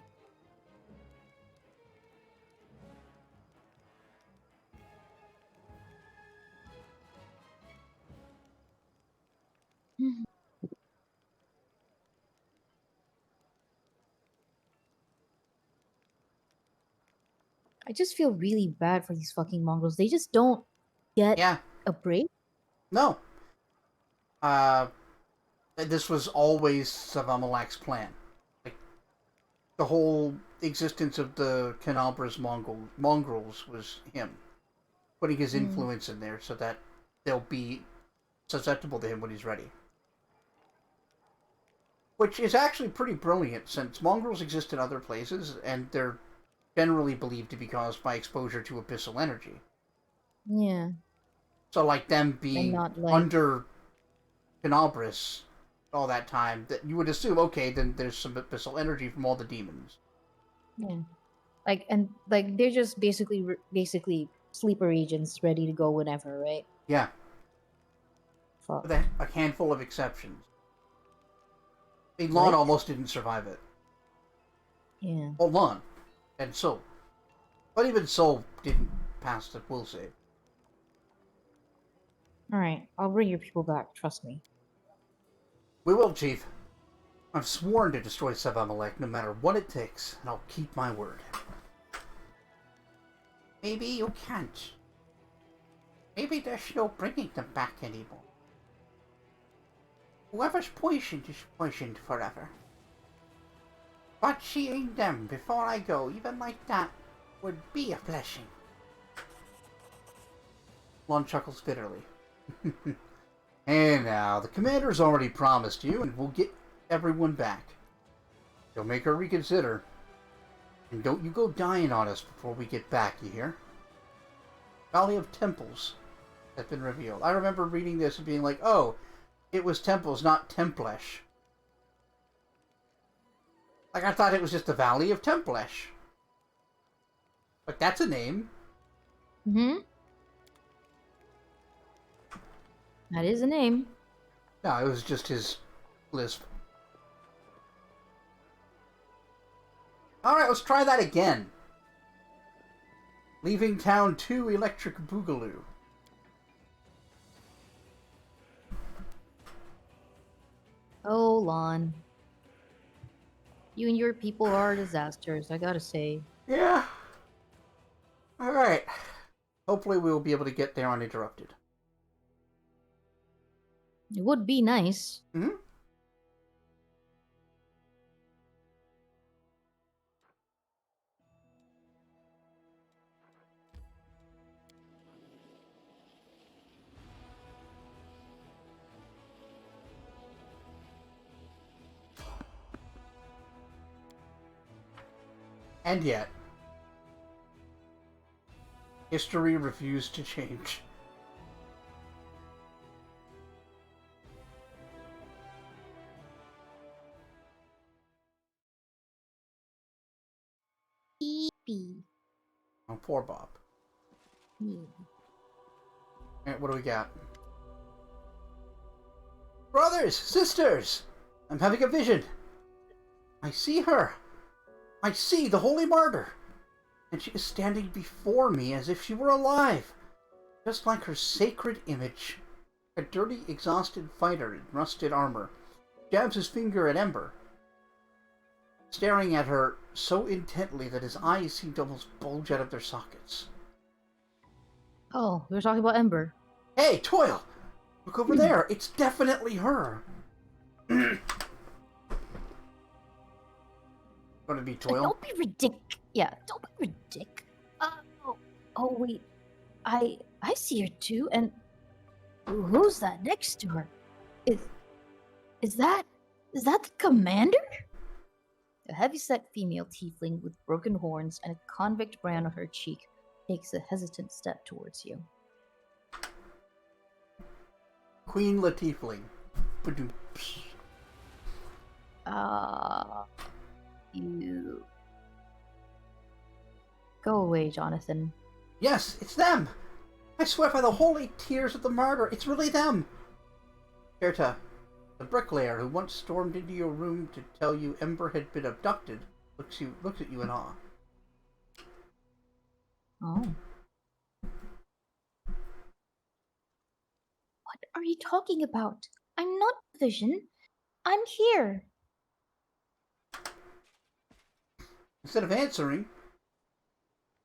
I just feel really bad for these fucking Mongols. They just don't get Yeah, a break. no. This was always Savamalak's plan. Like, the whole existence of the Canabra's mongrels was him. Putting his influence in there so that they'll be susceptible to him when he's ready. Which is actually pretty brilliant, since mongrels exist in other places, and they're generally believed to be caused by exposure to abyssal energy. Yeah. So, like, them And being not like under Canobris all that time, that you would assume, okay, then there's some abyssal energy from all the demons. yeah. Like they're just basically sleeper agents ready to go whenever, right? Yeah, Fuck. with a handful of exceptions. I mean, Lon Like? almost didn't survive it. Yeah. Well, Lon and Soul. But even Soul didn't pass the will save. Alright, I'll bring your people back, trust me. We will, Chief. I've sworn to destroy Seb-Amalek no matter what it takes, and I'll keep my word. Maybe you can't. Maybe there's no bringing them back anymore. Whoever's poisoned is poisoned forever. But seeing them before I go, even like that, would be a blessing. Lon chuckles bitterly. And now, the commander's already promised you, and we'll get everyone back. He'll make her reconsider. And don't you go dying on us before we get back, you hear? Valley of Temples has been revealed. I remember reading this and being like, oh, it was temples, not Templesh. Like, I thought it was just the Valley of Templesh. But that's a name. Mm-hmm. That is a name. No, it was just his lisp. Alright, let's try that again. Leaving town 2 Electric Boogaloo. Oh, Lon. You and your people are disasters, I gotta say. Yeah. Alright. Hopefully we'll be able to get there uninterrupted. It would be nice. Hmm? And yet, history refused to change. Beepy. Oh, poor Bob. Alright, what do we got? Brothers! Sisters! I'm having a vision! I see her! I see the Holy Martyr! And she is standing before me as if she were alive! Just like her sacred image. A dirty, exhausted fighter in rusted armor jabs his finger at Ember, staring at her so intently that his eyes seem to almost bulge out of their sockets. Oh, we were talking about Ember. Hey, Toil! Look over there! It's definitely her! Gonna be Toil? Don't be ridiculous. Yeah, don't be ridiculous. Oh, wait. I see her too, and who's that next to her? Is that the commander? A heavy-set female tiefling with broken horns and a convict brand on her cheek takes a hesitant step towards you. Queen Latifling. Ba-doom-psh. You go away, Jonathan. Yes, it's them! I swear by the holy tears of the martyr, it's really them! Berta, the bricklayer who once stormed into your room to tell you Ember had been abducted, looks at you in awe. Oh. What are you talking about? I'm not Vision. I'm here. Instead of answering,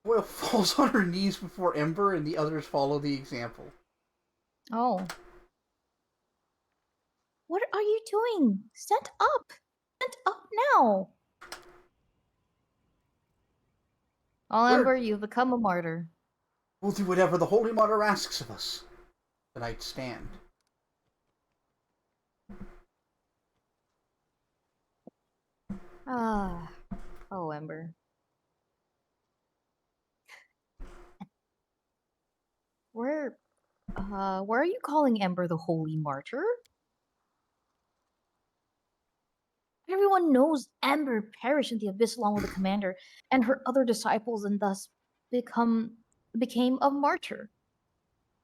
Toil falls on her knees before Ember and the others follow the example. Oh. What are you doing? Stand up! Stand up now! Ember, you've become a martyr. We'll do whatever the Holy Martyr asks of us. The knights stand. Ah. Oh, Ember. Why are you calling Ember the Holy Martyr? Everyone knows Ember perished in the abyss along with the commander and her other disciples and thus become became a martyr.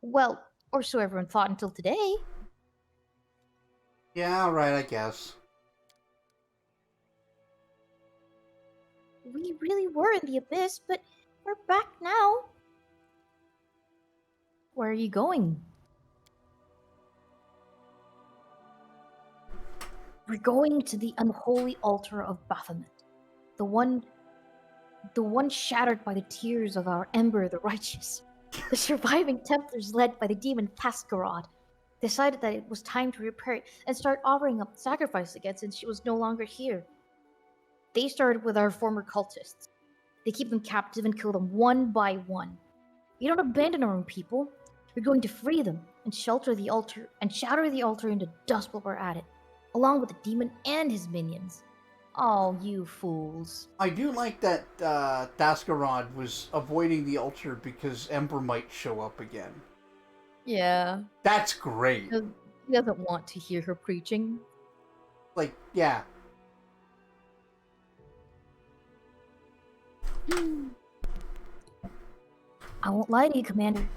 Well, or so everyone thought until today. Yeah, right, I guess. We really were in the abyss, but we're back now. Where are you going? We're going to the unholy altar of Baphomet, the one shattered by the tears of our Ember the Righteous. The surviving Templars, led by the demon Taskarod, decided that it was time to repair it and start offering up sacrifice again since she was no longer here. They started with our former cultists. They keep them captive and kill them one by one. We don't abandon our own people. We're going to free them and shelter the altar and shatter the altar into dust while we're at it, along with the demon and his minions. Oh, you fools. I do like that Daskarod was avoiding the altar because Ember might show up again. Yeah. That's great. He doesn't want to hear her preaching. Like, yeah. I won't lie to you, Commander.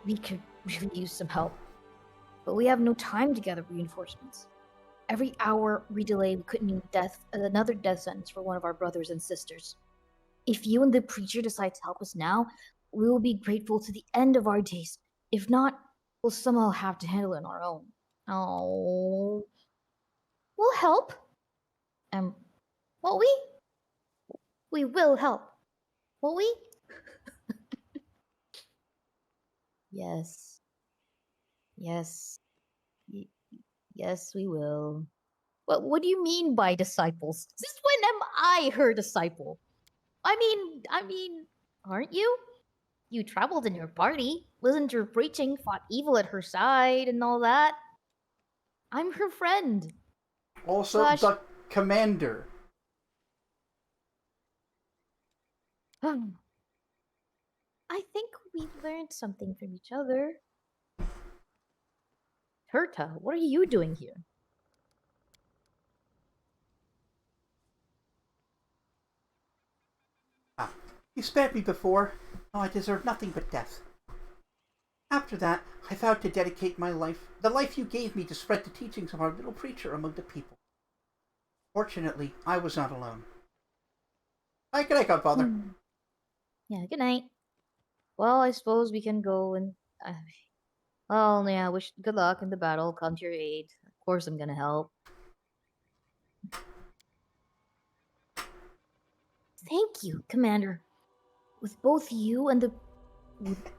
We could really use some help. But we have no time to gather reinforcements. Every hour we delay, we could mean another death sentence for one of our brothers and sisters. If you and the preacher decide to help us now, we will be grateful to the end of our days. If not, we'll somehow have to handle it on our own. Oh. We'll help. Will we? We will help. Will we? Yes. Yes. Yes, we will. What do you mean by disciples? Since when am I her disciple? I mean, aren't you? You traveled in her party, listened to her preaching, fought evil at her side, and all that. I'm her friend. Also, Slash, the commander. I think we learned something from each other. Herta, what are you doing here? Ah, you spared me before. Oh, I deserve nothing but death. After that, I vowed to dedicate my life, the life you gave me, to spread the teachings of our little preacher among the people. Fortunately, I was not alone. Hi, good night, Godfather. Yeah, good night. Well, I suppose we can go and. Well, yeah, wish good luck in the battle. Come to your aid. Of course, I'm gonna help. Thank you, Commander. With both you and the. With,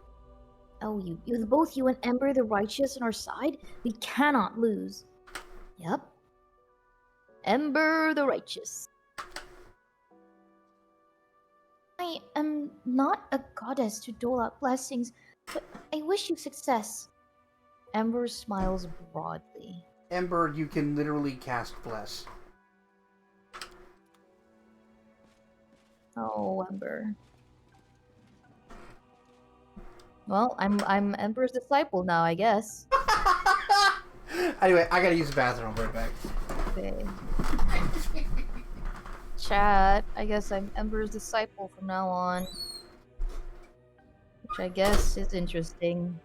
with both you and Ember the Righteous on our side, we cannot lose. Yep. Ember the Righteous. I am not a goddess to dole out blessings, but I wish you success. Ember smiles broadly. Ember, you can literally cast Bless. Oh, Ember. Well, I'm Ember's disciple now, I guess. Anyway, I gotta use the bathroom. I'll be right back. Okay. Chat. I guess I'm Ember's disciple from now on. Which I guess is interesting.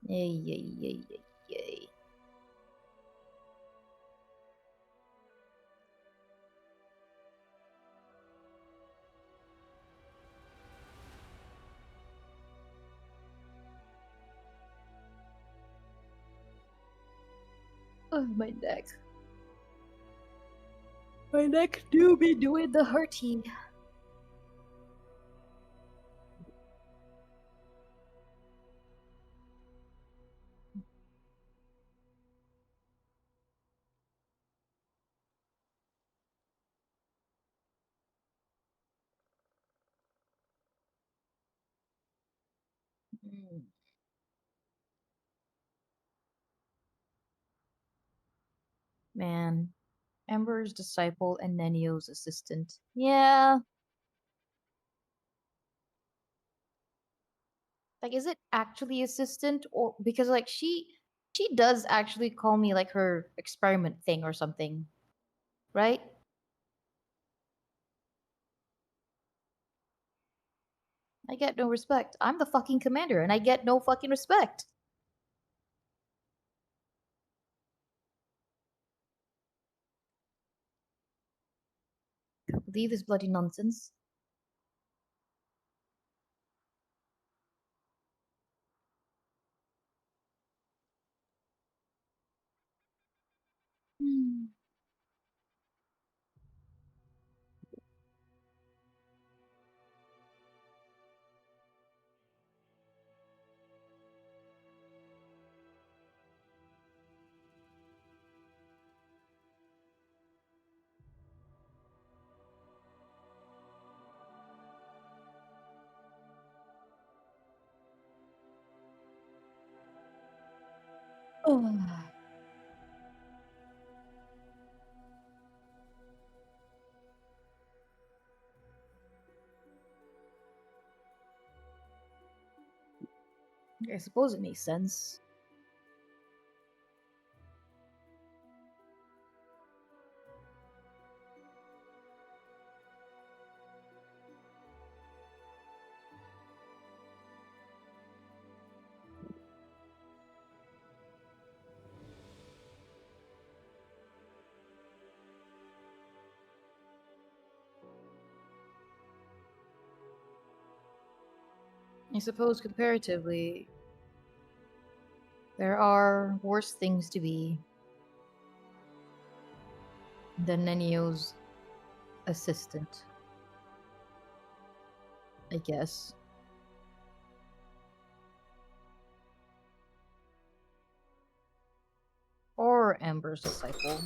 Yay, yay, yay, yay, yay. Oh, my neck. My neck do be doing the hurty. Mm. Man. Ember's disciple and Nenio's assistant. Yeah. Like, is it actually assistant or because like she does actually call me like her experiment thing or something, right? I get no respect. I'm the fucking commander and I get no fucking respect. Can't believe this bloody nonsense. Hmm. Oh. I suppose it makes sense. I suppose comparatively, there are worse things to be than Nenio's assistant. I guess. Or Amber's disciple.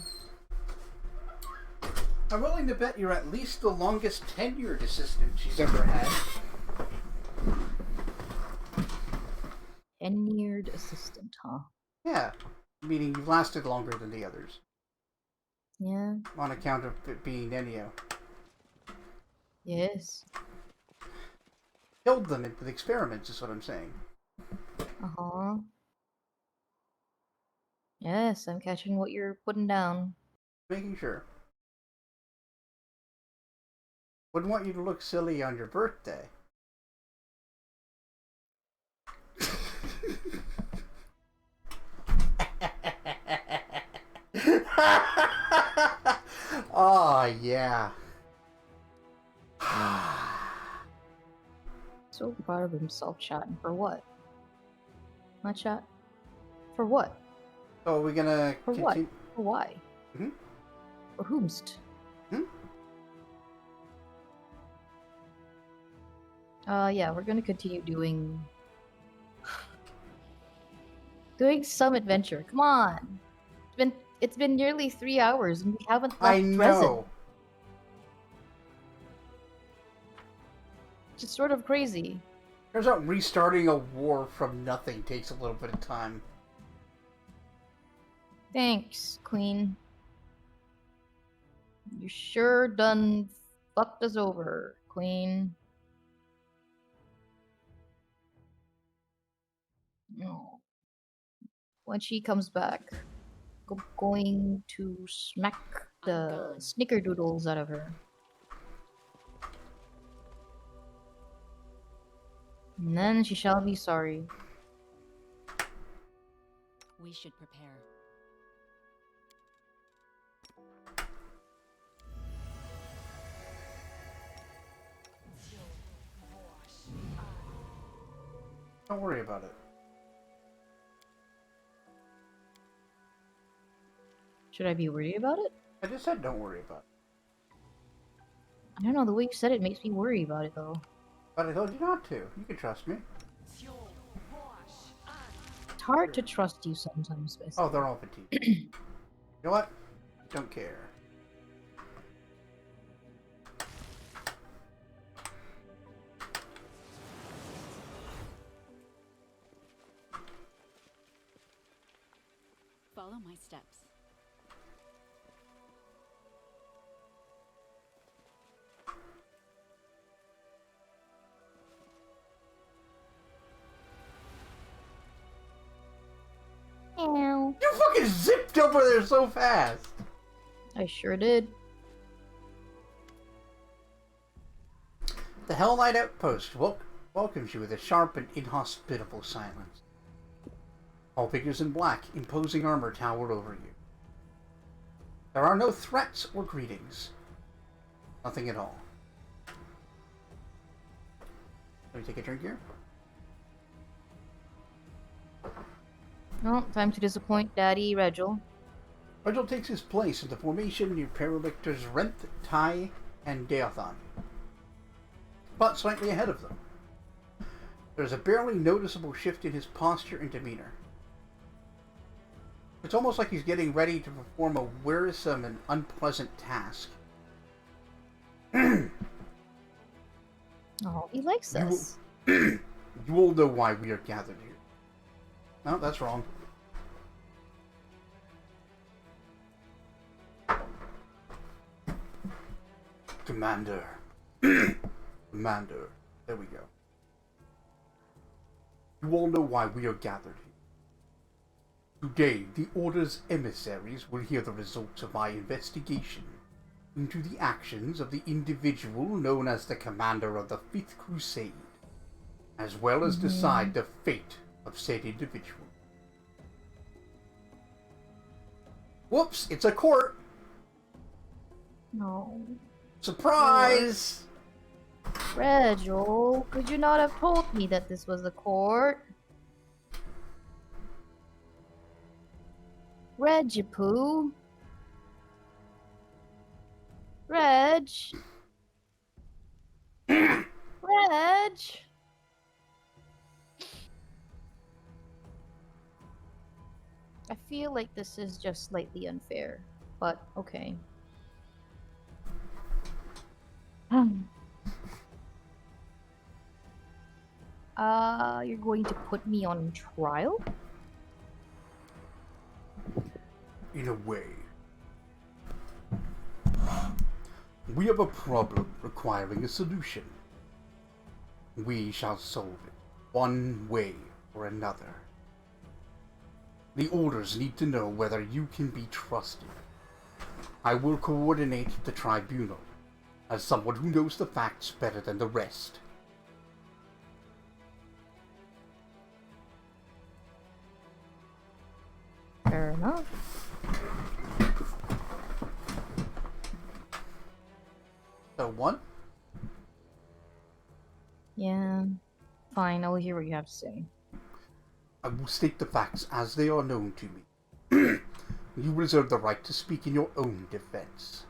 I'm willing to bet you're at least the longest tenured assistant she's ever had. Tenured assistant, huh? Yeah, meaning you've lasted longer than the others. Yeah. On account of it being Nenio. Yes. Killed them with experiments is what I'm saying. Uh-huh. Yes, I'm catching what you're putting down. Making sure. Wouldn't want you to look silly on your birthday. Oh, yeah. So proud of himself chatting. For what? My chat? For what? So are we gonna For what? For why? Hmm? For whomst? Hmm? Yeah, we're gonna continue doing some adventure. Come on. It's been nearly 3 hours and we haven't left I present. know. Which is sort of crazy. Turns out restarting a war from nothing takes a little bit of time. Thanks, Queen. You sure done fucked us over, Queen. No. When she comes back, going to smack the gone. snickerdoodles out of her. And then she shall be sorry. We should prepare. Don't worry about it. Should I be worried about it? I just said don't worry about it. I don't know, the way you said it makes me worry about it though. But I told you not to. You can trust me. It's hard to trust you sometimes, Bess. Oh, they're all fatigued. You know what? Don't care. Follow my steps. Meow. You fucking zipped over there so fast! I sure did. The Hell Knight Outpost welcomes you with a sharp and inhospitable silence. All figures in black, imposing armor tower over you. There are no threats or greetings. Nothing at all. Let me take a drink here. Oh, time to disappoint Daddy Regil. Regil takes his place in the formation near Paralictors Rent, Tai, and Deothon, but slightly ahead of them. There's a barely noticeable shift in his posture and demeanor. It's almost like he's getting ready to perform a wearisome and unpleasant task. Oh, he likes You- us. You all know why we are gathered here. No, that's wrong. Commander. Commander. There we go. You all know why we are gathered here. Today, the Order's emissaries will hear the results of my investigation into the actions of the individual known as the Commander of the Fifth Crusade, as well as decide the fate of said individual. Whoops, it's a court! No. Surprise! Regil, could you not have told me that this was the court? Regipoo? Reg? Reg? I feel like this is just slightly unfair, but okay. You're going to put me on trial? In a way. We have a problem requiring a solution. We shall solve it, one way or another. The Orders need to know whether you can be trusted. I will coordinate the tribunal, as someone who knows the facts better than the rest. Fair enough. So what? Yeah. Fine, I will hear what you have to say. I will state the facts as they are known to me. You reserve the right to speak in your own defense.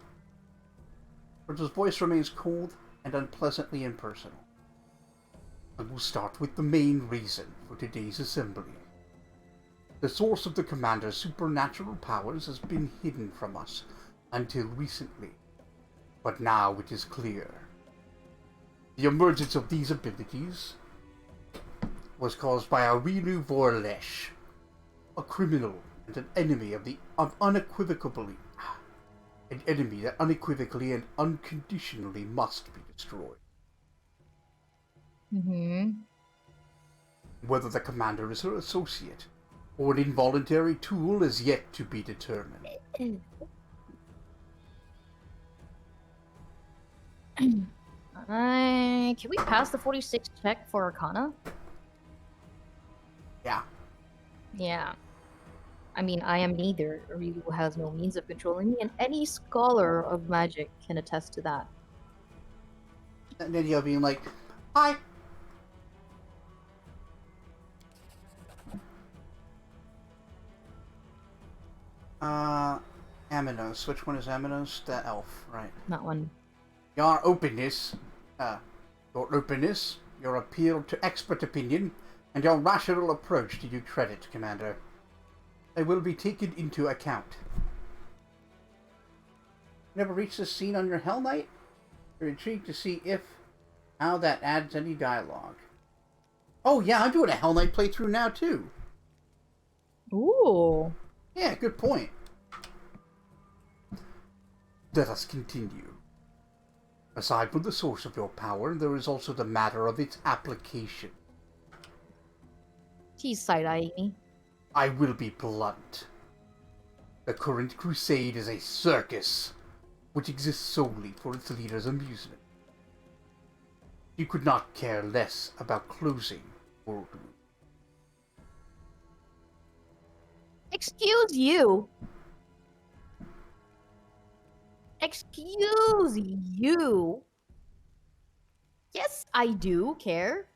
Virgil's voice remains cold and unpleasantly impersonal. I will start with the main reason for today's assembly. The source of the Commander's supernatural powers has been hidden from us until recently, but now it is clear. The emergence of these abilities was caused by Arinu Vorlesh, a criminal and an enemy an enemy that unequivocally and unconditionally must be destroyed. Whether the Commander is her associate or an involuntary tool is yet to be determined. Can we pass the 46 check for Arcana? Yeah. Yeah. I mean, I am neither. Ryu has no means of controlling me, and any scholar of magic can attest to that. And then you'll be like, hi. Aminos. Which one is Aminos? The elf, right. That one. Your openness, your appeal to expert opinion, and your rational approach to you credit, Commander. They will be taken into account. Never reached this scene on your Hell Knight? You're intrigued to see how that adds any dialogue. Oh yeah, I'm doing a Hell Knight playthrough now too. Ooh. Yeah, good point. Let us continue. Aside from the source of your power, there is also the matter of its application. He's side-eyeing me. I will be blunt. The current crusade is a circus, which exists solely for its leader's amusement. You could not care less about closing World War. Excuse you. Excuse you. Yes, I do care.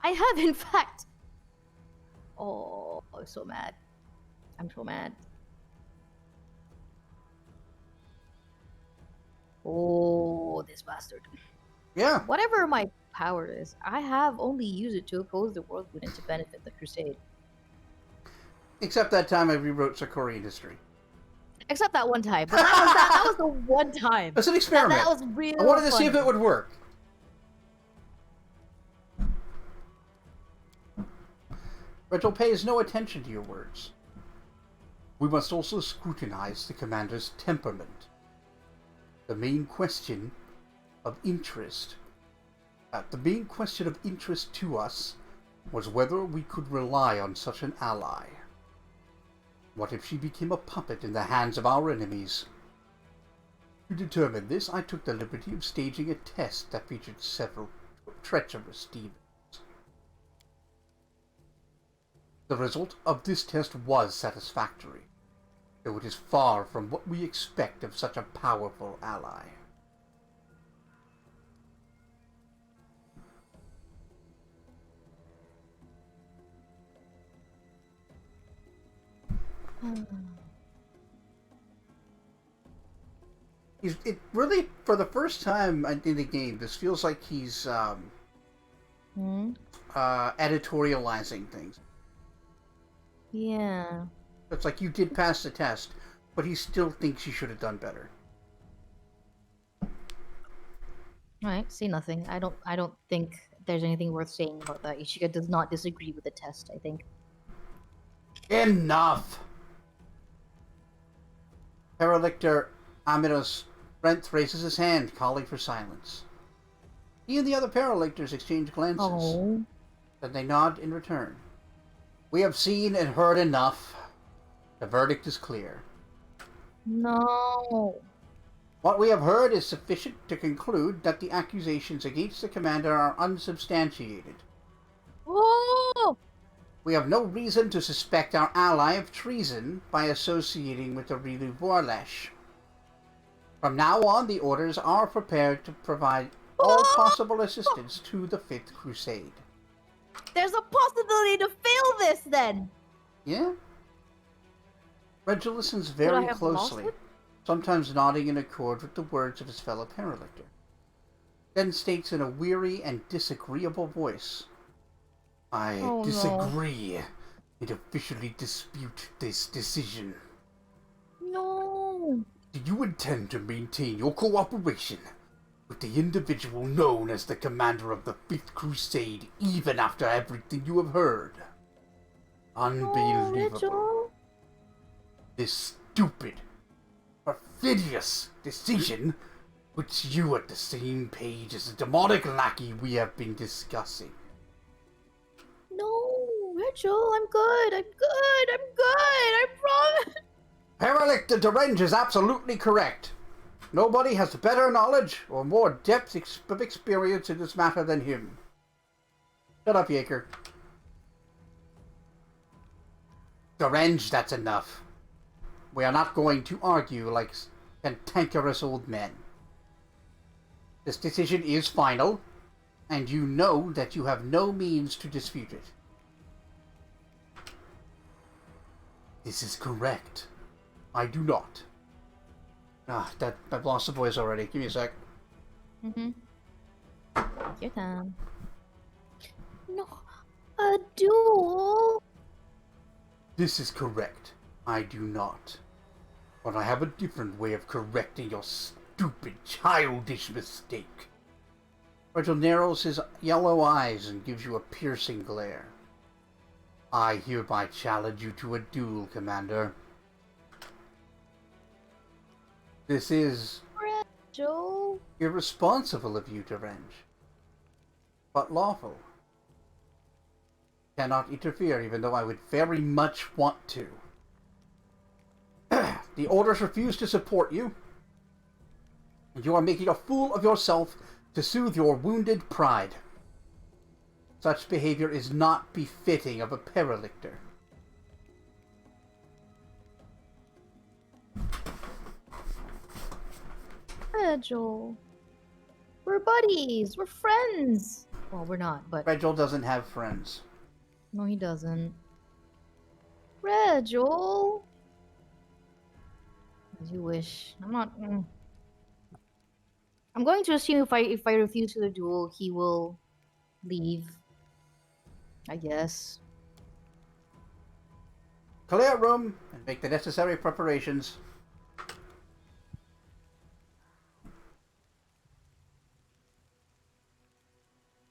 I have, in fact. Oh, I'm so mad. I'm so mad. Oh, this bastard. Yeah, Whatever my power is, I have only used it to oppose the world good and to benefit the crusade. except that time I rewrote Sakorian history. Except that one time. But that was the one time. It's an experiment. That was real I wanted to see if funny. it would work. Rachel pays no attention to your words. We must also scrutinize the commander's temperament. The main question of interest to us was whether we could rely on such an ally. What if she became a puppet in the hands of our enemies? To determine this, I took the liberty of staging a test that featured several treacherous demons. The result of this test was satisfactory, though it is far from what we expect of such a powerful ally. It really, for the first time in the game, this feels like he's editorializing things. Yeah. It's like you did pass the test, but he still thinks you should have done better. Alright, say nothing. I don't think there's anything worth saying about that. Ishika does not disagree with the test, I think. Enough! Paralictor Amidos Brent raises his hand, calling for silence. He and the other Paralictors exchange glances. Oh. Then they nod in return. We have seen and heard enough. The verdict is clear. No. What we have heard is sufficient to conclude that the accusations against the commander are unsubstantiated. Oh! We have no reason to suspect our ally of treason by associating with the Rilu Vorlesh. From now on, the orders are prepared to provide all possible assistance to the Fifth Crusade. There's a possibility to fail this then! Yeah? Regil listens Could I very have closely, lost it? sometimes nodding in accord with the words of his fellow Paralictor. Then states in a weary and disagreeable voice, I disagree and officially dispute this decision. No. Do you intend to maintain your cooperation with the individual known as the commander of the Fifth Crusade even after everything you have heard? Unbelievable. No, This stupid, perfidious decision puts you at the same page as the demonic lackey we have been discussing. No, Rachel, I'm good. I promise. Paralictor Derenge is absolutely correct. Nobody has better knowledge or more depth of experience in this matter than him. Shut up, Yaker. Derenge, that's enough. We are not going to argue like cantankerous old men. This decision is final, and you know that you have no means to dispute it. This is correct. I do not. I've lost the voice already. Give me a sec. Mm-hmm. Your time. No, a duel. This is correct. I do not. But I have a different way of correcting your stupid, childish mistake. Virgil narrows his yellow eyes and gives you a piercing glare. I hereby challenge you to a duel, Commander. This is Rachel. irresponsible of you, Derenge, but lawful. cannot interfere, even though I would very much want to. The orders refuse to support you, and you are making a fool of yourself to soothe your wounded pride. Such behavior is not befitting of a paralictor. Regil. We're buddies. We're friends. Well, we're not, but... Regil doesn't have friends. No, he doesn't. Regil. As you wish. I'm not... I'm going to assume if I refuse the duel, he will leave. I guess. Clear room and make the necessary preparations.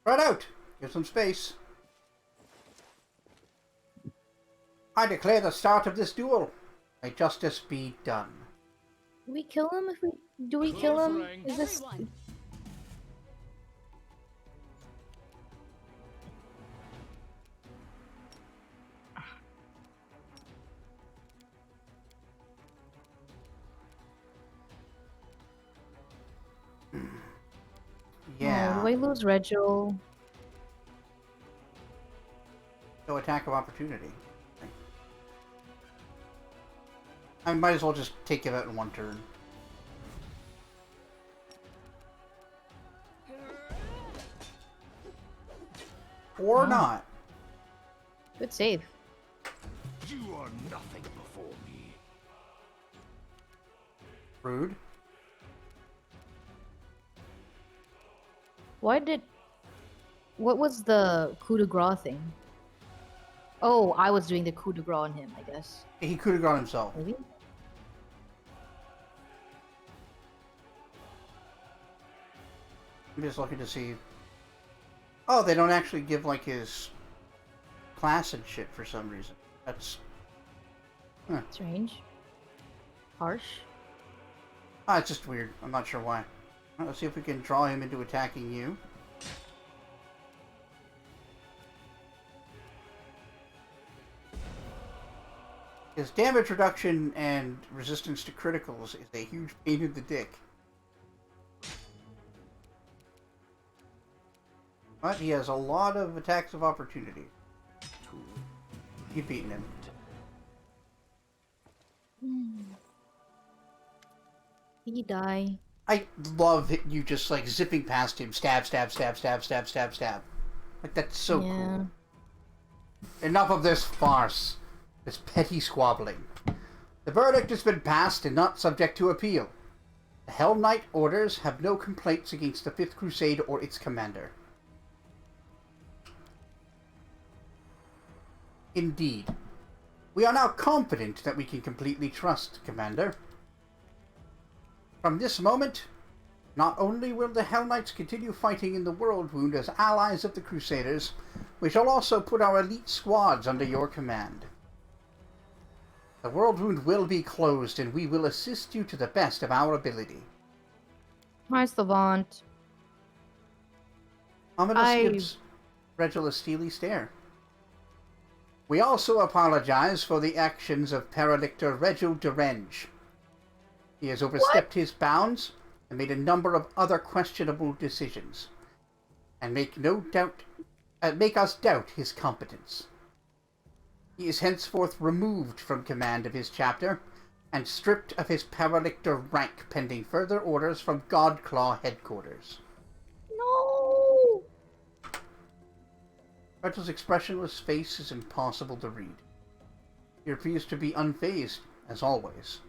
Spread out. Give some space. I declare the start of this duel. May justice be done. Do we kill him if we... Do we kill him? Is this... Everyone. Yeah. Oh, do I lose Regil? No attack of opportunity. I might as well just take it out in one turn. Or not. Good save. You are nothing before me. Rude. Why did... What was the coup de grace thing? Oh, I was doing the coup de grace on him, I guess. He could have gone himself. Maybe? I'm just looking to see... Oh, they don't actually give, like, his class and shit for some reason. That's... Huh. Strange. Harsh. Ah, it's just weird. I'm not sure why. Let's see if we can draw him into attacking you. His damage reduction and resistance to criticals is a huge pain in the dick. But he has a lot of attacks of opportunity. You've beaten him. Did he die? I love you just like zipping past him. Stab, stab, stab, stab, stab, stab, stab. Like, that's so cool. Enough of this farce. This petty squabbling. The verdict has been passed and not subject to appeal. The Hell Knight orders have no complaints against the Fifth Crusade or its commander. Indeed. We are now confident that we can completely trust Commander. From this moment, not only will the Hell Knights continue fighting in the World Wound as allies of the Crusaders, we shall also put our elite squads under your command. The World Wound will be closed, and we will assist you to the best of our ability. Hi, Savant. Ominous gives Regil a steely stare. We also apologize for the actions of Paralictor Regil Derenge. He has overstepped his bounds and made a number of other questionable decisions, and make us doubt his competence. He is henceforth removed from command of his chapter and stripped of his Paralictor rank pending further orders from Godclaw headquarters. No! Regil's expressionless face is impossible to read. He appears to be unfazed, as always.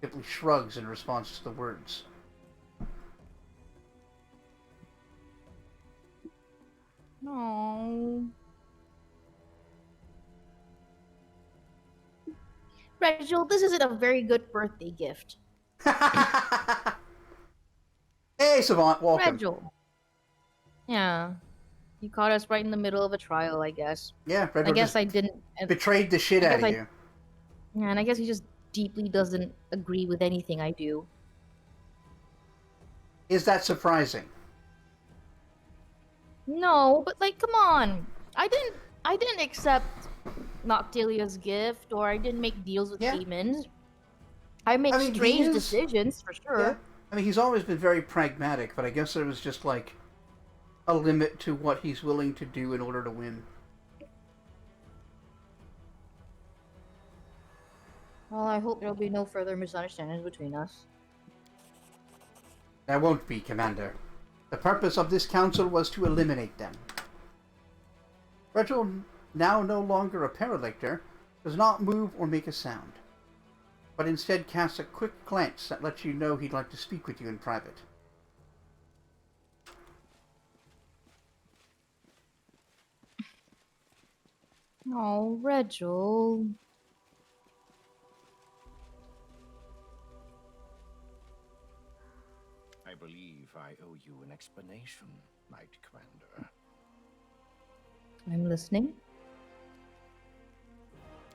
Simply shrugs in response to the words. No. Regil, this isn't a very good birthday gift. Hey, Savant, welcome. Regil. Yeah. You caught us right in the middle of a trial, I guess. Yeah, Regil I guess just I didn't... betrayed the shit out of you. Yeah, and I guess he just deeply doesn't agree with anything I do. Is that surprising? No, but like, come on. I didn't... I didn't accept Noctilia's gift, or I didn't make deals with Yeah. demons. I make I mean, he strange is- decisions, for sure. Yeah. I mean, he's always been very pragmatic, but I guess there was just, like, a limit to what he's willing to do in order to win. Well, I hope there'll be no further misunderstandings between us. There won't be, Commander. The purpose of this council was to eliminate them. Reginald, now no longer a Paralictor, does not move or make a sound, but instead casts a quick glance that lets you know he'd like to speak with you in private. Oh, Reginald. I believe I owe you an explanation, Knight Commander. I'm listening.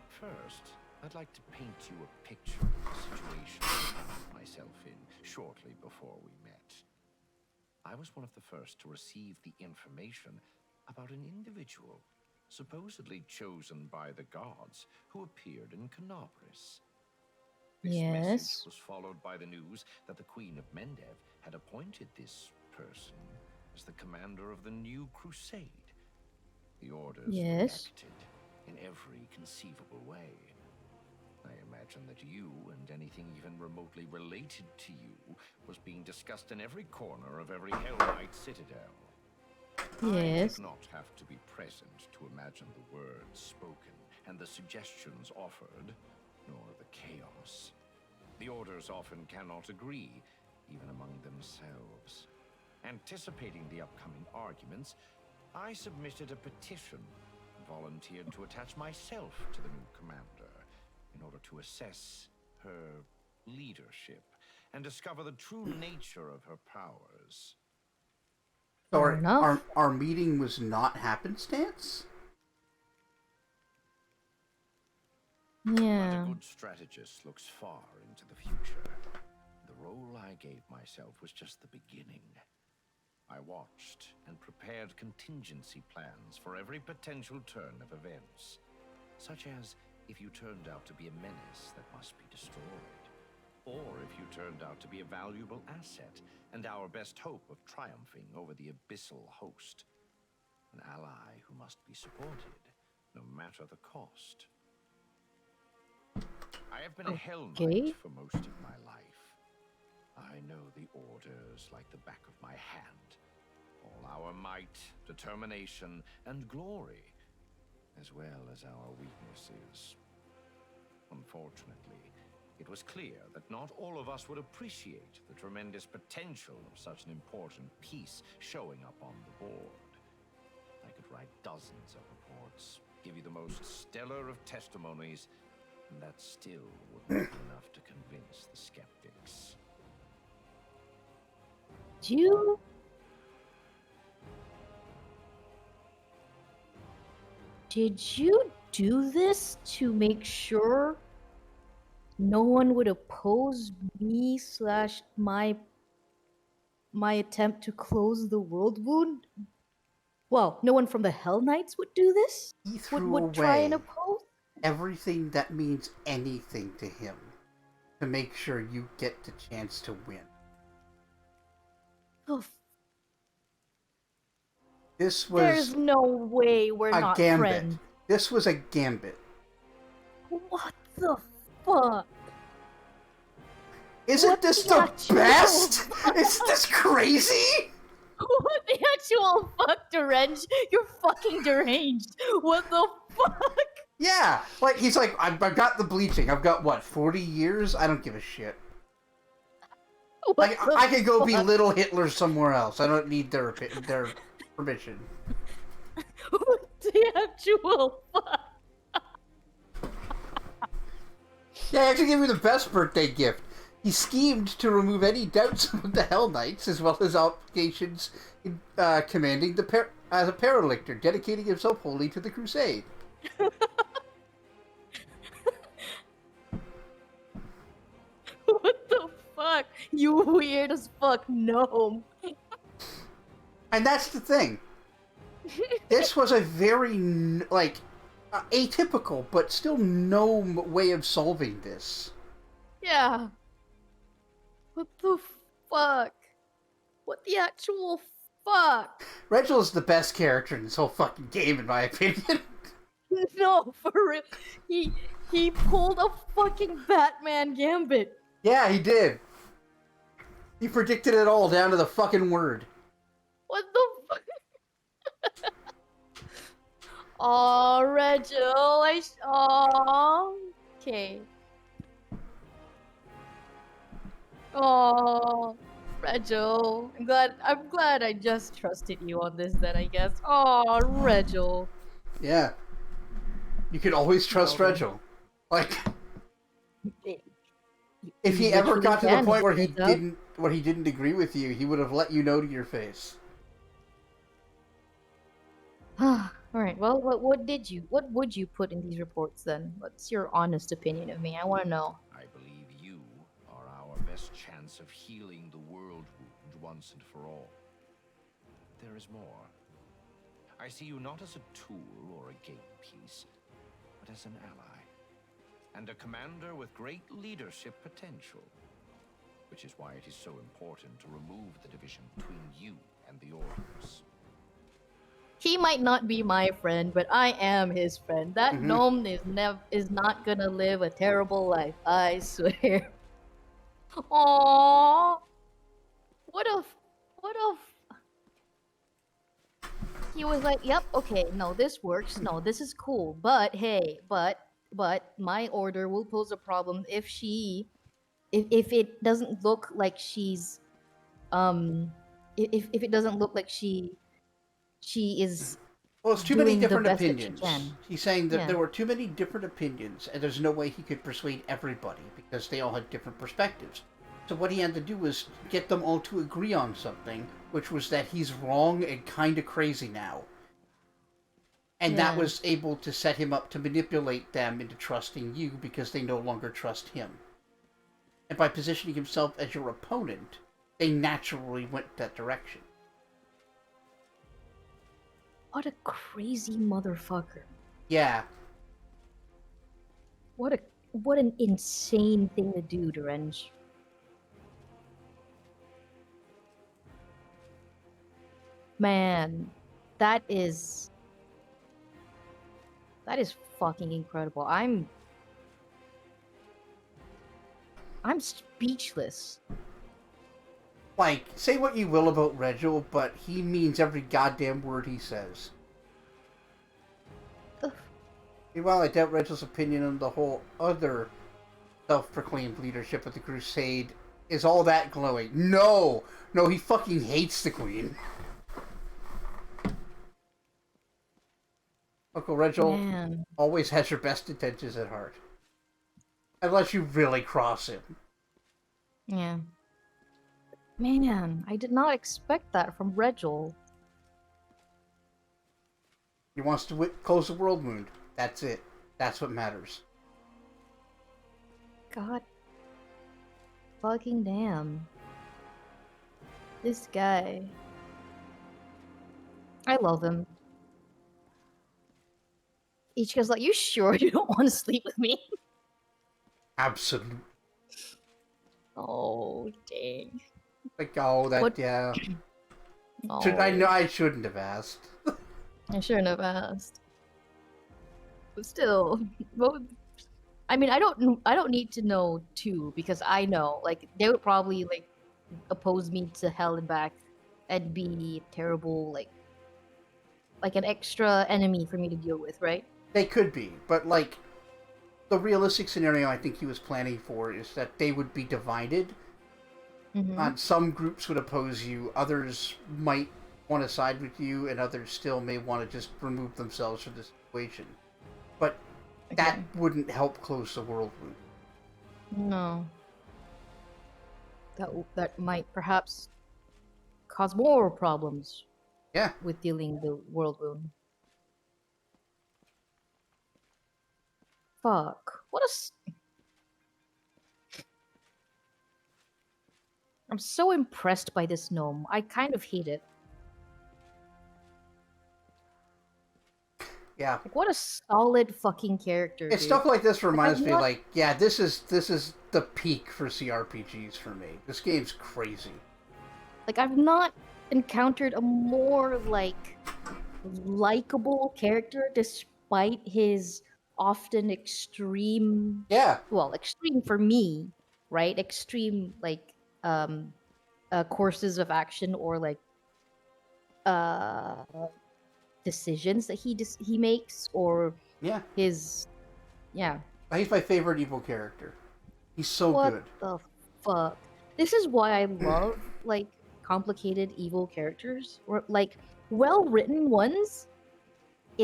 First, I'd like to paint you a picture of the situation I found myself in shortly before we met. I was one of the first to receive the information about an individual supposedly chosen by the gods who appeared in Canabris. This message Yes. was followed by the news that the Queen of Mendev had appointed this person as the commander of the new crusade. The orders Yes. reacted in every conceivable way. I imagine that you and anything even remotely related to you was being discussed in every corner of every Hell Knight citadel. I Yes. did not have to be present to imagine the words spoken and the suggestions offered, nor the chaos. The orders often cannot agree, even among themselves. Anticipating the upcoming arguments, I submitted a petition and volunteered to attach myself to the new commander in order to assess her leadership and discover the true nature of her powers. So Fair enough. our meeting was not happenstance? But Yeah. a good strategist looks far into the future. The role I gave myself was just the beginning. I watched and prepared contingency plans for every potential turn of events, such as if you turned out to be a menace that must be destroyed, or if you turned out to be a valuable asset and our best hope of triumphing over the abyssal host, an ally who must be supported, no matter the cost. I have been a Hell Okay. Knight for most of my life. I know the orders like the back of my hand. All our might, determination, and glory, as well as our weaknesses. Unfortunately, it was clear that not all of us would appreciate the tremendous potential of such an important piece showing up on the board. I could write dozens of reports, give you the most stellar of testimonies, and that still wouldn't be enough to convince the skeptics. You. Did you do this to make sure no one would oppose me slash my attempt to close the world wound? Well, no one from the Hell Knights would do this? He Would threw try and away oppose? everything that means anything to him to make sure you get the chance to win. Oh, This was there's no way we're a not gambit. friends. This was a gambit. What the fuck? Isn't What this the the actual best? fuck? Isn't this crazy? What the actual fuck, deranged? You're fucking deranged. What the fuck? Yeah, like he's like, I've got the bleaching. I've got what, 40 years? I don't give a shit. What Like the I could go be fuck? little Hitler somewhere else. I don't need their permission. What the actual fuck? Yeah, I actually gave me the best birthday gift. He schemed to remove any doubts about the Hell Knights, as well as obligations in commanding as a Paralictor, dedicating himself wholly to the crusade. What the fuck? You weird as fuck gnome. And that's the thing. This was a very, like, atypical, but still gnome way of solving this. Yeah. What the fuck? What the actual fuck? Reginald's the best character in this whole fucking game, in my opinion. No, for real. He pulled a fucking Batman gambit. Yeah, he did. He predicted it all down to the fucking word. What the fuck? Oh, Regil, okay. Oh, Regil. I'm glad I just trusted you on this then, I guess. Oh, Regil. Yeah. You could always trust Well, Regil. Like, It- if he you ever literally got to the can, point where he turns out. didn't agree with you, he would have let you know to your face. Alright, well, what would you put in these reports then? What's your honest opinion of me? I want to know. I believe you are our best chance of healing the world wound once and for all. There is more. I see you not as a tool or a game piece, but as an ally. And a commander with great leadership potential. Which is why it is so important to remove the division between you and the Orders. He might not be my friend, but I am his friend. That Mhm. gnome is not gonna live a terrible life, I swear. Aww. What if he was like, yep, okay, no, this works, no, this is cool, but hey, but my order will pose a problem if it doesn't look like she's if it doesn't look like she is Well, it's too many doing the different best that she opinions. can. He's saying that Yeah. there were too many different opinions, and there's no way he could persuade everybody because they all had different perspectives. So what he had to do was get them all to agree on something, which was that he's wrong and kind of crazy now. And that Yeah. was able to set him up to manipulate them into trusting you because they no longer trust him. And by positioning himself as your opponent, they naturally went that direction. What a crazy motherfucker. Yeah. What an insane thing to do, Derenge. Man, that is fucking incredible. I'm speechless. Like, say what you will about Regil, but he means every goddamn word he says. Ugh. Meanwhile, I doubt Regil's opinion on the whole other self-proclaimed leadership of the Crusade is all that glowing. No! No, he fucking hates the Queen. Uncle Regil Man. always has your best intentions at heart. Unless you really cross him. Yeah. Man, I did not expect that from Regil. He wants to close the world wound. That's it. That's what matters. God fucking damn. This guy. I love him. Ichika's like, you sure you don't want to sleep with me? Absolute. Oh, dang. Like, oh, that, What- yeah. Oh, I know I shouldn't have asked. I shouldn't have asked. But still, what I mean, I don't need to know too because I know like they would probably like oppose me to hell and back and be terrible like an extra enemy for me to deal with, right? They could be, but like the realistic scenario I think he was planning for is that they would be divided. Mm-hmm. Some groups would oppose you, others might want to side with you, and others still may want to just remove themselves from the situation. But that Okay. wouldn't help close the world wound. No. That might perhaps cause more problems Yeah. with dealing the world wound. Fuck. I'm so impressed by this gnome. I kind of hate it. Yeah. Like, what a solid fucking character, It's dude. stuff like this reminds I've me, not- like, yeah, this is the peak for CRPGs for me. This game's crazy. Like, I've not encountered a more, like, likable character despite his often extreme, Yeah. well, extreme for me, right? Extreme, like, courses of action or, like, uh, decisions that he makes or Yeah. his, yeah. He's my favorite evil character. He's so What good. the fuck? This is why I love, like, complicated evil characters. Or, like, well-written ones are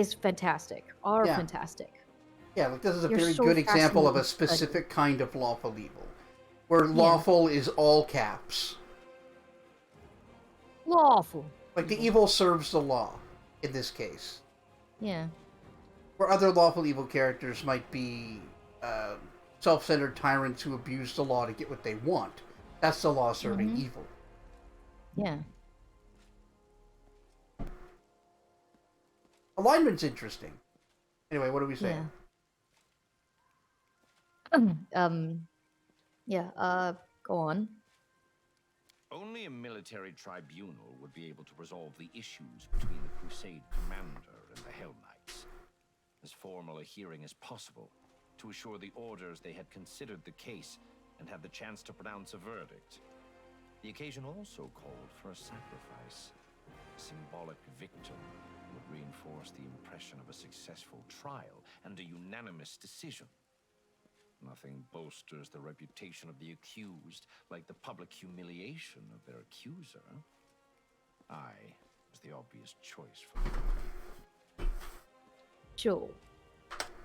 Yeah. fantastic. Yeah, like this is a You're very so good example of fascinating a to study. specific kind of lawful evil. Where Yeah. lawful is all caps. Lawful. Like the evil serves the law, in this case. Yeah. Where other lawful evil characters might be self-centered tyrants who abuse the law to get what they want. That's the law serving Mhm. evil. Yeah. Alignment's interesting. Anyway, what are we saying? Yeah. Yeah, go on. Only a military tribunal would be able to resolve the issues between the Crusade commander and the Hell Knights. As formal a hearing as possible, to assure the orders they had considered the case and had the chance to pronounce a verdict. The occasion also called for a sacrifice. A symbolic victim would reinforce the impression of a successful trial and a unanimous decision. Nothing bolsters the reputation of the accused like the public humiliation of their accuser. I was the obvious choice for them. Joe.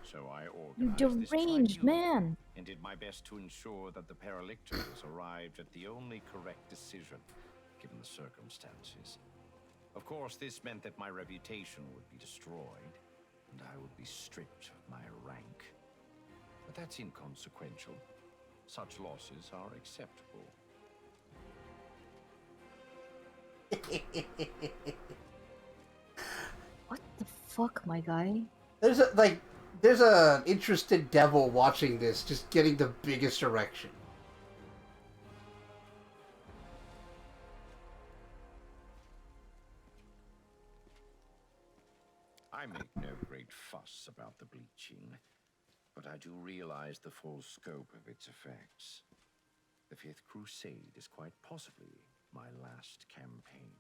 So I You organized this deranged tribunal man. and did my best to ensure that the paralictors arrived at the only correct decision, given the circumstances. Of course, this meant that my reputation would be destroyed, and I would be stripped of my rank. But that's inconsequential. Such losses are acceptable. What the fuck, my guy? There's an interested devil watching this, just getting the biggest erection. I make no great fuss about the bleaching, but I do realize the full scope of its effects. The Fifth Crusade is quite possibly my last campaign.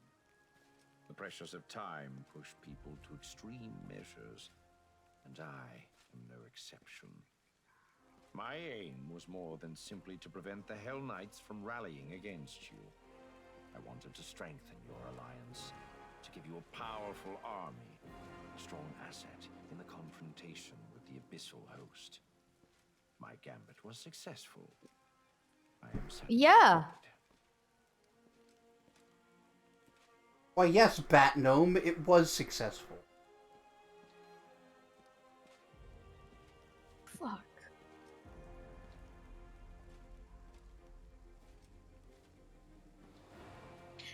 The pressures of time push people to extreme measures, and I am no exception. My aim was more than simply to prevent the Hell Knights from rallying against you. I wanted to strengthen your alliance, to give you a powerful army, a strong asset in the confrontation with the Abyssal Host. My gambit was successful. I am satisfied. Yeah. Why, yes, Bat Gnome, it was successful. Fuck.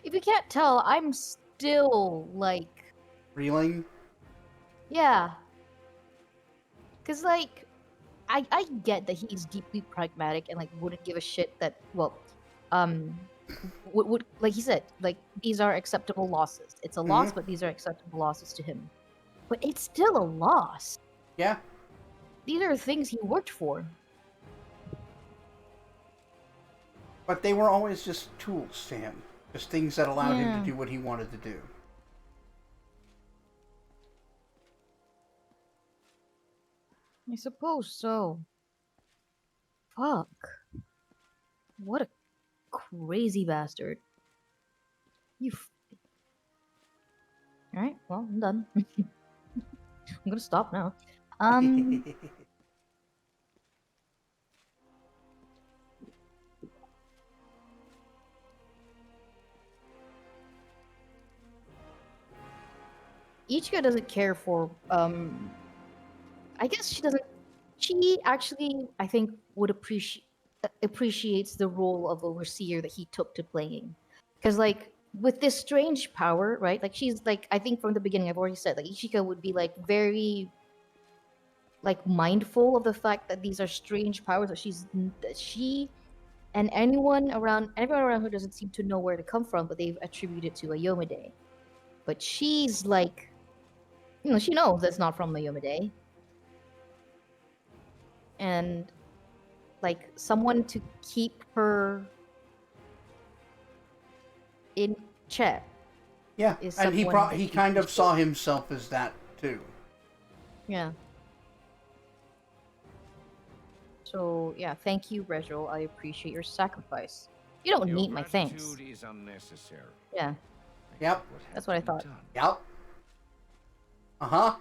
If you can't tell, I'm still, like... Reeling? Yeah. Because, like, I get that he's deeply pragmatic and, like, wouldn't give a shit that, well, would like he said, like, these are acceptable losses. It's a loss, but these are acceptable losses to him. But it's still a loss. Yeah. These are things he worked for. But they were always just tools to him. Just things that allowed him Yeah. to do what he wanted to do. I suppose so. Fuck. What a crazy bastard. Alright, well, I'm done. I'm gonna stop now. Ichika doesn't care for, I guess she actually, I think, would appreciates the role of overseer that he took to playing. Because, like, with this strange power, right? Like she's like, I think from the beginning I've already said like Ishika would be like very like mindful of the fact that these are strange powers that she and everyone around her doesn't seem to know where to come from, but they've attributed to Ayomide. But she's like, she knows that's not from Ayomide, and like someone to keep her in check. Yeah, Is and someone that he she kind of appreciates. saw himself as that too. Yeah. So yeah, thank you, Reginald. I appreciate your sacrifice. You don't Your need my thanks. gratitude is unnecessary. Yeah, Yep. that's what I thought. Yep. Uh-huh.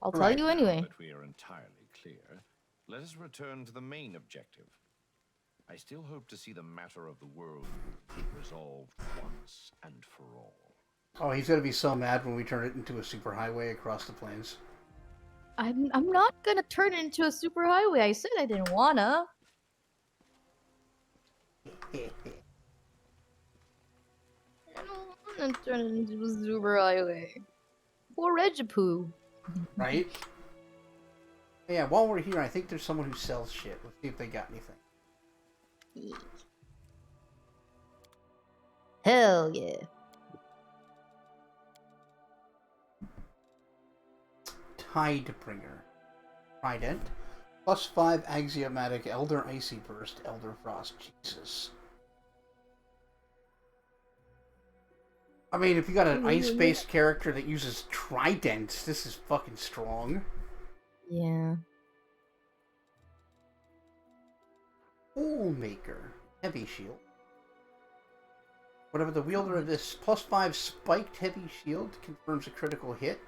I'll tell Right. you Now anyway. that we are entirely clear, let us return to the main objective. I still hope to see the matter of the world resolved once and for all. Oh, he's gonna be so mad when we turn it into a superhighway across the plains. I'm not gonna turn it into a superhighway. I said I didn't wanna. I don't wanna turn it into a superhighway. Poor Regipoo. Right? Yeah, while we're here, I think there's someone who sells shit. Let's see if they got anything. Hell yeah. Tidebringer. Trident. +5 axiomatic Elder Icy Burst, Elder Frost. Jesus. I mean, if you got an ice-based character that uses tridents, this is fucking strong. Yeah. Hole Maker. Heavy shield. Whatever the wielder of this +5 spiked heavy shield confirms a critical hit.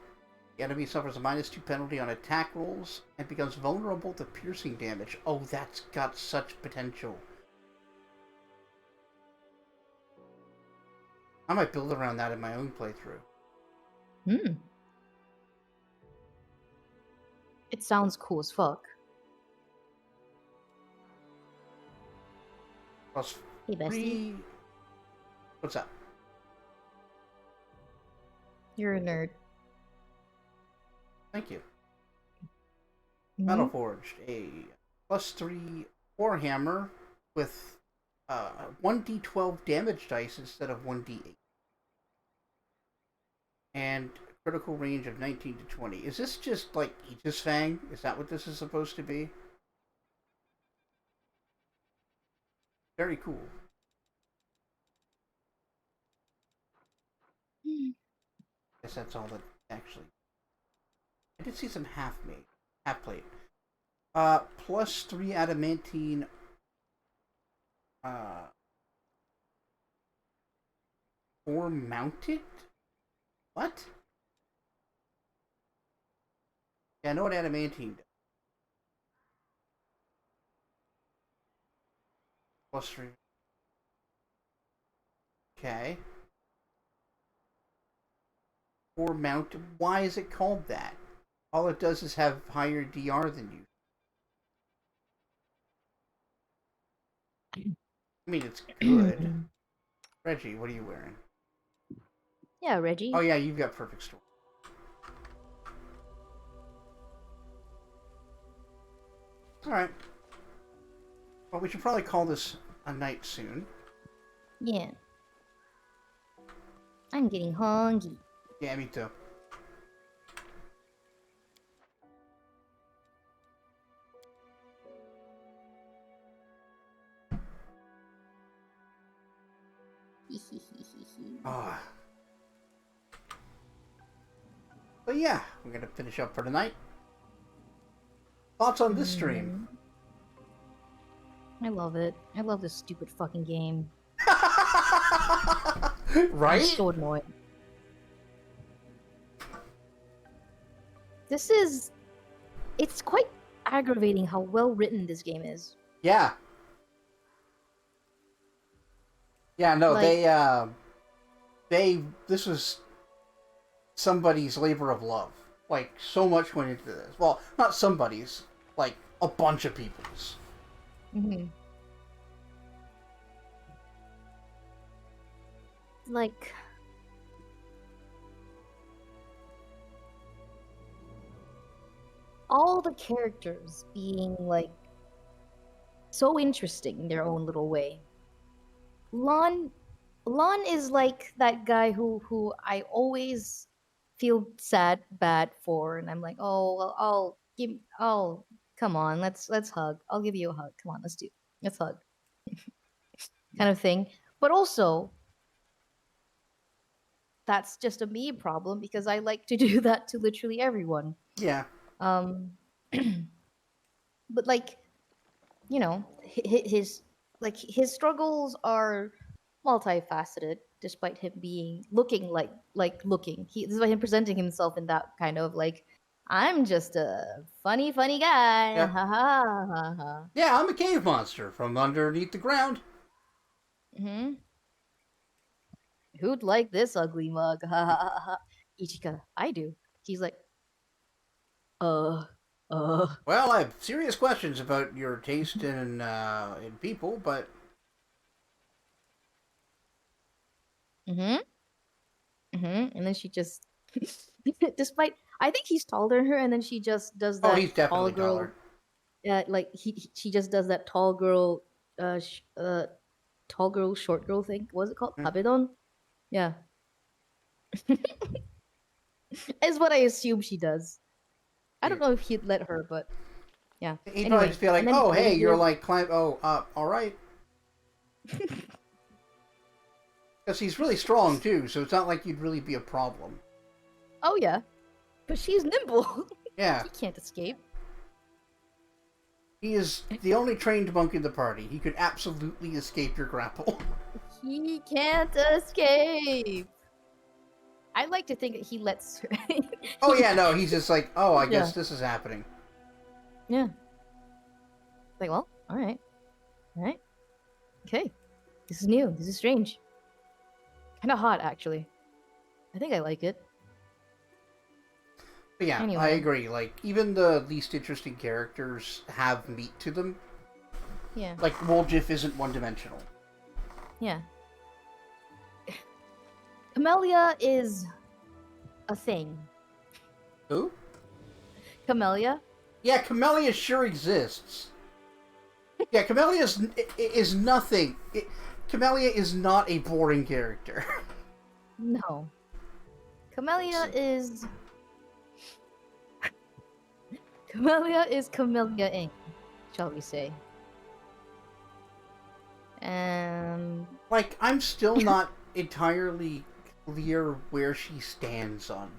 The enemy suffers a -2 penalty on attack rolls and becomes vulnerable to piercing damage. Oh, that's got such potential. I might build around that in my own playthrough. It sounds cool as fuck. Plus Hey, bestie. 3... What's up? You're a nerd. Thank you. Mhm. Battleforged, a +3 Warhammer with 1d12 damage dice instead of 1d8. And critical range of 19 to 20. Is this just like Aegis Fang? Is that what this is supposed to be? Very cool. Guess that's all that actually. I did see some half plate. +3 adamantine. Or mounted. What? Yeah, I know what adamantine does. +3. Okay. Or mounted. Why is it called that? All it does is have higher DR than you. I mean, it's good. Reggie, what are you wearing? Yeah, Reggie. Oh yeah, you've got perfect storm. Alright. Well, we should probably call this a night soon. Yeah. I'm getting hungry. Yeah, me too. Ah. But yeah, we're gonna finish up for tonight. Thoughts on this stream? I love it. I love this stupid fucking game. Right? I'm so annoyed. It's quite aggravating how well written this game is. Yeah. Yeah, no, Like- this was somebody's labor of love. Like, so much went into this. Well, not somebody's, like, a bunch of people's. like all the characters being like so interesting in their own little way. Lon Lon is like that guy who I always feel bad for, and I'm like, oh well, come on, let's hug. I'll give you a hug. Come on, let's hug, kind of thing. But also, that's just a me problem because I like to do that to literally everyone. Yeah. Um, but like, you know, his struggles are multifaceted, despite him being looking. Despite him presenting himself in that kind of like, I'm just a funny guy. Yeah. Ha ha ha ha. Yeah, I'm a cave monster from underneath the ground. Hmm. Who'd like this ugly mug? Ha ha ha ha. Ichika, I do. He's like, uh, Well, I have serious questions about your taste in people, but mm-hmm. Mm-hmm. And then she just, despite, I think he's taller than her, and then she just does oh, that he's definitely tall girl. taller. Like she just does that uh, sh- uh, tall girl, short girl thing. What was it called? Mm. Habedon? Yeah. Is what I assume she does. I don't know if he'd let her, but yeah. He'd probably Anyway, just be like, and then "Oh, hey, you're Olivia- like climb. Oh, all right." Because he's really strong too, so it's not like you'd really be a problem. Oh yeah, but she's nimble. Yeah, He can't escape. he is the only trained monk in the party. He could absolutely escape your grapple. He can't escape. I like to think that he lets her. Oh yeah, no, he's just like, "Oh, I guess Yeah. this is happening." Yeah. Like, well, all right, okay. This is new. This is strange. Kind of hot, actually. I think I like it. But yeah, I Anyway. agree. Like, even the least interesting characters have meat to them. Yeah. Like, Woljif isn't one-dimensional. Yeah. Camellia is a thing. Who? Camellia? Yeah, Camellia sure exists. Yeah, Camellia is nothing. Camellia is not a boring character. No. Camellia is... Camellia is Camellia Inc., shall we say. Like, I'm still not entirely clear where she stands on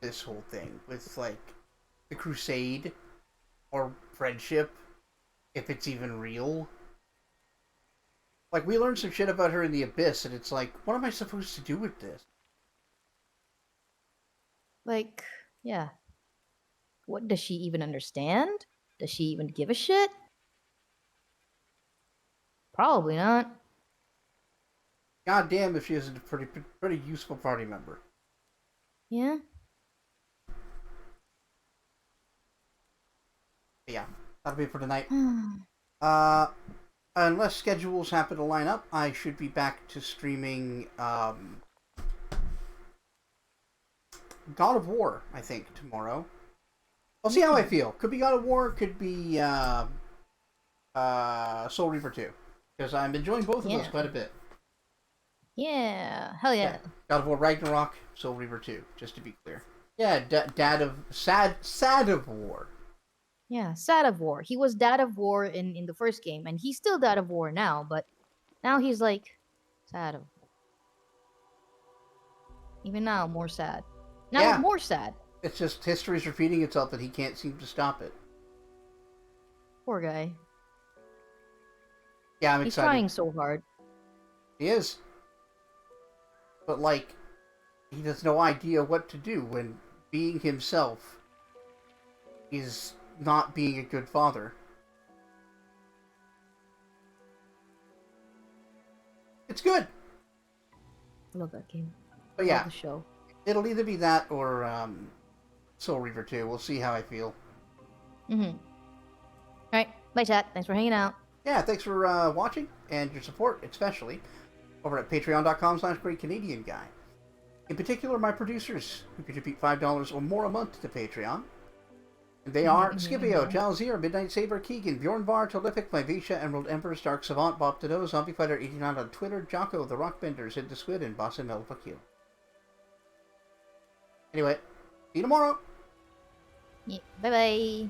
this whole thing with, like, the Crusade or friendship, if it's even real. Like, we learned some shit about her in the Abyss, and it's like, what am I supposed to do with this? Like, yeah. What, does she even understand? Does she even give a shit? Probably not. God damn if she isn't a pretty useful party member. Yeah? But yeah, that'll be it for tonight. Unless schedules happen to line up, I should be back to streaming God of War, I think, tomorrow. I'll see how I feel. Could be God of War, could be Soul Reaver 2. Because I'm enjoying both of those quite a bit. Yeah. Hell yeah. God of War Ragnarok, Soul Reaver 2, just to be clear. Yeah, Sad of War. Yeah, Sad of War. He was Dad of War in the first game, and he's still Dad of War now, but now he's like Sad of War. Even now, more sad. Now Yeah. more sad. It's just history's repeating itself and he can't seem to stop it. Poor guy. Yeah, I'm He's excited. trying so hard. He is. But, like, he has no idea what to do when being himself is not being a good father. It's good. I love that game. But I yeah, love the show. it'll either be that or Soul Reaver 2. We'll see how I feel. Mm-hmm. Alright, bye chat. Thanks for hanging out. Yeah, thanks for watching and your support, especially. over at patreon.com/greatcanadianguy. In particular, my producers, who contribute $5 or more a month to Patreon. And they are Scipio, Jalzir, Midnight Saber, Keegan, Bjorn Var, Tolific, Myvisha, Emerald Emperor, Stark Savant, Bob Dedo, Zombie Fighter 89 on Twitter, Jocko, The Rockbender, Sid the Squid, and Boss and Mel. Fuck you. Anyway, see you tomorrow. Yeah, bye bye.